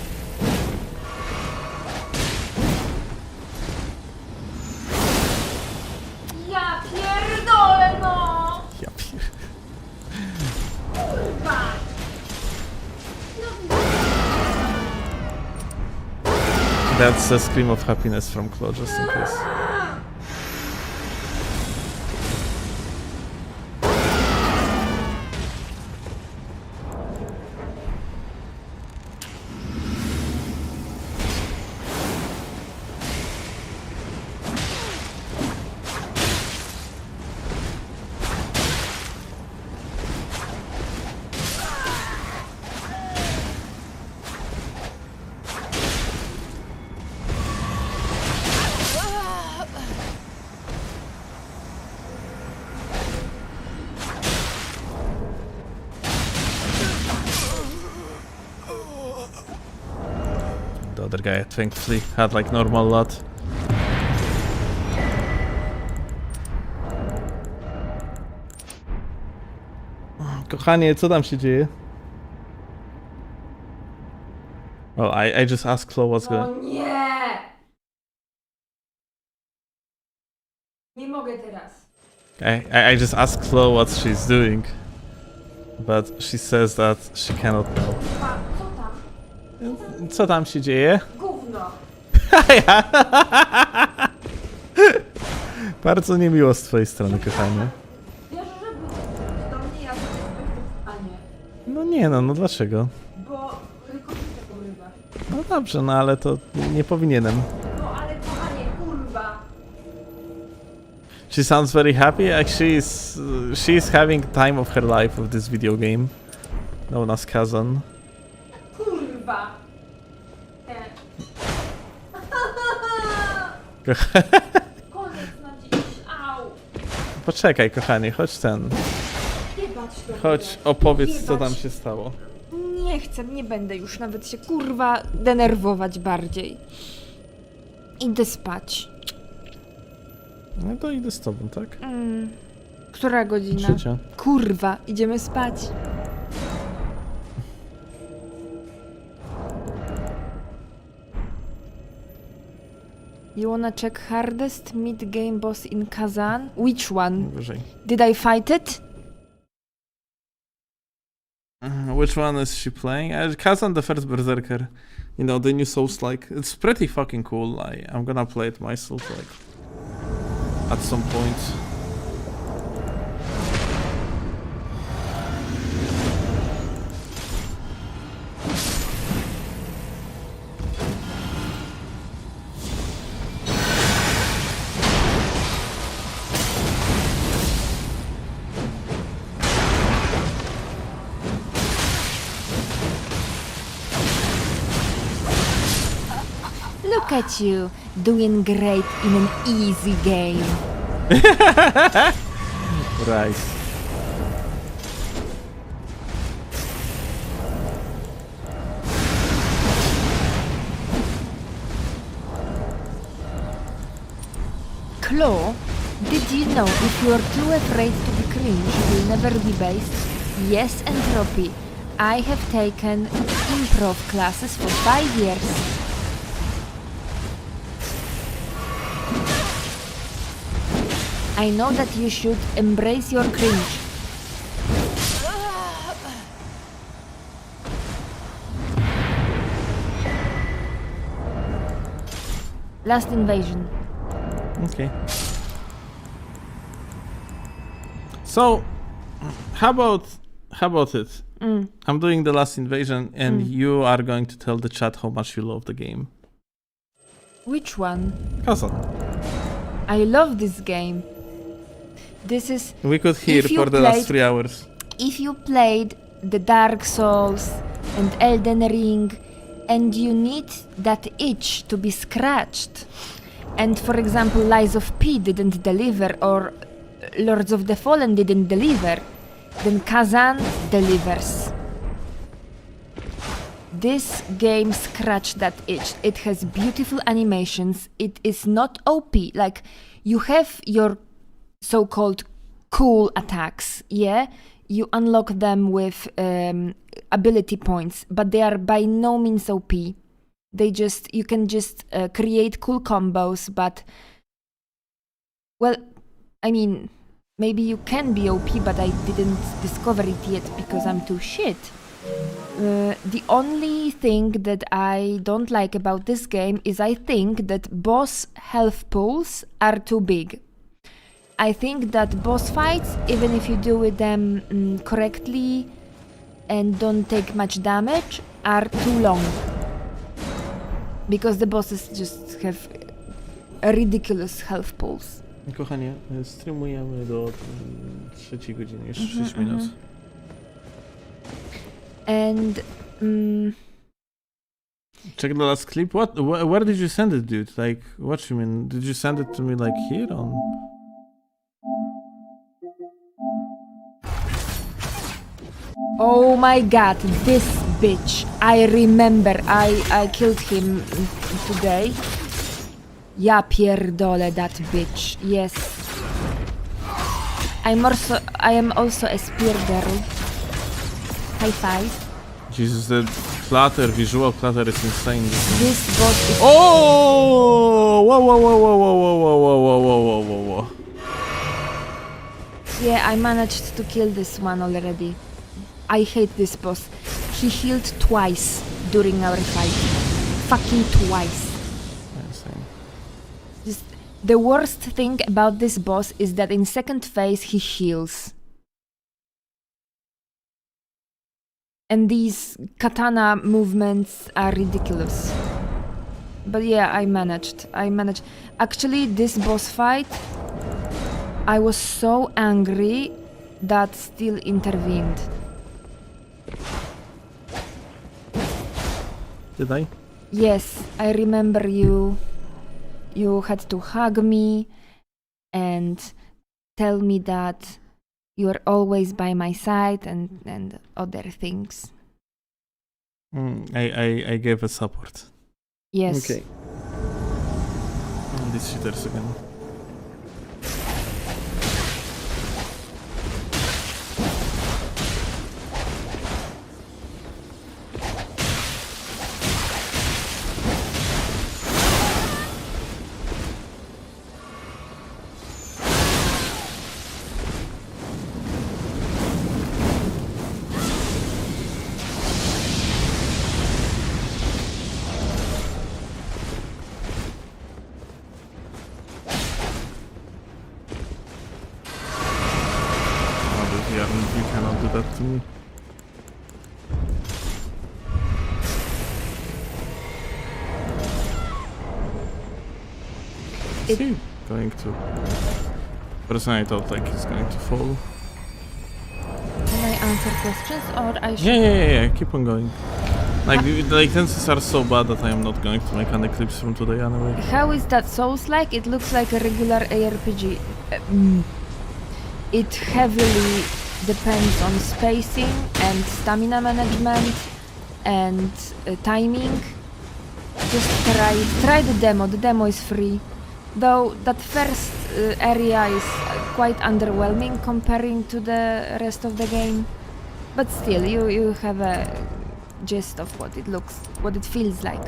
Ja pierdolę, no! Ja pier... Kurwa! That's a scream of happiness from Claw, just in case. other guy thankfully had like normal lot. Kochanie, co tam się dzieje? Well, I just asked Chloe what's going. O nie! Nie mogę teraz. I just asked Chloe what she's doing, but she says that she cannot know. A, co tam? Co tam się dzieje? Gówno. Bardzo niemiło z twojej strony, kochanie. Wiesz, żeby do mnie ja a nie. No nie no, no dlaczego? Bo rykoczyce porywa. No dobrze, no ale to nie powinienem. No ale kochanie, kurwa. She sounds very happy. Like she's having time of her life with this video game, known as Kazan. Kurwa. Koniec na dziś. Au. Poczekaj, kochanie, chodź ten. Jebać to. Chodź, opowiedz, co Jebać. tam się stało. Nie chcę, nie będę już nawet się kurwa denerwować bardziej. Idę spać. No to idę z tobą, tak? Która godzina? 3. Kurwa, idziemy spać. You wanna check hardest mid-game boss in Kazan? Which one? Wyżej. Did I fight it? Which one is she playing? Kazan, the first Berserker. You know, the new Souls-like. It's pretty fucking cool. I'm gonna play it myself, like, at some point. Look at you, doing great in an easy game. Right. Claw, did you know if you're too afraid to be cringe, you'll never be based? Yes, Entropy. I have taken improv classes for 5 years. I know that you should embrace your cringe. Last invasion. Okay. So, how about it? I'm doing the last invasion, and you are going to tell the chat how much you love the game. Which one? Kazan. I love this game. This is We could hear If you for the played- last 3 hours. if you played the Dark Souls and Elden Ring and you need that itch to be scratched, and for example Lies of P didn't deliver or Lords of the Fallen didn't deliver, then Kazan delivers. This game scratched that itch. It has beautiful animations. It is not OP. Like, you have your so-called cool attacks, yeah? You unlock them with ability points, but they are by no means OP. You can just create cool combos, but, well, I mean, maybe you can be OP, but I didn't discover it yet because I'm too shit. The only thing that I don't like about this game is I think that boss health pools are too big. I think that boss fights, even if you do them correctly and don't take much damage, are too long. Because the bosses just have ridiculous health pools. Kochanie, streamujemy do 3 godziny, jeszcze 6 minut. And Check the last clip. Where did you send it, dude? Like, what you mean? Did you send it to me like here on? oh my god, this bitch. I remember. I killed him today. Ja pierdolę that bitch. Yes. I am also a spear girl. High five. Jesus, the clutter, visual clutter is insane. This boss is Oh! Whoa, whoa, whoa, whoa, whoa, whoa, whoa, whoa, whoa, whoa, whoa, whoa. Yeah, I managed to kill this one already. I hate this boss. He healed twice during our fight. Fucking twice. Insane. Just, the worst thing about this boss is that in second phase he heals. And these katana movements are ridiculous. But yeah, I managed. Actually, this boss fight, I was so angry that still intervened. Did I? Yes, I remember you. You had to hug me and tell me that you're always by my side and other things. I gave a support. Yes. Okay. Oh, these shooters again. You cannot do that to me. Is he going to? Personally, I thought like he's going to fall. Can I answer questions or I should? Yeah. Keep on going. Like the tenses are so bad that I am not going to make any clips from today anyway. How is that Souls-like? It looks like a regular ARPG. It heavily depends on spacing and stamina management and timing. Just try the demo. The demo is free. Though that first area is quite underwhelming comparing to the rest of the game. But still, you have a gist of what it feels like.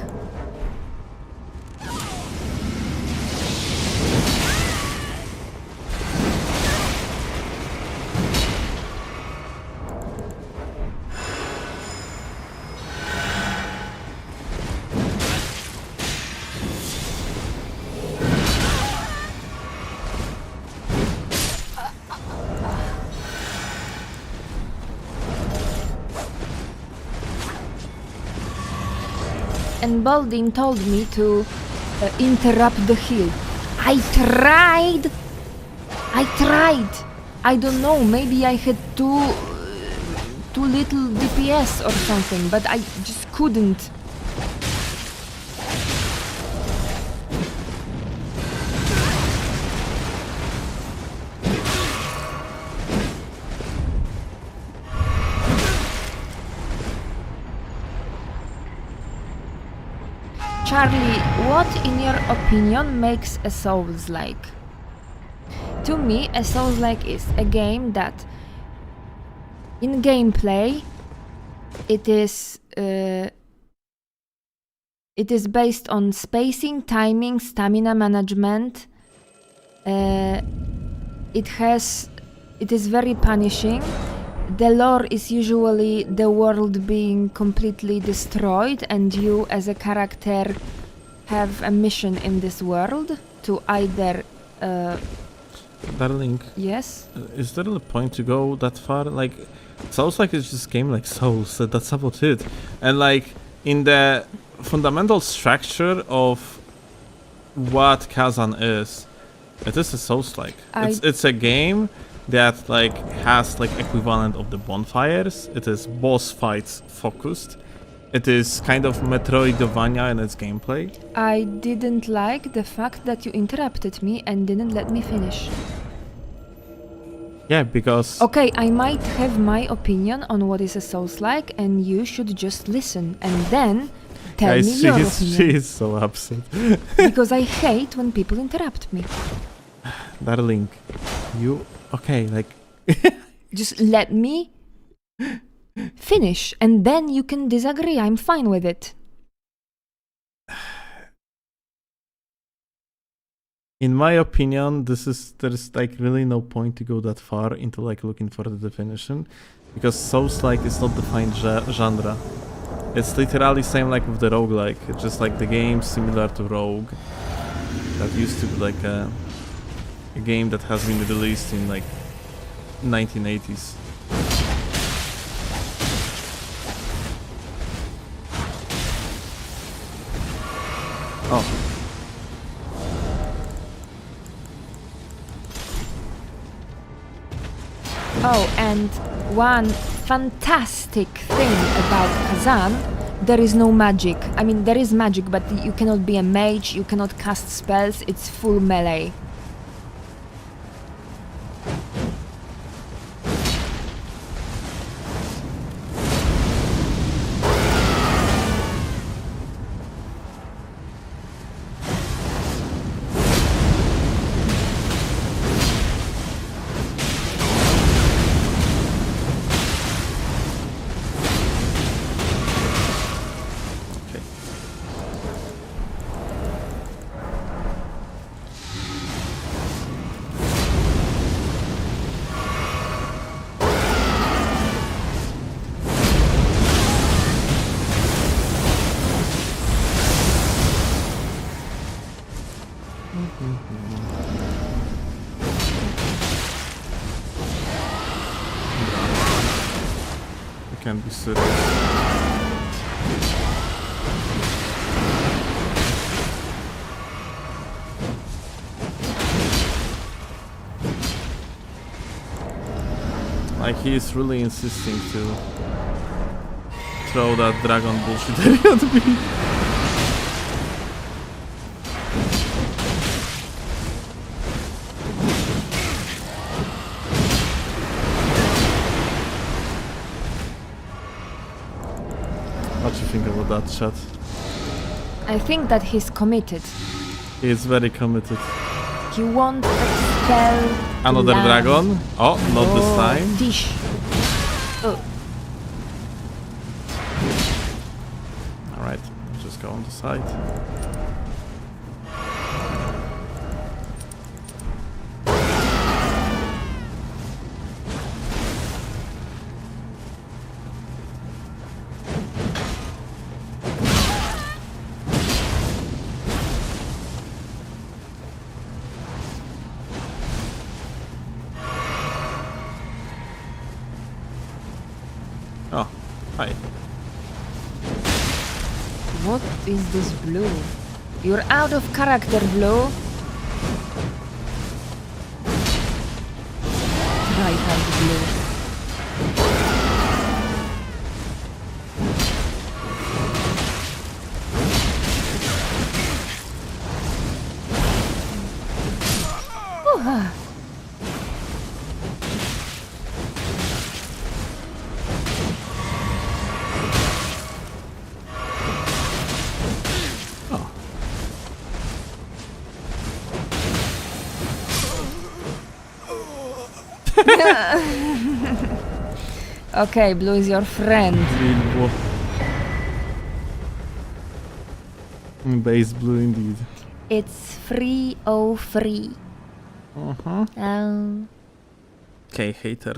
And Balding told me to interrupt the heal. I tried! I don't know, maybe I had too little DPS or something, but I just couldn't. Charlie, what in your opinion makes a Souls-like? To me, a Souls-like is a game that, in gameplay, it is based on spacing, timing, stamina management. It is very punishing. The lore is usually the world being completely destroyed and you as a character have a mission in this world to either... Darling, Yes? is there a point to go that far? Like, Souls like it's just game like Souls, that's about it. And like, in the fundamental structure of what Kazan is, it is a Souls-like. It's a game that like has like equivalent of the bonfires. It is boss fights focused. It is kind of Metroidvania in its gameplay. I didn't like the fact that you interrupted me and didn't let me finish. Yeah, because Okay, I might have my opinion on what is a Souls-like, and you should just listen and then tell guys, me your she opinion. is so upset. Because I hate when people interrupt me. Darling, you okay? Like, Just let me finish, and then you can disagree. I'm fine with it. in my opinion, there's like really no point to go that far into like looking for the definition, because Souls-like is not defined genre. It's literally same like with the roguelike. It's just like the game similar to Rogue that used to be like a game that has been released in like 1980s. Oh. Oh, and one fantastic thing about Kazan, there is no magic. I mean, there is magic, but you cannot be a mage, you cannot cast spells, it's full melee. I can't be serious. Like, he is really insisting to throw that dragon bullshit at me. What do you think about that, chat? I think that he's committed. He is very committed. He won't expel Another land. dragon? Oh, not this time. Fish. Oh, Alright, just go on the side. Oh, hi. what is this blue? You're out of character, blue. Try hard, blue. Ah. Okay, blue is your friend. Real base blue indeed. It's 303. Okay, hater.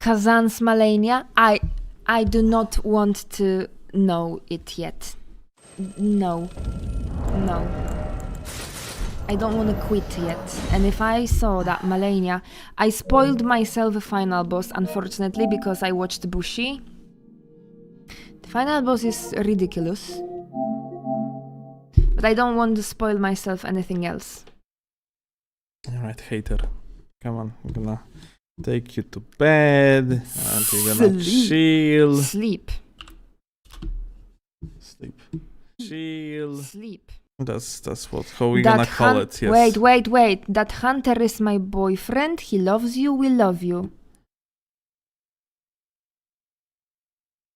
Kazan's Malenia. I do not want to know it yet. No. I don't want to quit yet. And if I saw that Malenia, I spoiled myself a final boss, unfortunately, because I watched Bushi. The final boss is ridiculous. But I don't want to spoil myself anything else. Alright, hater. Come on, I'm gonna take you to bed. And you're gonna chill. Sleep. Sleep. Chill. Sleep. That's what how we gonna call it. Yes. Wait. That hunter is my boyfriend. He loves you. We love you.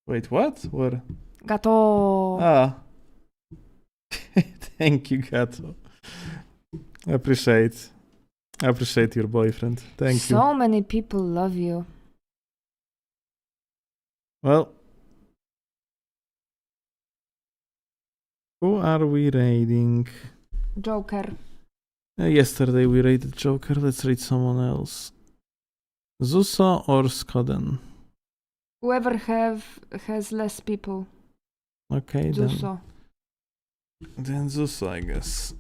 Wait, what? What? Gato. Ah. Thank you, Gato. I appreciate your boyfriend. Thank you. So many people love you. Well, who are we raiding? Joker. Yesterday we raided Joker. Let's raid someone else. Zuso or Skoden? Whoever has less people. Okay, Zuso. then Zuso, I guess.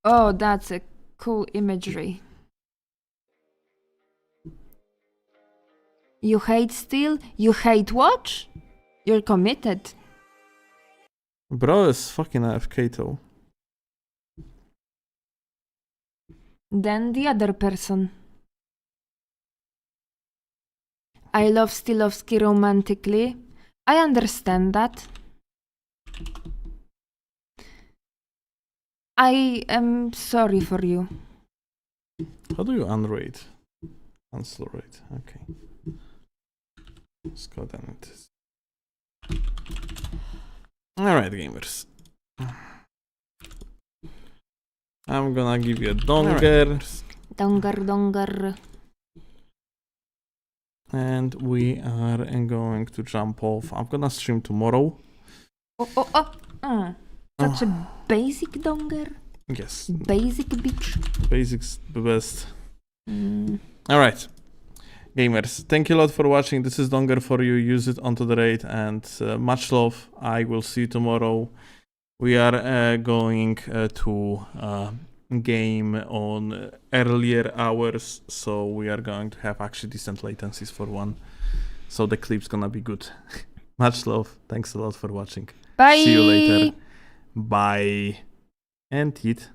Oh, that's a cool imagery. You hate steal? You hate watch? You're committed. Bro is fucking AFK though. Then the other person. I love Steelovsky romantically. I understand that. I am sorry for you. How do you unraid? Cancel raid. Okay. Skoden it is. Alright, gamers. I'm gonna give you a donger. Donger. And we are going to jump off. I'm gonna stream tomorrow. Such a basic donger. Yes. Basic bitch. Basics the best. Alright. Gamers, thank you a lot for watching. This is Donger for you. Use it onto the raid and much love. I will see you tomorrow. We are going to game on earlier hours, so we are going to have actually decent latencies for one. So the clip's gonna be good. Much love. Thanks a lot for watching. Bye. See you later. Bye. And eat.